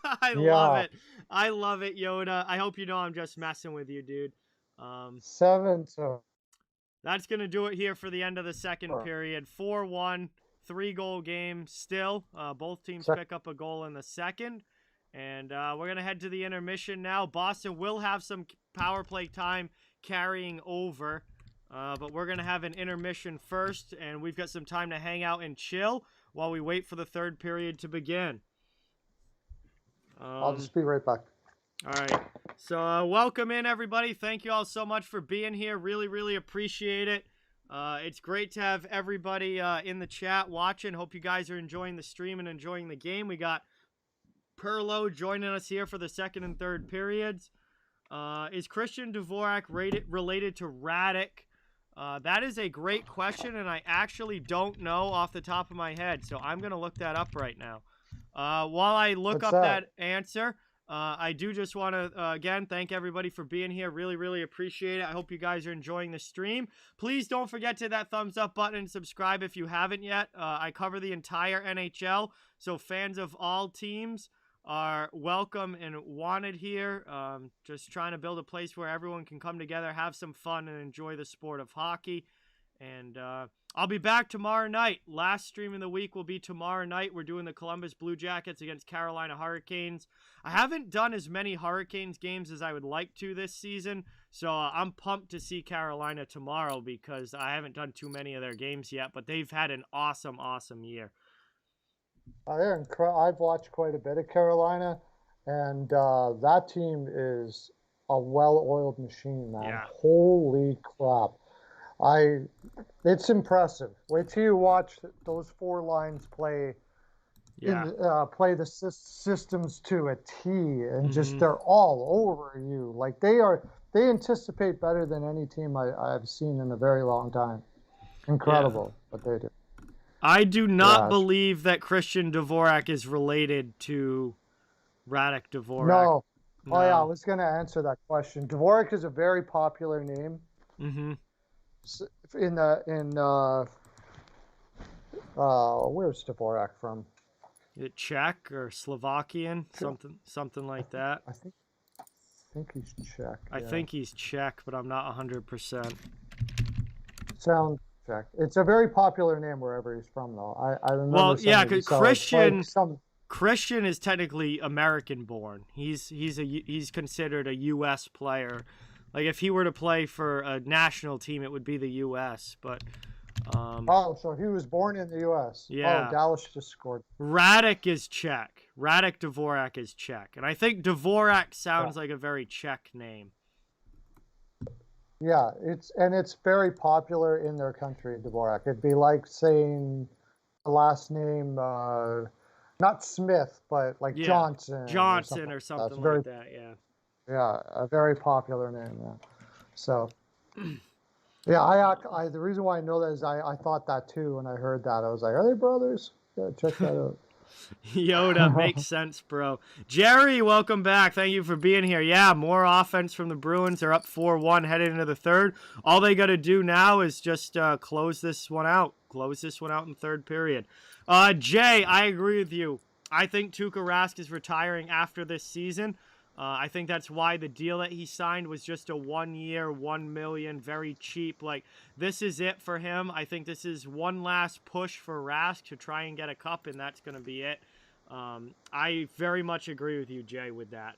I love it. I love it, Yoda. I hope you know I'm just messing with you, dude. 7-4. That's going to do it here for the end of the second period. 4-1, 3-goal game still. Both teams pick up a goal in the second. And we're going to head to the intermission now. Boston will have some power play time carrying over. But we're going to have an intermission first. And we've got some time to hang out and chill while we wait for the third period to begin. I'll just be right back. All right. So welcome in, everybody. Thank you all so much for being here. Really, really appreciate it. It's great to have everybody in the chat watching. Hope you guys are enjoying the stream and enjoying the game. We got Perlo joining us here for the second and third periods. Is Christian Dvorak related to Radek? That is a great question, and I actually don't know off the top of my head. So I'm going to look that up right now. While I look up that answer... I do just want to, again, thank everybody for being here. Really, really appreciate it. I hope you guys are enjoying the stream. Please don't forget to hit that thumbs up button and subscribe if you haven't yet. I cover the entire NHL, so fans of all teams are welcome and wanted here. Just trying to build a place where everyone can come together, have some fun, and enjoy the sport of hockey. And I'll be back tomorrow night. Last stream of the week will be tomorrow night. We're doing the Columbus Blue Jackets against Carolina Hurricanes. I haven't done as many Hurricanes games as I would like to this season, so I'm pumped to see Carolina tomorrow because I haven't done too many of their games yet, but they've had an awesome, awesome year. I've watched quite a bit of Carolina, and that team is a well-oiled machine, man. Yeah. Holy crap. It's impressive. Wait till you watch those 4 lines play play the systems to a T, and just they're all over you. Like they anticipate better than any team I've seen in a very long time. Incredible what they do. I do not believe that Christian Dvorak is related to Radek Dvorak. No. Oh yeah, I was going to answer that question. Dvorak is a very popular name. Mm-hmm. In Where's Dvorak from? Is it Czech or Slovakian? Czech. Something like that. I think he's Czech. I Yeah. think he's Czech, but I'm not 100%. Sounds Czech. It's a very popular name wherever he's from, though. I remember Well, yeah, somebody. because So it's like some. Christian is technically American born. He's considered a U.S. player. Like if he were to play for a national team, it would be the U.S. But Oh, so he was born in the U.S. yeah. Oh, Dallas just scored. Radek is Czech. Radek Dvorak is Czech, and I think Dvorak sounds like a very Czech name. Yeah, it's very popular in their country, Dvorak. It'd be like saying the last name, not Smith, but like Johnson. Johnson or something like that. Yeah. Yeah, a very popular name. Yeah. So. Yeah, the reason why I know that is I thought that too when I heard that. I was like, are they brothers? Gotta check that out. Yoda, makes sense, bro. Gerry, welcome back. Thank you for being here. Yeah, more offense from the Bruins. They're up 4-1 headed into the third. All they got to do now is just close this one out. Close this one out in the third period. Jay, I agree with you. I think Tuukka Rask is retiring after this season. I think that's why the deal that he signed was just a 1 year, $1 million, very cheap. Like, this is it for him. I think this is one last push for Rask to try and get a cup, and that's going to be it. I very much agree with you, Jay, with that.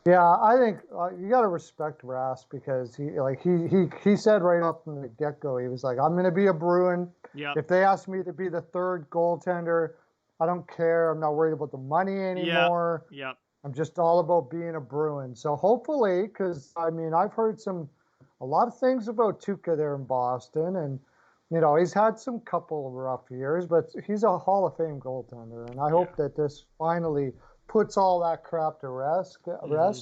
Yeah, I think you got to respect Rask because he said right up from the get-go, he was like, I'm going to be a Bruin. Yep. If they ask me to be the third goaltender, I don't care. I'm not worried about the money anymore. Yep. I'm just all about being a Bruin. So hopefully, because I mean, I've heard a lot of things about Tuukka there in Boston, and he's had some couple of rough years, but he's a Hall of Fame goaltender, and I hope that this finally puts all that crap to rest.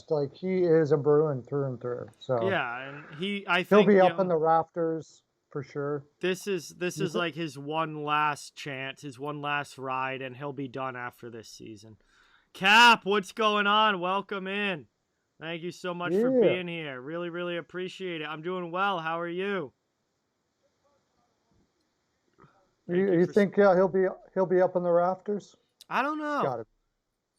Like he is a Bruin through and through. So yeah, and I think he'll be up in the rafters for sure. This is like his one last chance, his one last ride, and he'll be done after this season. Cap, what's going on? Welcome in. Thank you so much for being here. Really, really appreciate it. I'm doing well. How are you? You think he'll be up in the rafters? I don't know. Got it.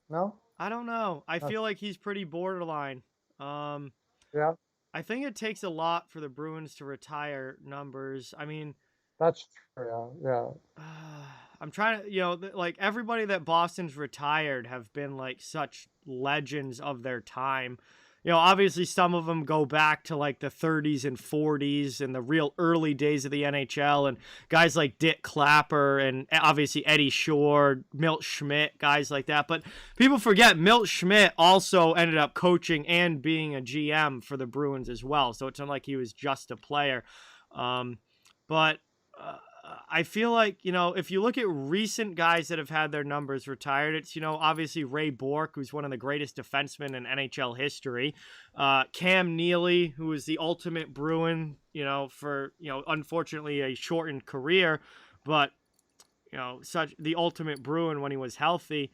No? I don't know. I feel like he's pretty borderline. Yeah. I think it takes a lot for the Bruins to retire numbers. I mean, that's true. Yeah. I'm trying to, like everybody that Boston's retired have been like such legends of their time. Obviously some of them go back to like the 30s and 40s and the real early days of the NHL, and guys like Dick Clapper and obviously Eddie Shore, Milt Schmidt, guys like that. But people forget Milt Schmidt also ended up coaching and being a GM for the Bruins as well. So it's not like he was just a player. But I feel like, if you look at recent guys that have had their numbers retired, it's, obviously Ray Bourque, who's one of the greatest defensemen in NHL history. Cam Neely, who is the ultimate Bruin, for, unfortunately a shortened career, but, such the ultimate Bruin when he was healthy.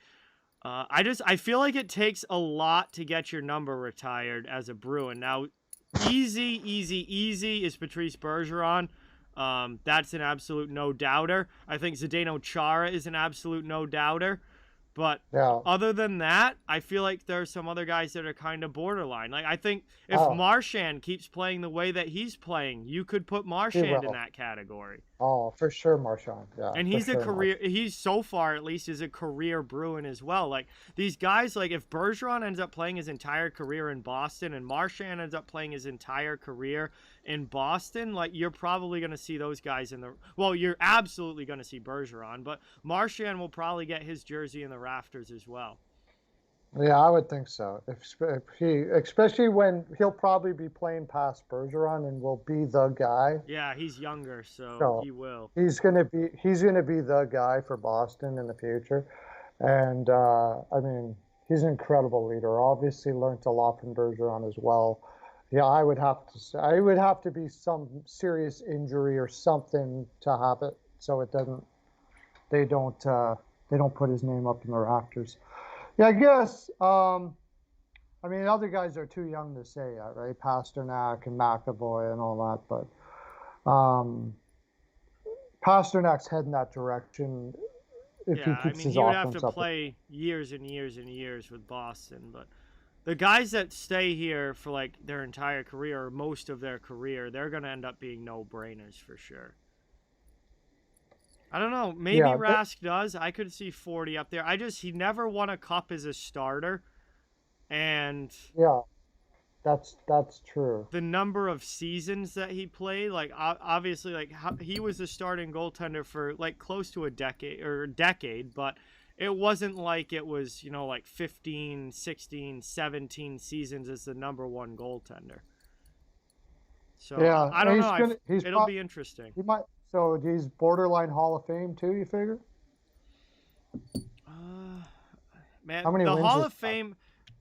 I feel like it takes a lot to get your number retired as a Bruin. Now, easy is Patrice Bergeron. That's an absolute no-doubter. I think Zdeno Chara is an absolute no-doubter. But other than that, I feel like there are some other guys that are kind of borderline. Like I think if Marchand keeps playing the way that he's playing, you could put Marchand in that category. Oh, for sure, Marchand. Yeah. And he's he's so far at least is a career Bruin as well. Like these guys, like if Bergeron ends up playing his entire career in Boston and Marchand ends up playing his entire career in Boston, like you're probably going to see those guys you're absolutely going to see Bergeron, but Marchand will probably get his jersey in the rafters as well. Yeah, I would think so. If he, especially when he'll probably be playing past Bergeron and will be the guy. Yeah, he's younger, so he will. He's gonna be the guy for Boston in the future, and I mean he's an incredible leader. Obviously, learned a lot from Bergeron as well. Yeah, I would have to say it would have to be some serious injury or something to have it, so it doesn't. They don't put his name up in the rafters. Yeah, I guess. I mean, other guys are too young to say that, right? Pasternak and McAvoy and all that, but Pasternak's heading that direction if he Yeah, I keeps mean, his he would have to offense up. play years and years and years with Boston, but the guys that stay here for like their entire career or most of their career, they're going to end up being no-brainers for sure. I don't know. Maybe Yeah, Rask does. I could see 40 up there. He never won a cup as a starter. And yeah, that's true. the number of seasons that he played, like obviously, like he was the starting goaltender for like close to a decade, but it wasn't like it was, like 15, 16, 17 seasons as the number one goaltender. So Yeah, I and don't know. It'll probably be interesting. he might. So he's borderline Hall of Fame too. You figure? Man, How many the wins Hall is of Fame,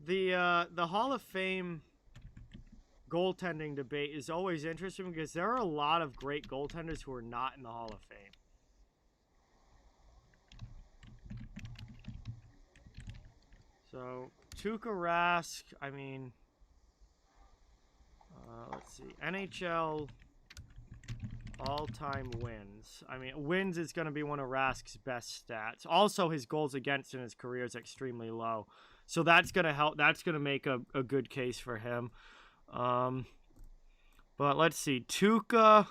the Hall of Fame goaltending debate is always interesting because there are a lot of great goaltenders who are not in the Hall of Fame. So Tuukka Rask, I mean, let's see, NHL all-time wins. I mean, wins is going to be one of Rask's best stats. Also, his goals against in his career is extremely low, so that's going to help. That's going to make a good case for him. But let's see, Tuukka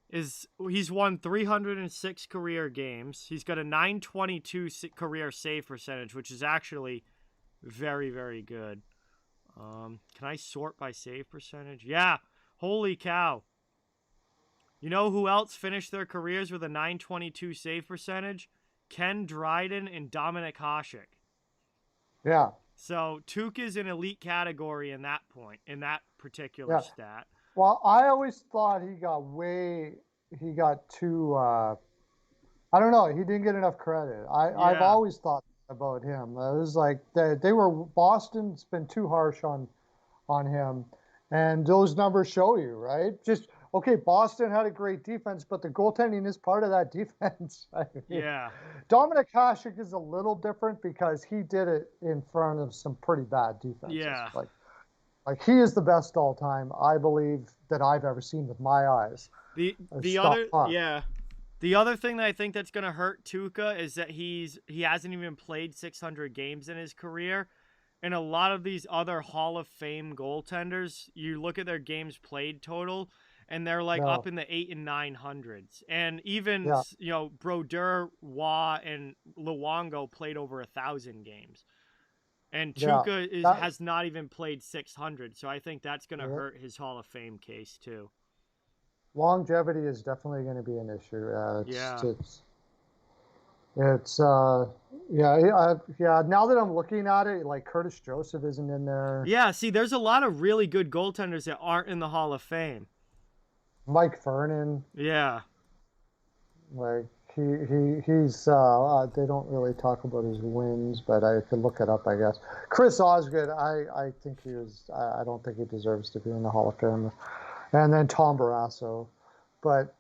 he's won 306 career games. He's got a 922 career save percentage, which is actually very, very good. Can I sort by save percentage? Yeah. Holy cow. You know who else finished their careers with a 922 save percentage? Ken Dryden and Dominik Hasek. Yeah. So Tuukka's in elite category in that particular stat. Well, I always thought he got too, I don't know, he didn't get enough credit. I've always thought about him. It was like Boston's been too harsh on him, and those numbers show you, right? Just, okay, Boston had a great defense, but the goaltending is part of that defense. Yeah. Dominik Hasek is a little different because he did it in front of some pretty bad defenses. Yeah. Like he is the best all time, I believe, that I've ever seen with my eyes. The other thing that I think that's going to hurt Tuukka is that he hasn't even played 600 games in his career. And a lot of these other Hall of Fame goaltenders, you look at their games played total, and they're like up in the 800s and 900s. And even Brodeur, Waugh, and Luongo played over 1,000 games. And Tuukka has not even played 600, so I think that's going to hurt his Hall of Fame case too. Longevity is definitely going to be an issue. Now that I'm looking at it, like Curtis Joseph isn't in there. Yeah, see, there's a lot of really good goaltenders that aren't in the Hall of Fame. Mike Vernon. Yeah. Like he's they don't really talk about his wins, but I could look it up, I guess. Chris Osgood, I think I don't think he deserves to be in the Hall of Fame. And then Tom Barrasso, but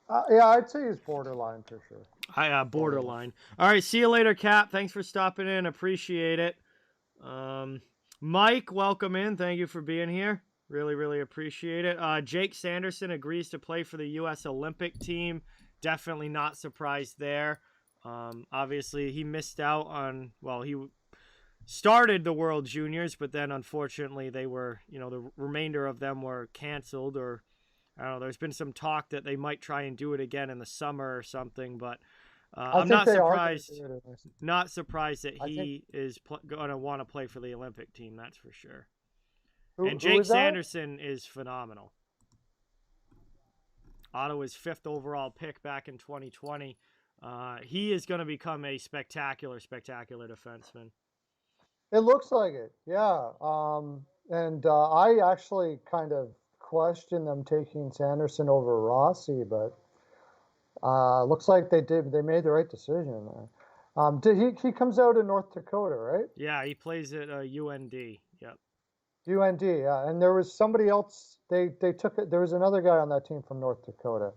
I'd say he's borderline for sure. Borderline. All right, see you later, Cap. Thanks for stopping in. Appreciate it. Mike, welcome in. Thank you for being here. Really, really appreciate it. Jake Sanderson agrees to play for the U.S. Olympic team. Definitely not surprised there. Obviously, he missed out on, he started the World Juniors, but then unfortunately they were, the remainder of them were canceled, or I don't know, there's been some talk that they might try and do it again in the summer or something, but I'm not surprised. Not surprised that he is going to want to play for the Olympic team, that's for sure. And Jake Sanderson is phenomenal. Ottawa's 5th overall pick back in 2020. He is going to become a spectacular defenseman. It looks like it, yeah. And I actually kind of questioned them taking Sanderson over Rossi, but looks like they made the right decision there. He comes out of North Dakota, right? Yeah, he plays at UND. Yep. UND, yeah. And there was somebody else. They took it. There was another guy on that team from North Dakota.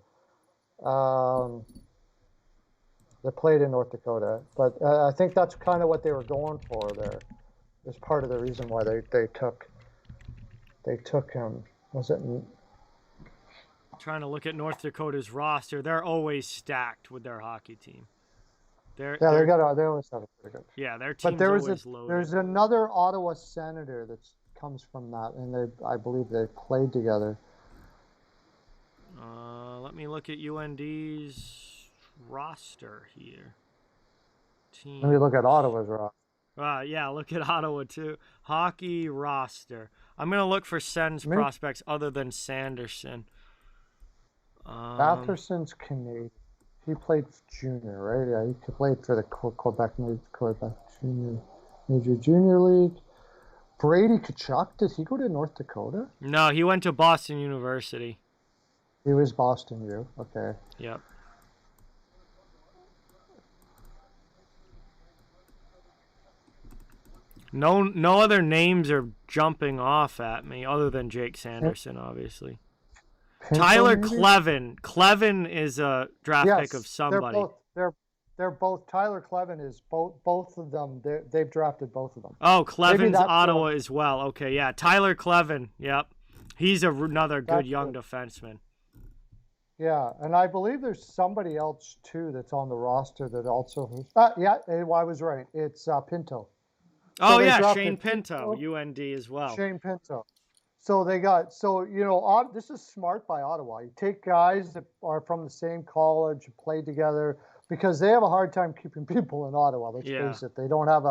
That played in North Dakota, but I think that's kind of what they were going for there. Is part of the reason why they took him. Was it? trying to look at North Dakota's roster. They're always stacked with their hockey team. They always have a pretty good. Yeah, their team's But always loaded. there's another Ottawa Senator that comes from that, and I believe they played together. Let me look at UND's roster here. Let me look at Ottawa's roster. Yeah, look at Ottawa too. Hockey roster. I'm gonna look for Sen's prospects other than Sanderson. Batherson's Canadian. He played junior, right? Yeah, he played for the Quebec Junior League. Brady Tkachuk, did he go to North Dakota? No, he went to Boston University. He was Boston U. Okay. Yep. No other names are jumping off at me other than Jake Sanderson, obviously. Pinto, Tyler maybe? Clevin. Clevin is a draft pick of somebody. They're both. Tyler Clevin is both of them. They've drafted both of them. Oh, Clevin's Ottawa as well. Okay, yeah. Tyler Clevin. Yep. He's another good young defenseman. Yeah, and I believe there's somebody else too that's on the roster that also. Yeah, I was right. It's Pinto. Oh, yeah, Shane Pinto, UND as well. Shane Pinto. So this is smart by Ottawa. You take guys that are from the same college, play together, because they have a hard time keeping people in Ottawa. Let's face it. They don't have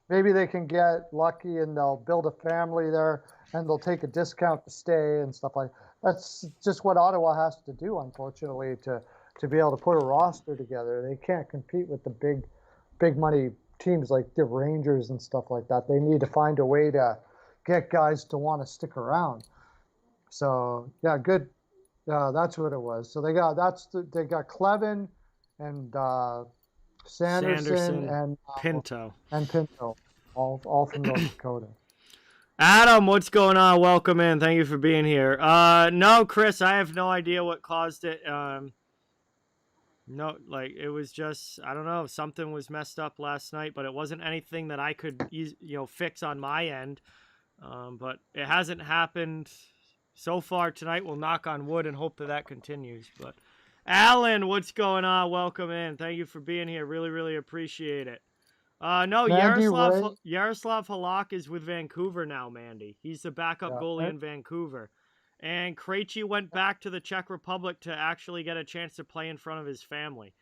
maybe they can get lucky and they'll build a family there and they'll take a discount to stay and stuff like that. That's just what Ottawa has to do, unfortunately, to be able to put a roster together. They can't compete with the big money teams like the Rangers and stuff like that. They need to find a way to get guys to want to stick around. So yeah, good. That's what it was. So they got Clevin and Sanderson and Pinto all from North Dakota. Adam, what's going on? Welcome in. Thank you for being here. No, Chris, I have no idea what caused it. No, it was just, I don't know, something was messed up last night, but it wasn't anything that I could, fix on my end. But it hasn't happened so far tonight. We'll knock on wood and hope that continues. But Alan, what's going on? Welcome in. Thank you for being here. Really, really appreciate it. No, Yaroslav Halak is with Vancouver now, Mandy. He's the backup goalie in Vancouver. And Krejci went back to the Czech Republic to actually get a chance to play in front of his family,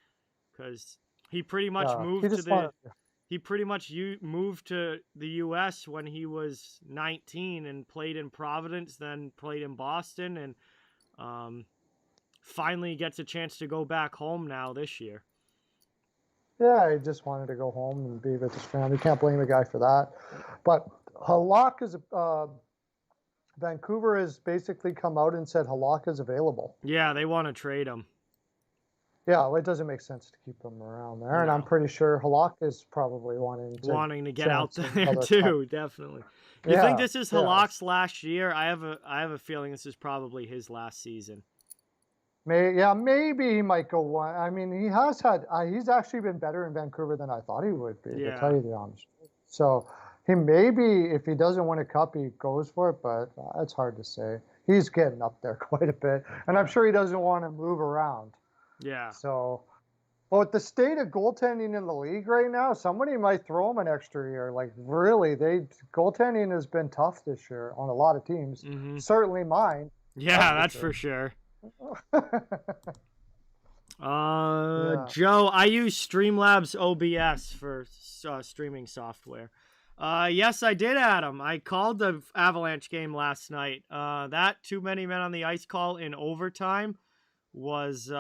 because he pretty much moved to the U.S. when he was 19 and played in Providence, then played in Boston, and finally gets a chance to go back home now this year. Yeah, he just wanted to go home and be with his family. Can't blame a guy for that. But Halak is Vancouver has basically come out and said Halak is available. Yeah, they want to trade him. Yeah, well, it doesn't make sense to keep him around there. No. And I'm pretty sure Halak is probably wanting to get out there too, definitely. You think this is Halak's last year? I have a feeling this is probably his last season. Maybe he might go one. I mean, he's actually been better in Vancouver than I thought he would be, to tell you the honest truth. So he maybe, if he doesn't win a cup, he goes for it, but it's hard to say. He's getting up there quite a bit, and I'm sure he doesn't want to move around. Yeah. So, but with the state of goaltending in the league right now, somebody might throw him an extra year. Like, really, goaltending has been tough this year on a lot of teams. Mm-hmm. Certainly mine. Yeah, that's for sure. Joe, I use Streamlabs OBS for streaming software. Yes, I did, Adam. I called the Avalanche game last night. That too many men on the ice call in overtime was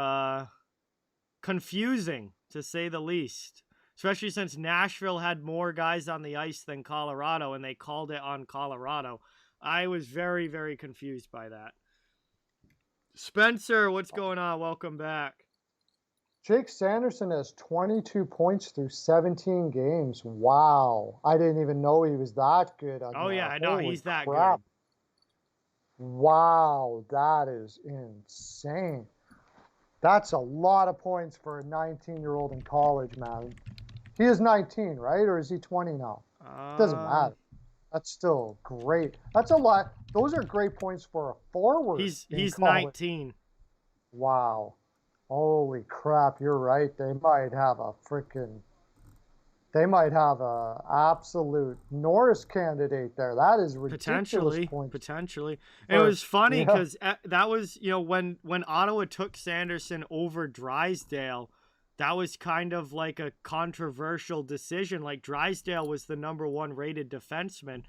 confusing, to say the least, especially since Nashville had more guys on the ice than Colorado, and they called it on Colorado. I was very, very confused by that. Spencer, what's going on? Welcome back. Jake Sanderson has 22 points through 17 games. Wow. I didn't even know he was that good. I know. He's that good. Wow. That is insane. That's a lot of points for a 19-year-old in college, man. He is 19, right? Or is he 20 now? It doesn't matter. That's still great. That's a lot. Those are great points for a forward. He's 19. Wow. Holy crap, you're right. They might have a absolute Norris candidate there. That is ridiculous points. Potentially. And it was funny Yeah. because that was, when Ottawa took Sanderson over Drysdale, that was kind of like a controversial decision. Like, Drysdale was the number 1 rated defenseman.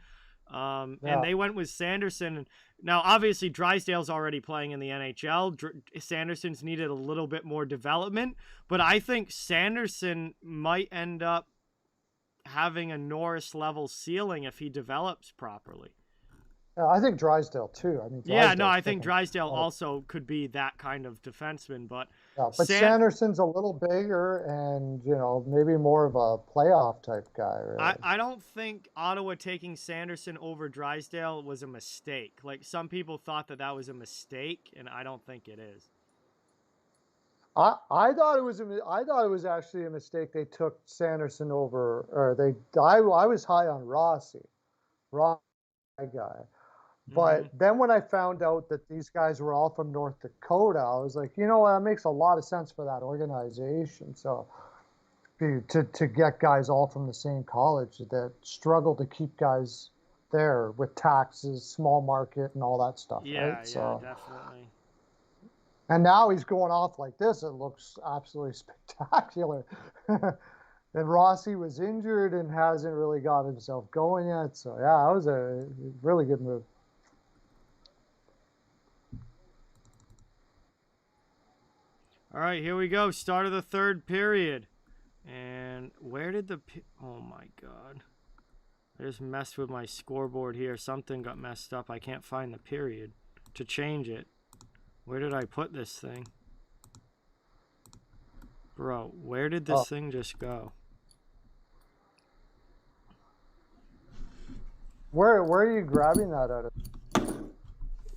And they went with Sanderson. Now, obviously, Drysdale's already playing in the NHL. Sanderson's needed a little bit more development, but I think Sanderson might end up having a Norris level ceiling if he develops properly. Yeah, I think Drysdale too. I mean, I think Drysdale also could be that kind of defenseman, but Sanderson's a little bigger and maybe more of a playoff type guy. Really. I don't think Ottawa taking Sanderson over Drysdale was a mistake. Like, some people thought that was a mistake, and I don't think it is. I thought it was actually a mistake. They took Sanderson over, or I was high on Rossi guy. But then when I found out that these guys were all from North Dakota, I was like, that makes a lot of sense for that organization. So to get guys all from the same college that struggle to keep guys there with taxes, small market, and all that stuff. Yeah, right? So, definitely. And now he's going off like this. It looks absolutely spectacular. And Rossi was injured and hasn't really got himself going yet. So, yeah, that was a really good move. All right, here we go. Start of the third period. And where did oh my God. I just messed with my scoreboard here. Something got messed up. I can't find the period to change it. Where did I put this thing? Bro, where did this thing just go? Where are you grabbing that out of?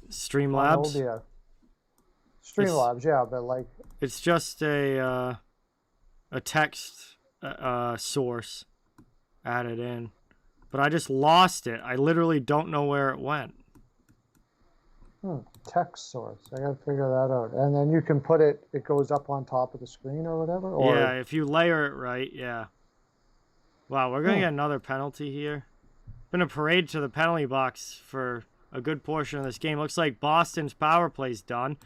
Streamlabs. Yeah. Streamlabs, yeah, but like it's just a text source added in, but I just lost it. I literally don't know where it went. Text source. I gotta figure that out. And then you can put it goes up on top of the screen or whatever? Or... Yeah, if you layer it right, yeah. Wow, we're gonna get another penalty here. Been a parade to the penalty box for a good portion of this game. Looks like Boston's power play's done.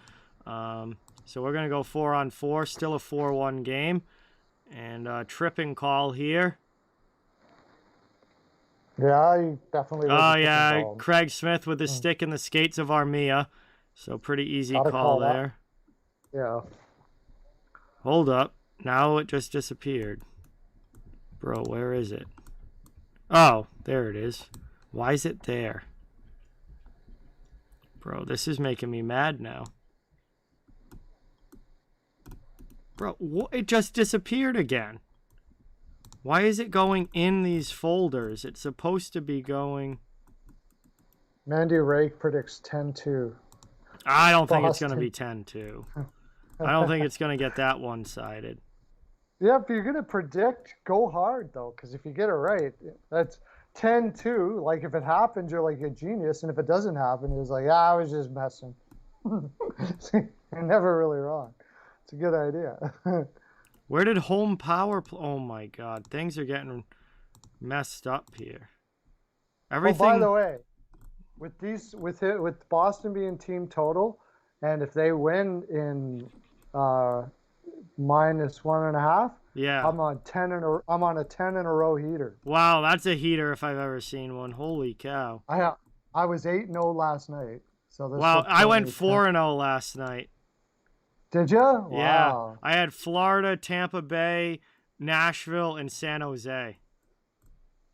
So we're gonna go 4-on-4, still a 4-1 game. And tripping call here. Yeah, you definitely. Oh yeah, Craig Smith with the stick in the skates of Armia. So pretty easy call there. Yeah. Hold up. Now it just disappeared. Bro, where is it? Oh, there it is. Why is it there? Bro, this is making me mad now. Bro, it just disappeared again. Why is it going in these folders? It's supposed to be going... Mandy Rake predicts 10-2. I don't think it's going to be 10-2. I don't think it's going to get that one-sided. Yeah, if you're going to predict, go hard, though, because if you get it right, that's 10-2. Like, if it happens, you're like a genius, and if it doesn't happen, it's like, I was just messing. You're never really wrong. It's a good idea. Where did home power oh my God, things are getting messed up here. Everything. Oh, by the way, with Boston being team total, and if they win in -1.5, yeah, I'm on a 10 in a row heater. Wow, that's a heater if I've ever seen one. Holy cow! I was 8-0 last night, so this wow, I went 4-0 last night. Did you? Wow. Yeah, I had Florida, Tampa Bay, Nashville, and San Jose.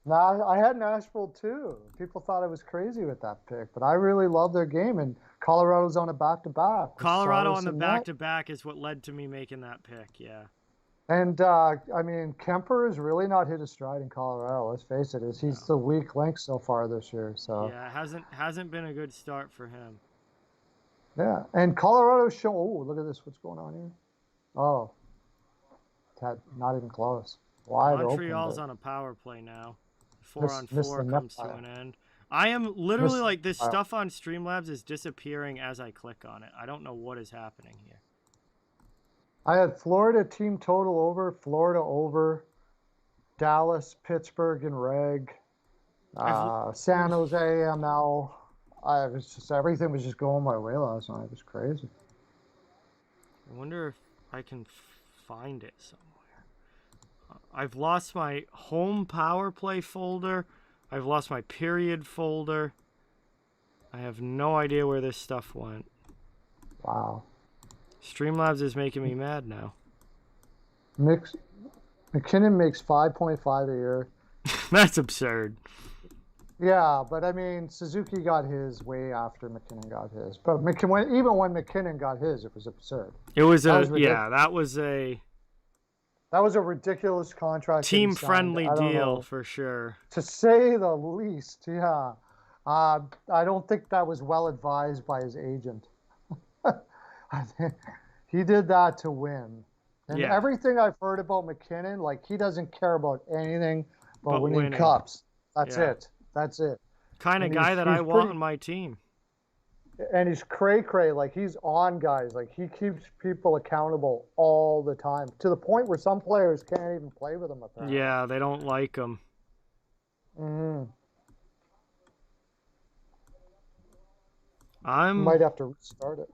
Nah, I had Nashville too. People thought I was crazy with that pick, but I really love their game, and Colorado's on a back-to-back. Colorado on the back-to-back is what led to me making that pick, yeah. And, I mean, Kemper has really not hit his stride in Colorado, let's face it. He's the weak link so far this year. So yeah, it hasn't been a good start for him. Yeah, and Colorado's show. Oh, look at this. What's going on here? Oh, not even close. Wide Montreal's on a power play now. 4-on-4 comes to an end. I am literally like this stuff on Streamlabs is disappearing as I click on it. I don't know what is happening here. I had Florida team total over, Florida over, Dallas, Pittsburgh, and Reg, I've San Jose, ML. I was just everything was just going my way last night. It was crazy. I wonder if I can find it somewhere. I've lost my home power play folder. I've lost my period folder. I have no idea where this stuff went. Wow. Streamlabs is making me mad now. McKinnon makes 5.5 a year. That's absurd. Yeah, but I mean, Suzuki got his way after McKinnon got his. But even when McKinnon got his, it was absurd. It was that was a ridiculous contract. Team-friendly deal for sure. To say the least, yeah. I don't think that was well advised by his agent. I think he did that to win. And everything I've heard about McKinnon, like he doesn't care about anything but winning cups. That's it. That's it. Kind of guy that I want on my team. And he's cray-cray, like he's on guys. Like he keeps people accountable all the time to the point where some players can't even play with him apparently. Yeah, they don't like him. Mm-hmm. You might have to restart it.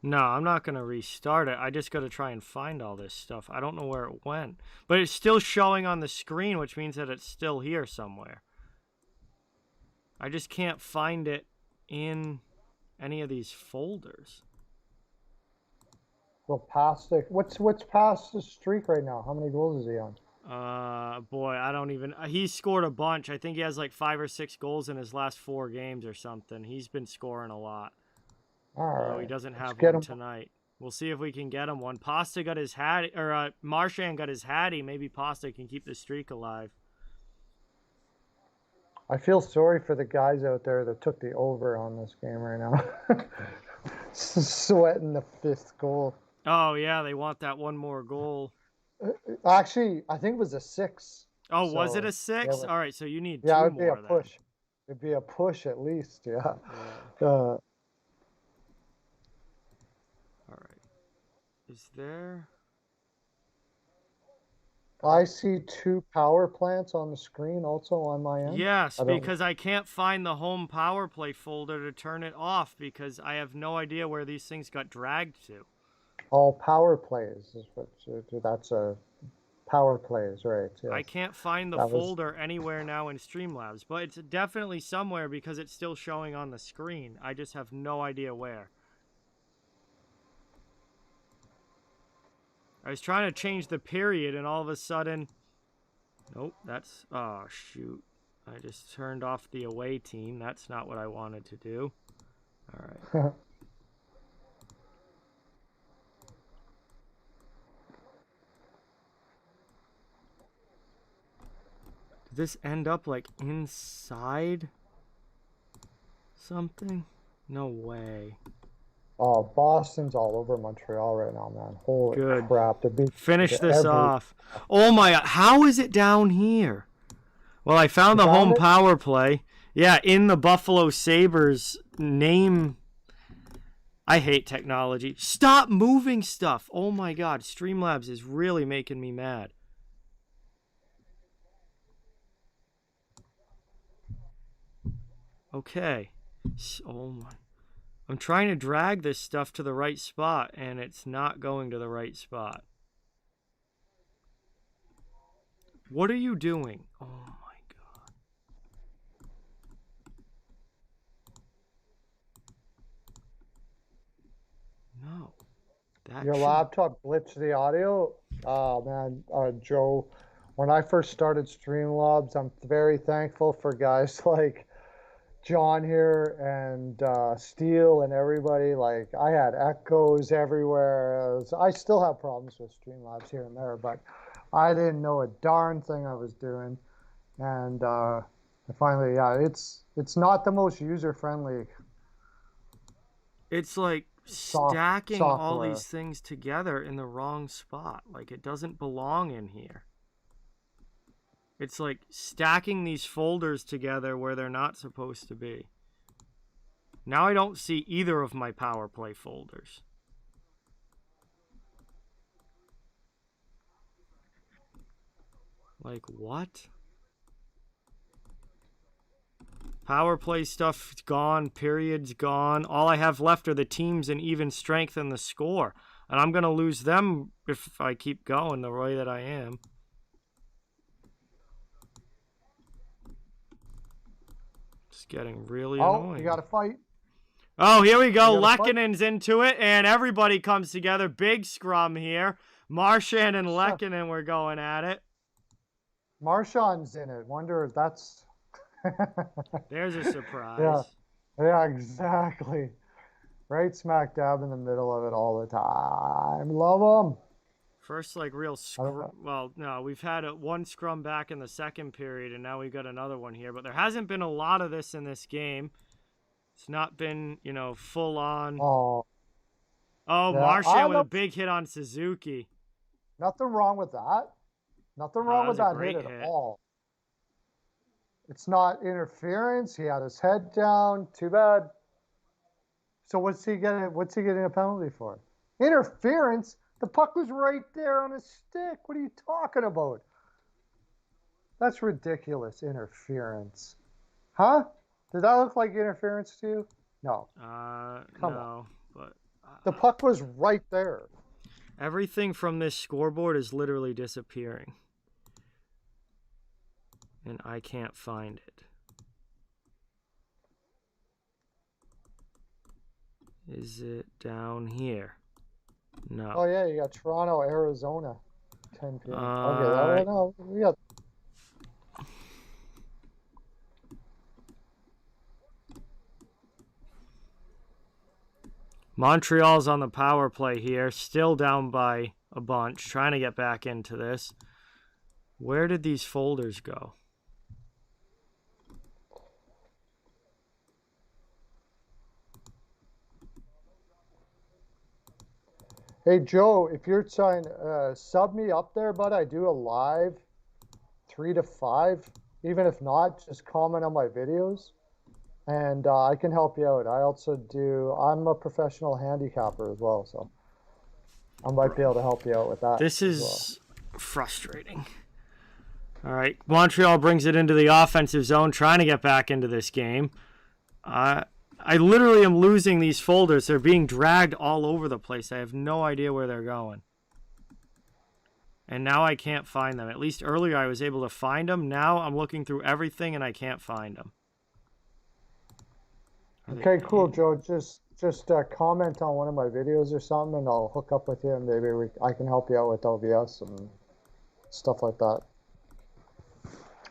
No, I'm not going to restart it. I just got to try and find all this stuff. I don't know where it went. But it's still showing on the screen, which means that it's still here somewhere. I just can't find it in any of these folders. Well, what's past the streak right now? How many goals is he on? Boy, I don't even... He's scored a bunch. I think he has like 5 or 6 goals in his last 4 games or something. He's been scoring a lot. All right. He doesn't have one tonight. We'll see if we can get him one. Pasta got his hat, or Marchand got his hattie. Maybe Pasta can keep the streak alive. I feel sorry for the guys out there that took the over on this game right now. Sweating the 5th goal. Oh, yeah, they want that one more goal. Actually, I think it was a 6. Oh, so, was it a 6? Yeah, all right, so you need 2 more. Yeah, it would be a push. It'd be a push at least, yeah. All right. Is there... I see 2 power plants on the screen also on my end. Yes, because I can't find the home power play folder to turn it off because I have no idea where these things got dragged to. All power plays is what that's a power plays, right? Yes. I can't find the folder anywhere now in Streamlabs, but it's definitely somewhere because it's still showing on the screen. I just have no idea where. I was trying to change the period, and all of a sudden... Nope, that's... Oh, shoot. I just turned off the away team. That's not what I wanted to do. All right. Did this end up, like, inside something? No way. Oh, Boston's all over Montreal right now, man. Holy crap. Finish this off. Oh, my God. How is it down here? Well, I found the home power play. Yeah, in the Buffalo Sabres name. I hate technology. Stop moving stuff. Oh, my God. Streamlabs is really making me mad. Okay. Oh, my... I'm trying to drag this stuff to the right spot, and it's not going to the right spot. What are you doing? Oh, my God. No. Your laptop glitched the audio? Oh, man. Joe, when I first started Streamlabs, I'm very thankful for guys like John here and Steele and everybody. Like, I had echoes everywhere. I still have problems with Streamlabs here and there, but I didn't know a darn thing I was doing. And finally, yeah, it's not the most user-friendly. It's like stacking all these things together in the wrong spot. Like, it doesn't belong in here. It's like stacking these folders together where they're not supposed to be. Now I don't see either of my power play folders. Like, what? Power play stuff gone. Period's gone. All I have left are the teams in even strength and the score. And I'm going to lose them if I keep going the way that I am. It's getting really annoying. Oh, you got to fight. Oh, here we go. Lekkonen's into it, and everybody comes together. Big scrum here. Marchand and Lekkonen were going at it. Marchand's in it. Wonder if that's... There's a surprise. Yeah, exactly. Right smack dab in the middle of it all the time. Love them. First, like, real scrum. Well, no, we've had one scrum back in the second period, and now we've got another one here. But there hasn't been a lot of this in this game. It's not been, you know, full on. Oh, yeah. Marchand with a big hit on Suzuki. Nothing wrong with that. Nothing wrong with that hit at all. It's not interference. He had his head down. Too bad. So what's he getting a penalty for? Interference? The puck was right there on his stick. What are you talking about? That's ridiculous. Interference. Huh? Did that look like interference to you? No. Come on. But the puck was right there. Everything from this scoreboard is literally disappearing. And I can't find it. Is it down here? No. Oh, yeah, you got Toronto, Arizona, 10 p.m. Okay, no, we got... Montreal's on the power play here, still down by a bunch, trying to get back into this. Where did these folders go? Hey, Joe, if you're trying to sub me up there, bud, I do a live 3 to 5. Even if not, just comment on my videos, and I can help you out. I'm a professional handicapper as well, so I might be able to help you out with that. This is frustrating. All right, Montreal brings it into the offensive zone, trying to get back into this game. I literally am losing these folders. They're being dragged all over the place. I have no idea where they're going. And now I can't find them. At least earlier I was able to find them. Now I'm looking through everything and I can't find them. Okay, cool, Joe. Just comment on one of my videos or something, and I'll hook up with you, and maybe I can help you out with OBS and stuff like that.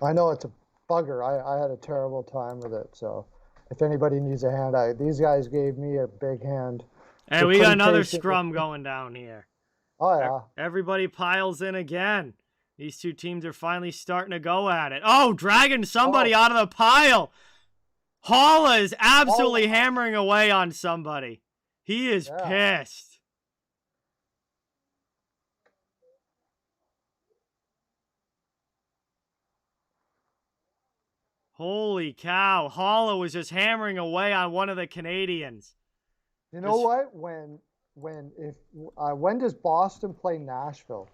I know it's a bugger. I had a terrible time with it, so... If anybody needs a hand, these guys gave me a big hand. And we got another scrum going down here. Oh, yeah. Everybody piles in again. These two teams are finally starting to go at it. Oh, dragging somebody out of the pile. Haula is absolutely hammering away on somebody. He is pissed. Holy cow. Haula was just hammering away on one of the Canadiens. You know what? When does Boston play Nashville?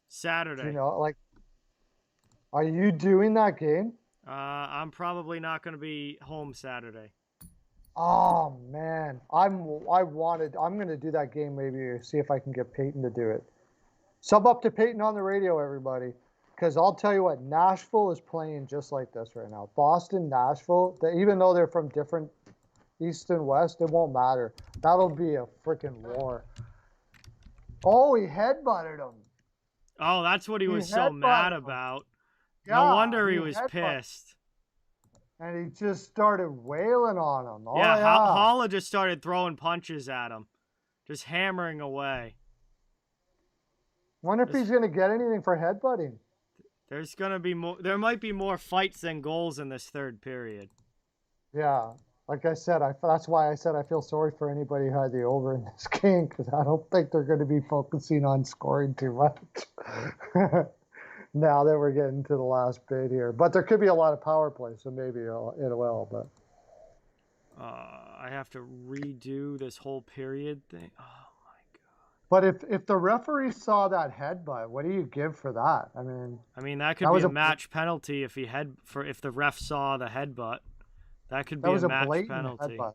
Saturday. You know, like, are you doing that game? I'm probably not going to be home Saturday. Oh, man. I'm going to do that game maybe, see if I can get Peyton to do it. Sub up to Peyton on the radio, everybody. Because I'll tell you what, Nashville is playing just like this right now. Boston, Nashville, even though they're from different East and West, it won't matter. That'll be a freaking war. Oh, he headbutted him. Oh, that's what he was so mad about. Yeah, no wonder he was pissed. And he just started wailing on him. Oh, yeah, Haula just started throwing punches at him. Just hammering away. Wonder if he's going to get anything for headbutting. There's going to be more. There might be more fights than goals in this third period. Yeah. Like I said, that's why I said I feel sorry for anybody who had the over in this game, because I don't think they're going to be focusing on scoring too much now that we're getting to the last bit here. But there could be a lot of power play, so maybe it will. But I have to redo this whole period thing. Oh, my God. But if the referee saw that headbutt, what do you give for that? I mean that could that be was a match penalty if if the ref saw the headbutt. That could be a match blatant penalty. headbutt.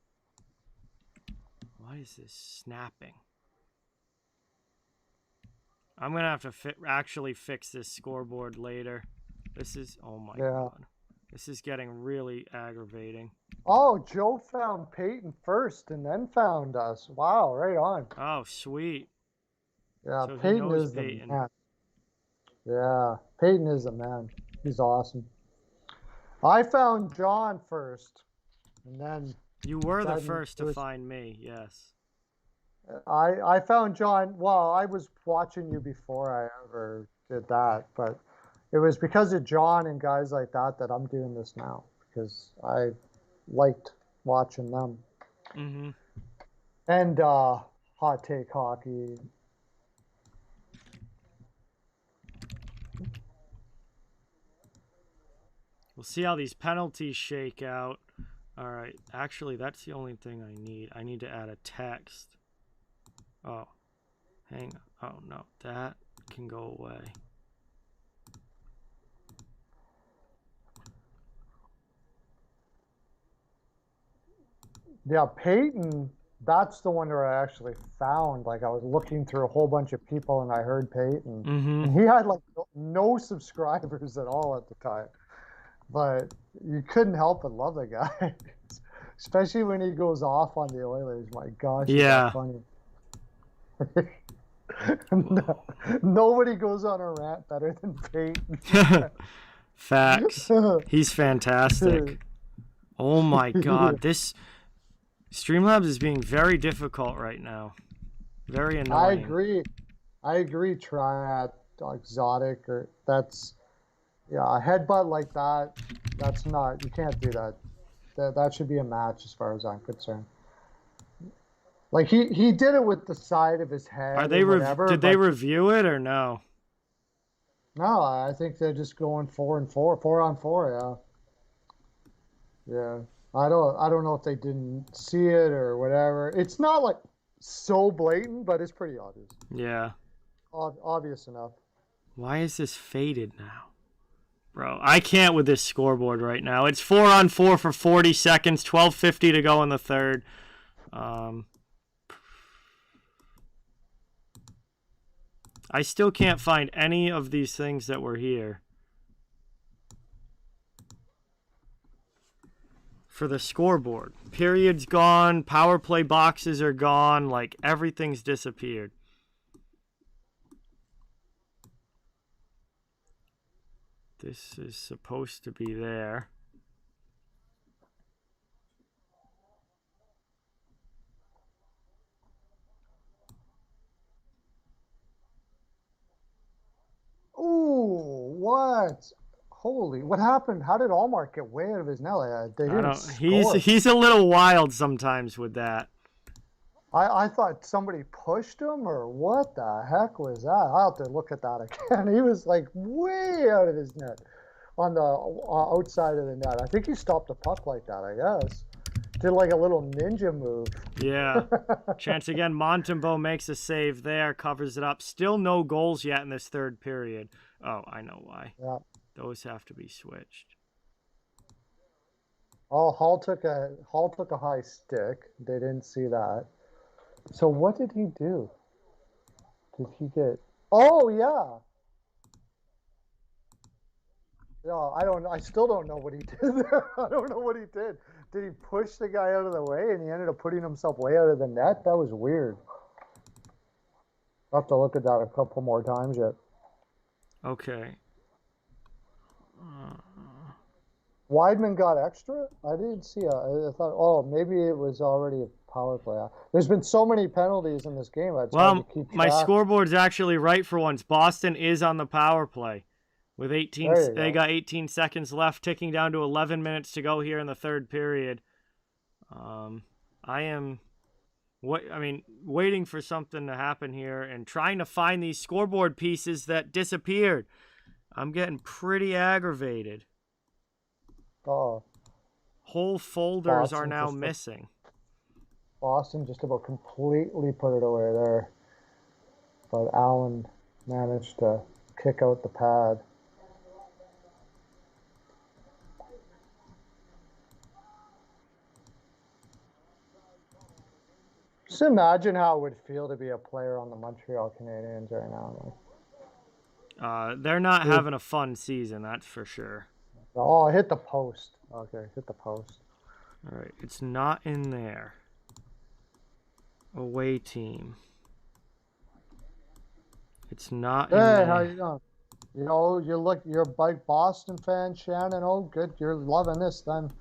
Why is this snapping? I'm gonna have to actually fix this scoreboard later. This is, oh my god, this is getting really aggravating. Oh, Joe found Peyton first and then found us. Wow, right on. Oh, sweet. Yeah, So Peyton is the man. Yeah, Peyton is the man. He's awesome. I found John first, and then you were the first to find me. Yes. I found John. Well, I was watching you before I ever did that, but it was because of John and guys like that that I'm doing this now, because I liked watching them. Mm-hmm. And Hot Take Hockey. We'll see how these penalties shake out. All right. Actually, that's the only thing I need. I need to add a text. Oh, hang on. Oh, no. That can go away. Yeah, Peyton, that's the one where I actually found. Like, I was looking through a whole bunch of people and I heard Peyton. Mm-hmm. And he had, like, no subscribers at all at the time. But you couldn't help but love the guy. Especially when he goes off on the Oilers. My gosh, yeah. Funny. Nobody goes on a rant better than Peyton. Facts. He's fantastic. Oh my god, this Streamlabs is being very difficult right now. Very annoying. I agree. Triad, exotic, or that's, yeah, a headbutt like that. That's not. You can't do that. That should be a match as far as I'm concerned. Like he did it with the side of his head. Are they did they review it or no? No, I think they're just going 4 on 4. Yeah. Yeah. I don't know if they didn't see it or whatever. It's not like so blatant, but it's pretty obvious. Yeah. Obvious enough. Why is this faded now? Bro, I can't with this scoreboard right now. It's 4 on 4 for 40 seconds, 12:50 to go in the third. I still can't find any of these things that were here. For the scoreboard. Period's gone, power play boxes are gone, like everything's disappeared. This is supposed to be there. Ooh, what? Holy, what happened? How did Allmark get way out of his net? They didn't score. He's a little wild sometimes with that. I thought somebody pushed him, or what the heck was that? I'll have to look at that again. He was like way out of his net on the outside of the net. I think he stopped the puck like that, I guess. Did like a little ninja move. Yeah. Chance again. Montembeault makes a save there, covers it up. Still no goals yet in this third period. Oh, I know why. Yeah. Those have to be switched. Oh, Hall took a high stick. They didn't see that. So what did he do? Did he get? Oh yeah. Yeah, I still don't know what he did there. I don't know what he did. Did he push the guy out of the way and he ended up putting himself way out of the net? That was weird. I'll have to look at that a couple more times yet. Okay. Weidman got extra? I didn't see it. I thought, oh, maybe it was already a power play. There's been so many penalties in this game. Well, my scoreboard's actually right for once. Boston is on the power play. With 18, they got 18 seconds left, ticking down to 11 minutes to go here in the third period. I am, waiting for something to happen here and trying to find these scoreboard pieces that disappeared. I'm getting pretty aggravated. Oh. Whole folders are now missing. Boston just about completely put it away there. but Allen managed to kick out the pad. Just imagine how it would feel to be a player on the Montreal Canadiens right now. They're not having a fun season, that's for sure. Oh, hit the post. Okay, hit the post. All right, it's not in there. Away team. It's not in there. Hey, how you doing? You know, you're a big Boston fan, Shannon. Oh, good, you're loving this then.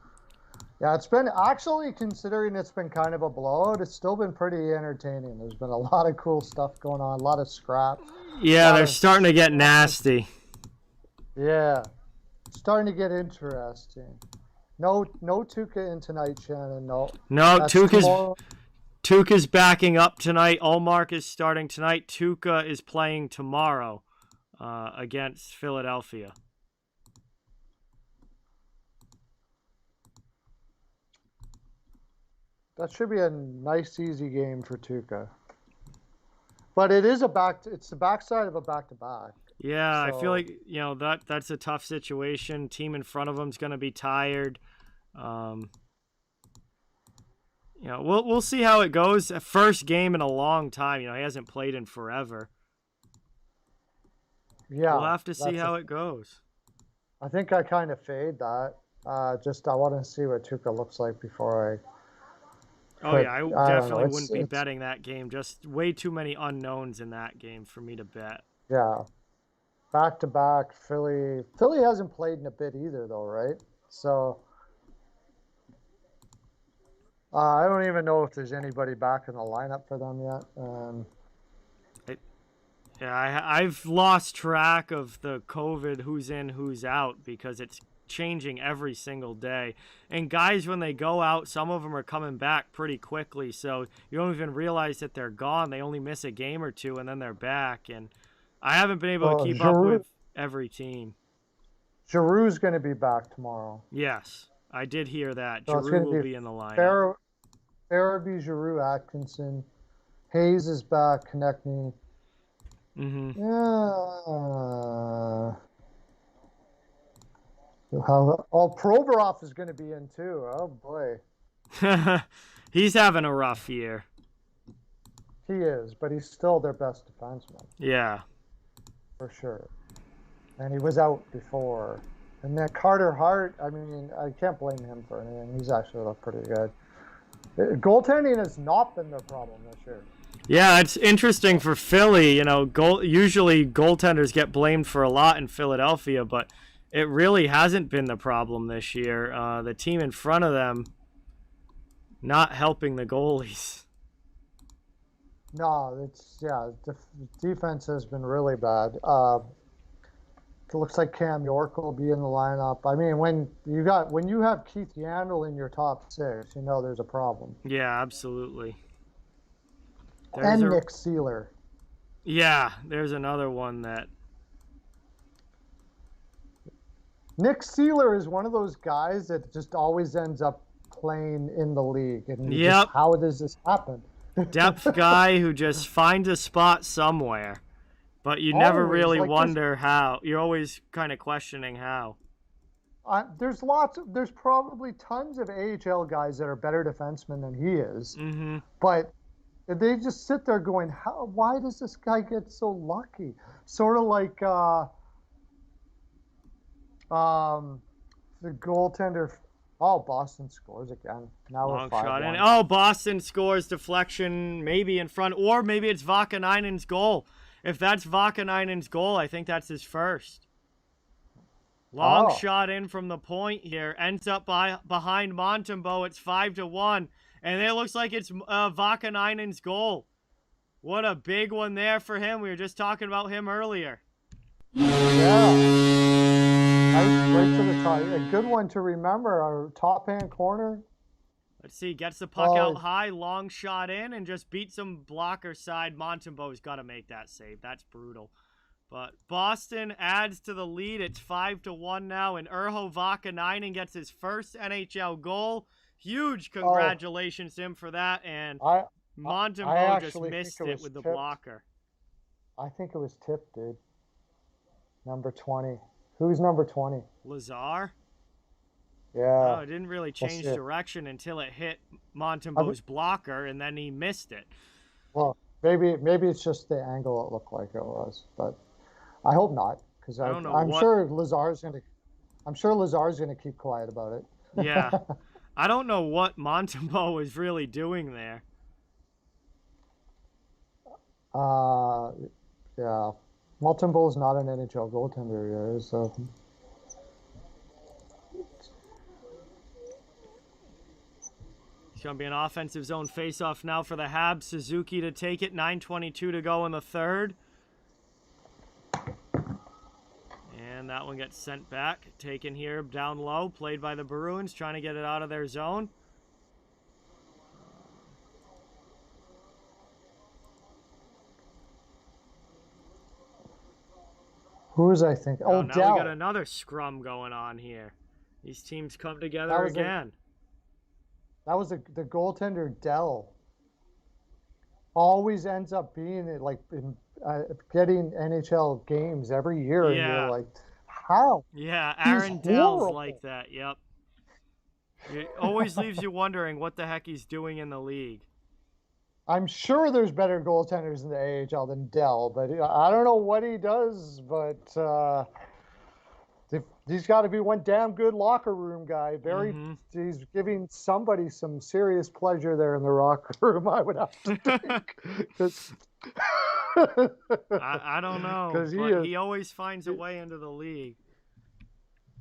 Yeah, it's been actually, considering it's been kind of a blowout, it's still been pretty entertaining. There's been a lot of cool stuff going on, a lot of scrap. Yeah, they're starting to get nasty. Yeah, starting to get interesting. No Tuukka in tonight, Shannon. No, Tuukka's backing up tonight. Ullmark is starting tonight. Tuukka is playing tomorrow against Philadelphia. That should be a nice, easy game for Tuukka. But it is it's the backside of a back-to-back. Yeah, so I feel like, you know, that's a tough situation. Team in front of him's going to be tired. You know, we'll see how it goes. First game in a long time. You know, he hasn't played in forever. Yeah, we'll have to see how it goes. I think I kind of fade that. I want to see what Tuukka looks like before I. I definitely wouldn't be betting that game. Just way too many unknowns in that game for me to bet. Yeah. Back to back, Philly. Philly hasn't played in a bit either, though, right? So I don't even know if there's anybody back in the lineup for them yet. I've lost track of the COVID who's in, who's out, because it's changing every single day. And guys, when they go out, some of them are coming back pretty quickly, so you don't even realize that they're gone. They only miss a game or two, and then they're back. And I haven't been able to keep up with every team. Giroux's going to be back tomorrow. Yes, I did hear that. So Giroux will be in the lineup. Farabee, Giroux, Atkinson. Hayes is back. Konechny. Mm-hmm. Yeah. Provorov is going to be in too. Oh boy. He's having a rough year. He is, but he's still their best defenseman. Yeah. For sure. And he was out before. And then Carter Hart, I mean, I can't blame him for anything. He's actually looked pretty good. Goaltending has not been their problem this year. Yeah, it's interesting for Philly. You know, usually goaltenders get blamed for a lot in Philadelphia, but it really hasn't been the problem this year. The team in front of them not helping the goalies. No, defense has been really bad. It looks like Cam York will be in the lineup. I mean, when you have Keith Yandel in your top six, you know there's a problem. Yeah, absolutely. Nick Seeler. Yeah, there's another one that. Nick Seeler is one of those guys that just always ends up playing in the league. And how does this happen? Depth guy who just finds a spot somewhere, but you never really wonder how. You're always kind of questioning how. There's probably tons of AHL guys that are better defensemen than he is. Mm-hmm. But they just sit there going, why does this guy get so lucky? Sort of like the goaltender. Oh, Boston scores again. Now long we're 5-1. shot in. Oh, Boston scores, deflection, maybe in front, or maybe it's Vakanainen's goal. If that's Vakanainen's goal, I think that's his first. Long shot in from the point here, ends up behind Montembeault. It's 5-1, and it looks like it's Vakanainen's goal. What a big one there for him. We were just talking about him earlier. Yeah. Right to the top. A good one to remember. Our top hand corner. Let's see. Gets the puck out high. Long shot in and just beats him blocker side. Montembeault's got to make that save. That's brutal. But Boston adds to the lead. It's 5-1 now. And Urho Vakanainen gets his first NHL goal. Huge congratulations to him for that. And Montembeault just missed it with the blocker. I think it was Tip, dude. Number 20. Who's number 20? Lazar? Yeah, Oh, it didn't really we'll see change it. direction until it hit I mean, Montembeau's blocker, and then he missed it. well, maybe it's just the angle it looked like it was, but I hope not, because I don't know I'm what. sure Lazar's gonna keep quiet about it. Yeah. I don't know what Montembeau was really doing there. uh, yeah, Molten Bull is not an NHL goaltender here, so It's going to be an offensive zone faceoff now for the Habs. Suzuki to take it. 9:22 to go in the third. And that one gets sent back. Taken here down low. Played by the Bruins. Trying to get it out of their zone. who is I think? Oh, Oh, now we got Dell. another scrum going on here. These teams come together That was again. the goaltender Dell. Always ends up being getting NHL games every year, and you're Yeah. like, how? Yeah, He's Aaron Dell's horrible. like that. Yep. It always leaves you wondering what the heck he's doing in the league. I'm sure there's better goaltenders in the AHL than Dell, but I don't know what he does. But he's got to be one damn good locker room guy. He's giving somebody some serious pleasure there in the locker room, I would have to think. 'Cause- I don't know, 'cause but he always finds a way into the league.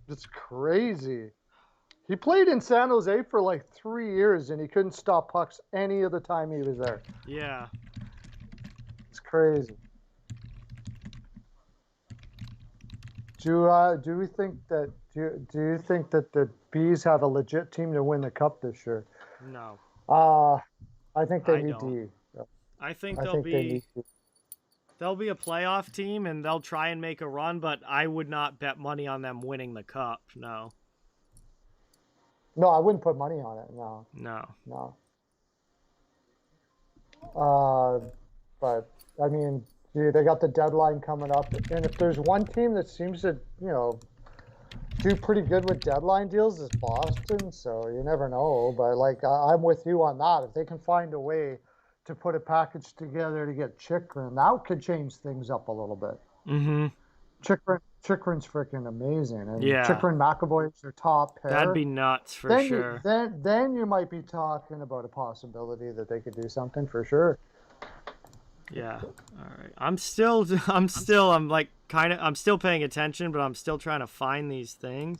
It's crazy. He played in San Jose for like 3 years, and he couldn't stop pucks any of the time he was there. Yeah. It's crazy. Do we think that do you think that the Bees have a legit team to win the cup this year? No. I think they I need don't. D. I think I they'll think they be need D. they'll be a playoff team and they'll try and make a run, but I would not bet money on them winning the cup. No. No, I wouldn't put money on it. No, No. no. But I mean, they got the deadline coming up, and if there's one team that seems to, do pretty good with deadline deals, is Boston. So you never know. But like, I'm with you on that. If they can find a way to put a package together to get Chikrin, that could change things up a little bit. Mm-hmm. Chikrin's freaking amazing, and Yeah. Chikrin McAvoy's their top pair. That'd be nuts for sure. Then you might be talking about a possibility that they could do something for sure. Yeah. All right. I'm still paying attention, but I'm still trying to find these things.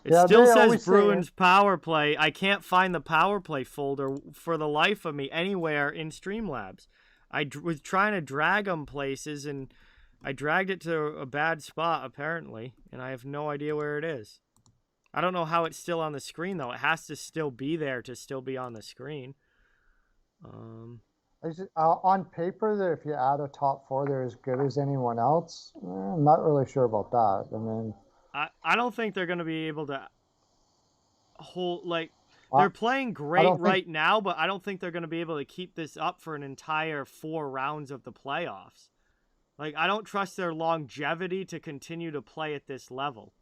It still says Bruins power play. I can't find the power play folder for the life of me anywhere in Streamlabs. I was trying to drag them places, and I dragged it to a bad spot, apparently, and I have no idea where it is. I don't know how it's still on the screen, though. It has to still be there to still be on the screen. On paper, that if you add a top four, they're as good as anyone else. I'm not really sure about that. I mean, I don't think they're going to be able to hold, like, they're playing great right now, but I don't think they're going to be able to keep this up for an entire 4 rounds of the playoffs. Like, I don't trust their longevity to continue to play at this level.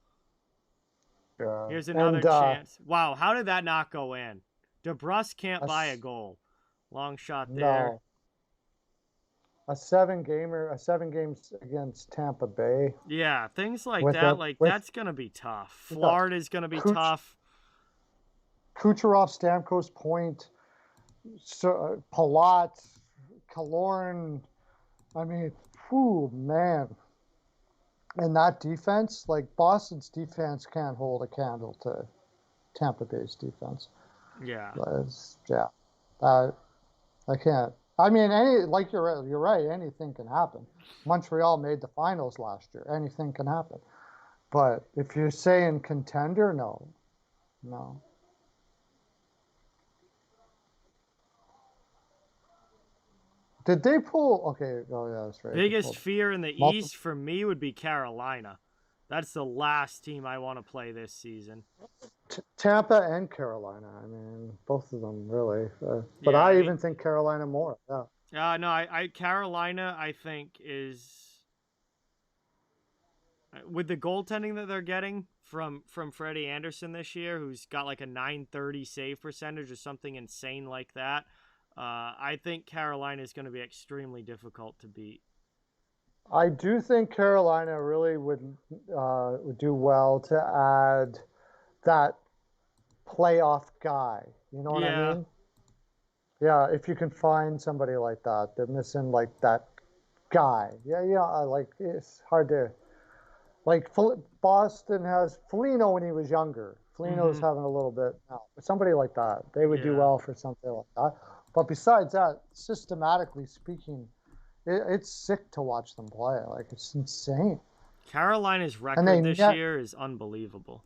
Here's another chance. Wow, how did that not go in? DeBrusque can't buy a goal. Long shot there. No. A 7 games against Tampa Bay. Yeah, things like that. That's going to be tough. Florida's going to be tough. Kucherov, Stamkos, Point, Palat, Killorn. I mean, man. And that defense, like Boston's defense can't hold a candle to Tampa Bay's defense. Yeah. I can't. I mean, you're right. Anything can happen. Montreal made the finals last year. Anything can happen. But if you're saying contender, no. Did they pull? Okay. Oh yeah, that's right. Biggest fear in the East for me would be Carolina. That's the last team I want to play this season. Tampa and Carolina. I mean, both of them really. But I even think Carolina more. Yeah. No, I Carolina, I think, is with the goaltending that they're getting from Freddie Anderson this year, who's got like a 930 save percentage or something insane like that. I think Carolina is going to be extremely difficult to beat. I do think Carolina really would do well to add that playoff guy. You know what I Yeah, mean? Yeah, if you can find somebody like that, they're missing like that guy. Yeah, yeah. I like it's hard to like. Boston has Foligno when he was younger. Foligno's mm-hmm, having a little bit now. But somebody like that, they would do yeah. well for something like that. But besides that, systematically speaking, it's sick to watch them play. Like it's insane. Carolina's And record this year is unbelievable.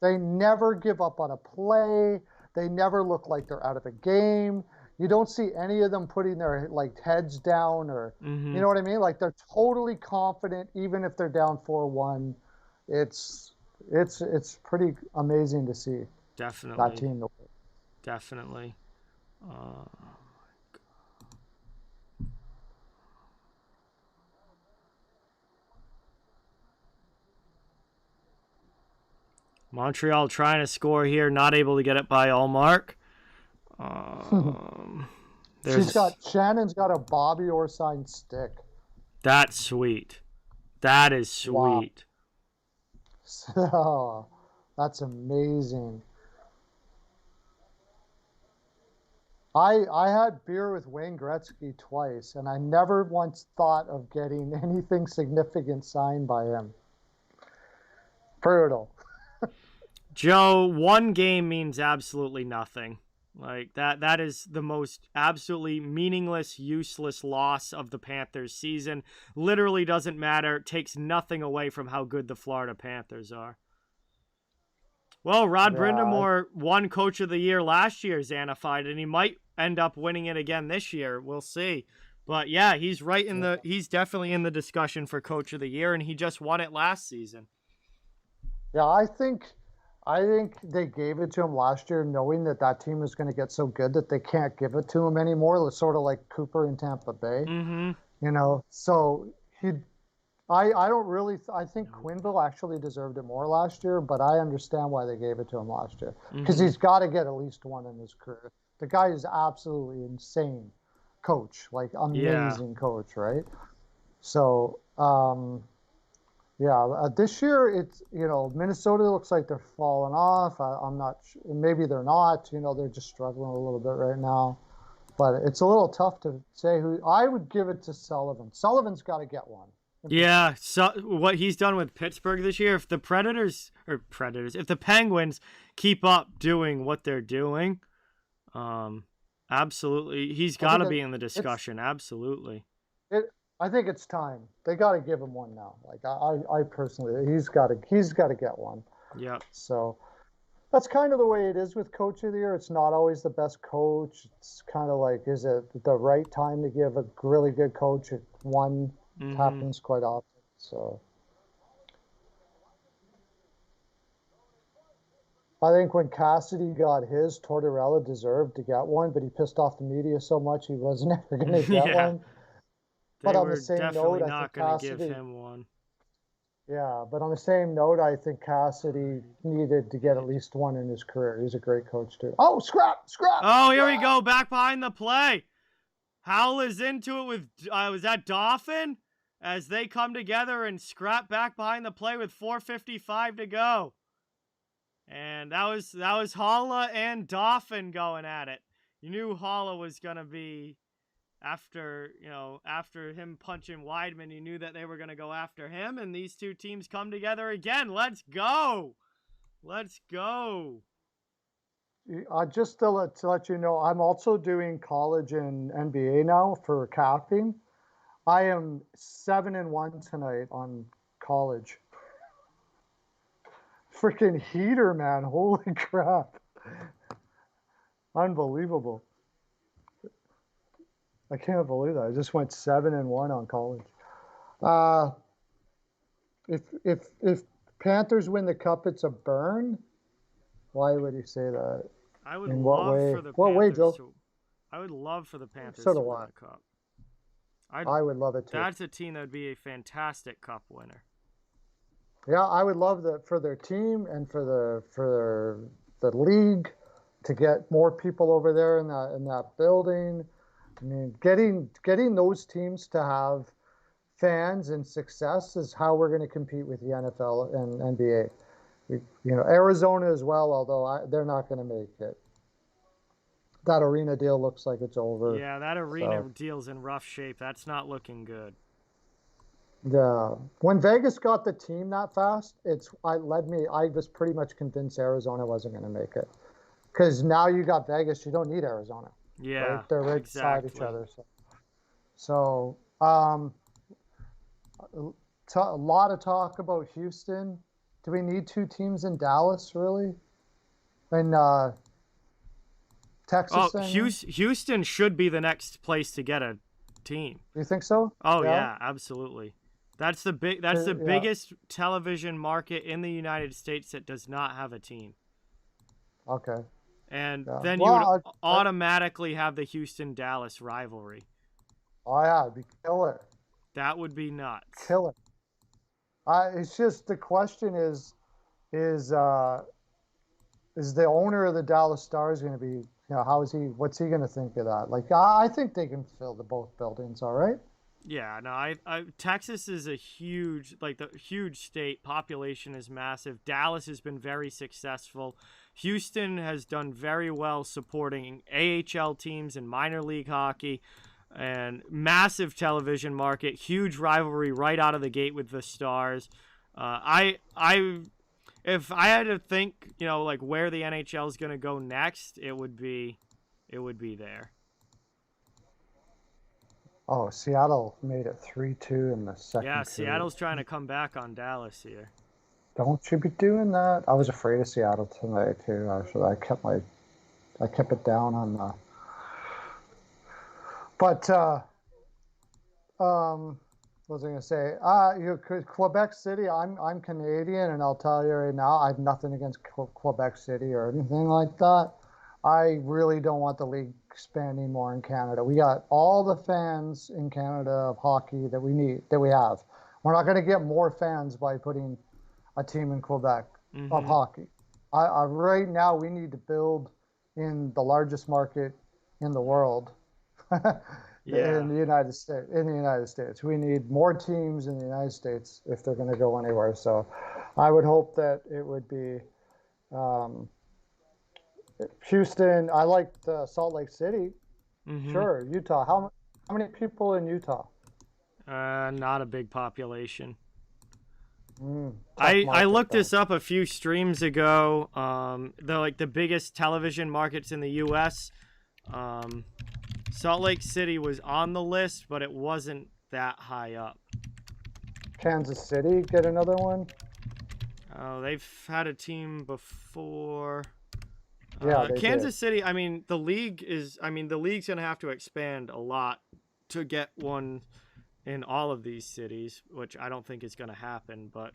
they never give up on a play. They never look like they're out of the game. You don't see any of them putting their like heads down or you Mm-hmm, know what I mean? Like they're totally confident even if they're down 4-1. It's it's pretty amazing to see that definitely, team. definitely. Uh, Montreal trying to score here, not able to get it by Allmark. Um, there's Shannon's got a Bobby Orr signed stick. That's sweet. That is Wow. sweet. So that's amazing. I had beer with Wayne Gretzky twice, and I never once thought of getting anything significant signed by him. Brutal. Joe, one game means absolutely nothing. Like that is the most absolutely meaningless, useless loss of the Panthers season. Literally doesn't matter, takes nothing away from how good the Florida Panthers are. Well, Rod Yeah, Brindamore won Coach of the Year last year, Xanafied, and he might end up winning it again this year. We'll see. But yeah, he's definitely in the discussion for Coach of the Year, and he just won it last season. yeah. I think they gave it to him last year, knowing that that team is going to get so good that they can't give it to him anymore. It's sort of like Cooper in Tampa Bay, Mm-hmm. you know. So he I don't really. I think Quinville actually deserved it more last year, but I understand why they gave it to him last year because Mm-hmm. he's got to get at least one in his career. The guy is absolutely insane, coach, like Yeah. amazing coach, right? So yeah, this year it's Minnesota looks like they're falling off. I'm not. Maybe they're not. They're just struggling a little bit right now. But it's a little tough to say who. I would give it to Sullivan. Sullivan's got to get one. Yeah, so what he's done with Pittsburgh this year, if the if the Penguins keep up doing what they're doing, absolutely, he's I got think to be in the it's discussion. Absolutely. it. I think it's time. They got to give him one now. Like I personally, he's got to get one. Yep. So that's kind of the way it is with coach of the year. It's not always the best coach. It's kind of like, is it the right time to give a really good coach one? It Mm-hmm. happens quite often. So I think when Cassidy got his, Tortorella deserved to get one, but he pissed off the media so much he wasn't ever going to get Yeah, one. But they on the were same definitely note, I not think going to give Cassidy, him one. yeah, but on the same note, I think Cassidy needed to get at least one in his career. He's a great coach too. Oh, scrap, scrap, Oh, here we scrap. go, back behind the play. Howell is into it with was that Dauphin as they come together and scrap back behind the play with 4:55 to go. And that was Holla and Dauphin going at it. You knew Holla was gonna be after him punching Weidman. You knew that they were gonna go after him, and these two teams come together again. Let's go, let's go. Just to let you know, I'm also doing college and NBA now for capping. I am 7-1 tonight on college. Freaking heater, man! Holy crap! Unbelievable. I can't believe that. I just went 7-1 on college. Uh, if Panthers win the cup, it's a burn. Why would you say that? I would In what love way? for the What way, Panthers Joe? to. I would love for the Panthers So to do win I. the cup. I would love it too. That's a team that would be a fantastic cup winner. Yeah, I would love that for their team and for the league to get more people over there in that building. I mean, getting those teams to have fans and success is how we're going to compete with the NFL and NBA. Arizona as well, although they're not going to make it. That arena deal looks like it's over. Yeah, that arena deal's in rough shape. That's not looking good. Yeah, when Vegas got the team that fast, I was pretty much convinced Arizona wasn't going to make it, because now you got Vegas, you don't need Arizona. Yeah, right? They're right exactly. beside each other. So a lot of talk about Houston. Do we need two teams in Dallas, really? And Texas? Oh, Houston should be the next place to get a team. You think so? Oh yeah, absolutely. That's the biggest television market in the United States that does not have a team. Okay. And then you would automatically have the Houston-Dallas rivalry. Oh yeah, it'd be killer. That would be nuts. Killer. It's just the question is the owner of the Dallas Stars going to be, what's he going to think of that? Like, I think they can fill both buildings, all right? Yeah, no, Texas is a huge state. Population is massive. Dallas has been very successful. Houston has done very well supporting AHL teams and minor league hockey, and massive television market, huge rivalry right out of the gate with the Stars. If I had to think, where the NHL is going to go next, it would be there. Oh, Seattle made it 3-2 in the second period. Seattle's trying to come back on Dallas here. Don't you be doing that. I was afraid of Seattle tonight too. Actually, I kept it down on the. But what was I going to say? Quebec City. I'm Canadian, and I'll tell you right now, I have nothing against Quebec City or anything like that. I really don't want the league expanding more in Canada. We got all the fans in Canada of hockey that we have. We're not going to get more fans by putting a team in Quebec of hockey. Right now, we need to build in the largest market in the world. In the United States, we need more teams in the United States if they're going to go anywhere. So, I would hope that it would be Houston. I like Salt Lake City. Sure, Utah. How many people in Utah? Not a big population. I looked this up a few streams ago. The biggest television markets in the U.S. Salt Lake City was on the list, but it wasn't that high up. Kansas City get another one? Oh, they've had a team before. Yeah, Kansas City. The league's going to have to expand a lot to get one in all of these cities, which I don't think is going to happen. But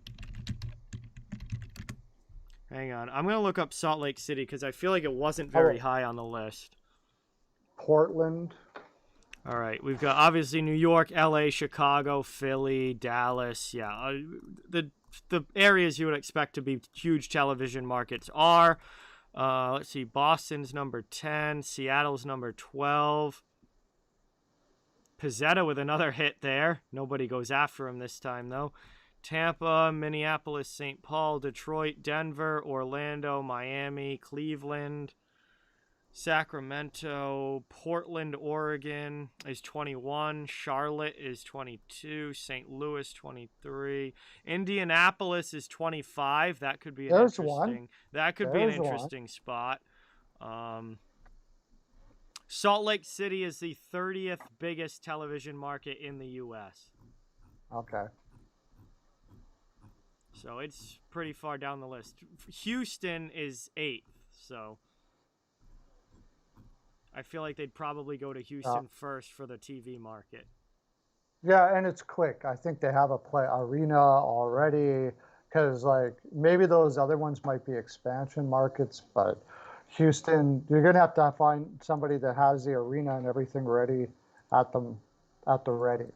hang on, I'm going to look up Salt Lake City because I feel like it wasn't very high on the list. Portland. All right, we've got obviously New York, LA, Chicago, Philly, Dallas. Yeah, the areas you would expect to be huge television markets are. Let's see, Boston's number 10, Seattle's number 12. Pizzetta with another hit there. Nobody goes after him this time, though. Tampa, Minneapolis, St. Paul, Detroit, Denver, Orlando, Miami, Cleveland, Sacramento, Portland, Oregon is 21. Charlotte is 22. St. Louis, 23. Indianapolis is 25. That could be an interesting spot. Salt Lake City is the 30th biggest television market in the U.S. Okay. So it's pretty far down the list. Houston is 8th, so I feel like they'd probably go to Houston first for the TV market. Yeah, and it's quick. I think they have a arena already, because maybe those other ones might be expansion markets, but Houston, you're going to have to find somebody that has the arena and everything ready at the ready,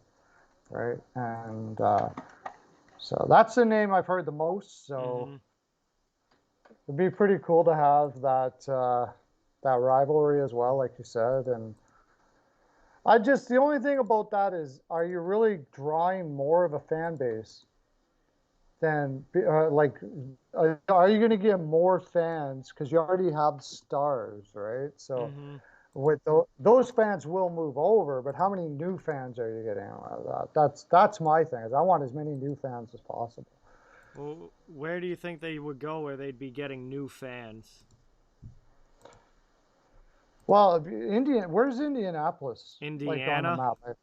right? And so that's the name I've heard the most. So it'd be pretty cool to have that rivalry as well, like you said. And the only thing about that is, are you really drawing more of a fan base than are you going to get more fans because you already have stars, right? So with those fans will move over, but how many new fans are you getting out of that? That's my thing. Is I want as many new fans as possible. Well, where do you think they would go where they'd be getting new fans? Well, where's Indianapolis? Like on the Indiana? map?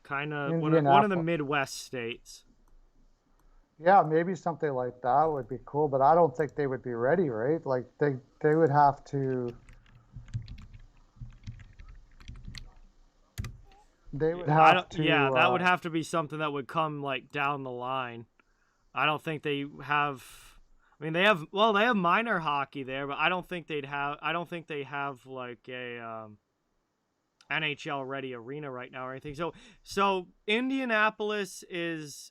Kind of one of the Indianapolis. Midwest states. Yeah, maybe something like that would be cool, but I don't think they would be ready, right? Like they would have to. They would have to. Yeah, that would have to be something that would come like down the line. I don't think they have. I mean, they have minor hockey there, but I don't think they have like a NHL ready arena right now or anything. So Indianapolis is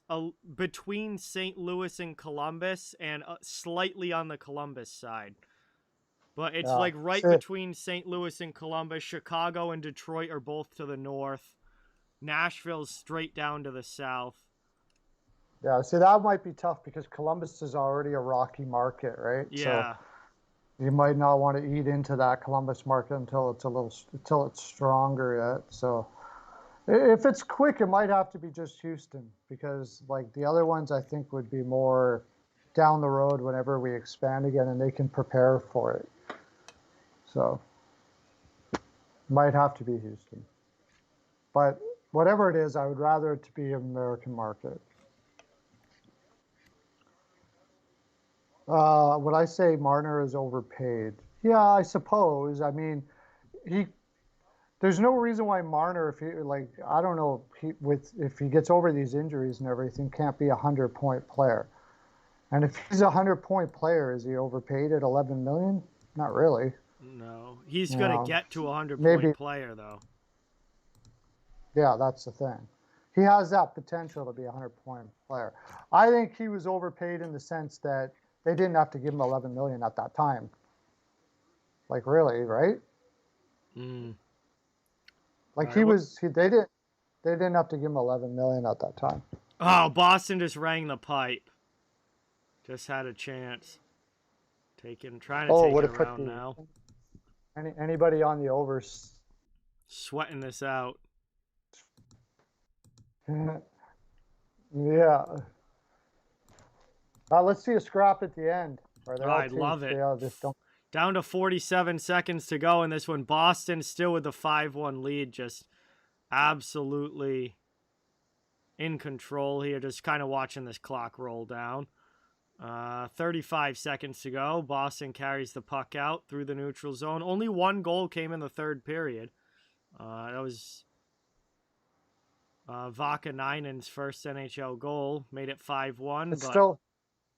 between St. Louis and Columbus, and slightly on the Columbus side. But it's like right between St. Louis and Columbus. Chicago and Detroit are both to the north. Nashville's straight down to the south. Yeah, see, that might be tough because Columbus is already a rocky market, right? Yeah. So you might not want to eat into that Columbus market until it's stronger yet. So if it's quick, it might have to be just Houston, because like the other ones I think would be more down the road whenever we expand again and they can prepare for it. So might have to be Houston. But whatever it is, I would rather it to be an American market. Would I say Marner is overpaid? Yeah, I suppose. I mean, there's no reason why Marner, I don't know, if he gets over these injuries and everything, can't be a 100-point player. And if he's a 100-point player, is he overpaid at 11 million? Not really. No, he's gonna get to a 100-point player though. Yeah, that's the thing. He has that potential to be a 100-point player. I think he was overpaid in the sense that they didn't have to give him 11 million at that time. Like really, right? Like they didn't have to give him 11 million at that time. Oh, Boston just rang the pipe. Just had a chance. Trying to take it around now. Anybody on the overs? Sweating this out. Yeah. Let's see a scrap at the end. I love it. Down to 47 seconds to go in this one. Boston still with the 5-1 lead, just absolutely in control here. Just kind of watching this clock roll down. 35 seconds to go. Boston carries the puck out through the neutral zone. Only one goal came in the third period. That was Vakanainen's first NHL goal. Made it 5-1.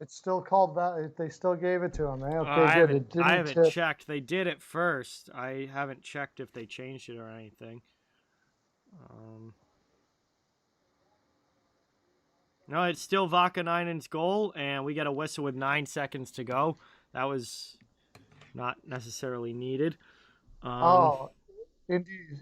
It's still called that. They still gave it to him. Eh? Okay, I haven't checked. They did it first. I haven't checked if they changed it or anything. No, it's still Vakanainen's goal, and we get a whistle with 9 seconds to go. That was not necessarily needed.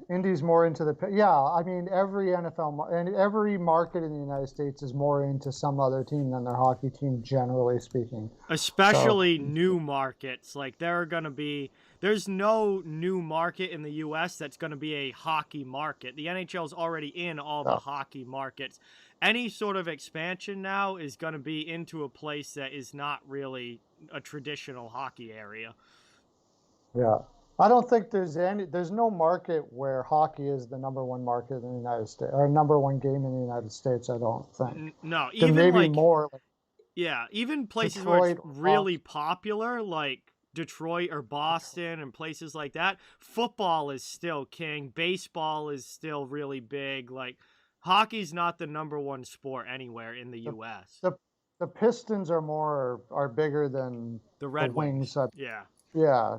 Indy's more into the. Yeah, I mean, every NFL and every market in the United States is more into some other team than their hockey team, generally speaking. Especially new markets. Like, there's no new market in the U.S. that's going to be a hockey market. The NHL's already in all the hockey markets. Any sort of expansion now is going to be into a place that is not really a traditional hockey area. Yeah. I don't think there's no market where hockey is the number one market in the United States, or number one game in the United States. I don't think. No, even maybe more. Yeah, even places Detroit, where it's really popular, like Detroit or Boston and places like that, football is still king. Baseball is still really big. Like, hockey's not the number one sport anywhere in the U.S. The the Pistons are bigger than The the Red Wings. Wings. Yeah. Yeah,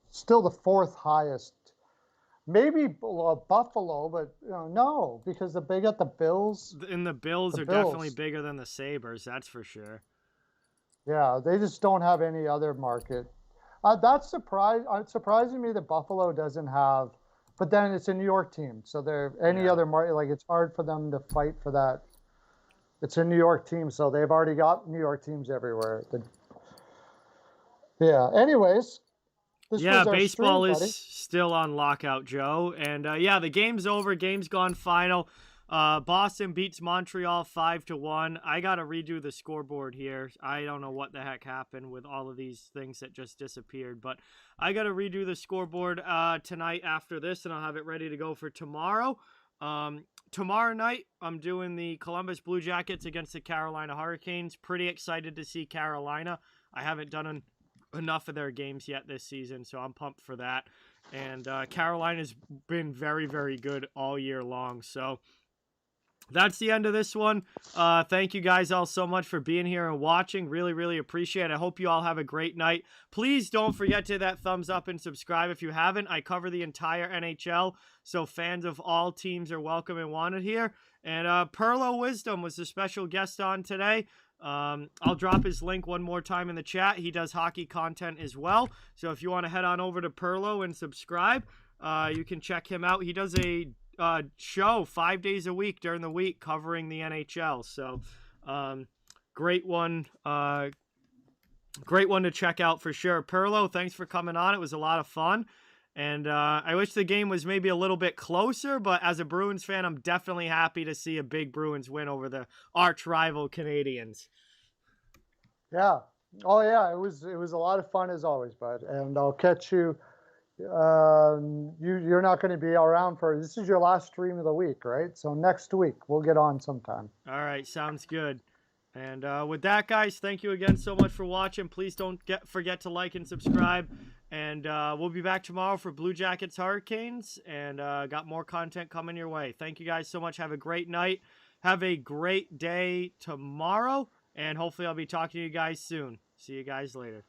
still the fourth highest. Maybe Buffalo, but no, because they got the Bills. And the Bills The are definitely Bills, bigger than the Sabres, that's for sure. yeah, they just don't have any other market. It's surprising me that Buffalo doesn't have, but then it's a New York team, so they're any Yeah. other market. Like it's hard for them to fight for that. It's a New York team, so they've already got New York teams everywhere. Yeah. Anyways, this Yeah, was our stream, baseball is buddy. still on lockout, Joe. And yeah, the game's over. Game's gone final. Boston beats Montreal 5-1. I gotta redo the scoreboard here. I don't know what the heck happened with all of these things that just disappeared, but I gotta redo the scoreboard tonight after this, and I'll have it ready to go for tomorrow. Tomorrow night, I'm doing the Columbus Blue Jackets against the Carolina Hurricanes. Pretty excited to see Carolina. I haven't done enough of their games yet this season, so I'm pumped for that. And Carolina's been very, very good all year long. So that's the end of this one. Thank you guys all so much for being here and watching. Really, really appreciate it. I hope you all have a great night. Please don't forget to hit that thumbs up and subscribe if you haven't. I cover the entire NHL, so fans of all teams are welcome and wanted here. And Perlo Wisdom was the special guest on today. I'll drop his link one more time in the chat. He does hockey content as well. So if you want to head on over to Perlo and subscribe, you can check him out. He does a show 5 days a week during the week covering the NHL. So great one. Great one to check out for sure. Perlo, thanks for coming on. It was a lot of fun. And I wish the game was maybe a little bit closer, but as a Bruins fan, I'm definitely happy to see a big Bruins win over the arch rival Canadiens. Yeah. Oh yeah, it was a lot of fun as always, bud. And I'll catch you. You're not going to be around for this is your last stream of the week, right? So next week we'll get on sometime. All right, sounds good. And with that, guys, thank you again so much for watching. Please don't forget to like and subscribe. And we'll be back tomorrow for Blue Jackets Hurricanes. And got more content coming your way. Thank you guys so much. Have a great night. Have a great day tomorrow. And hopefully I'll be talking to you guys soon. See you guys later.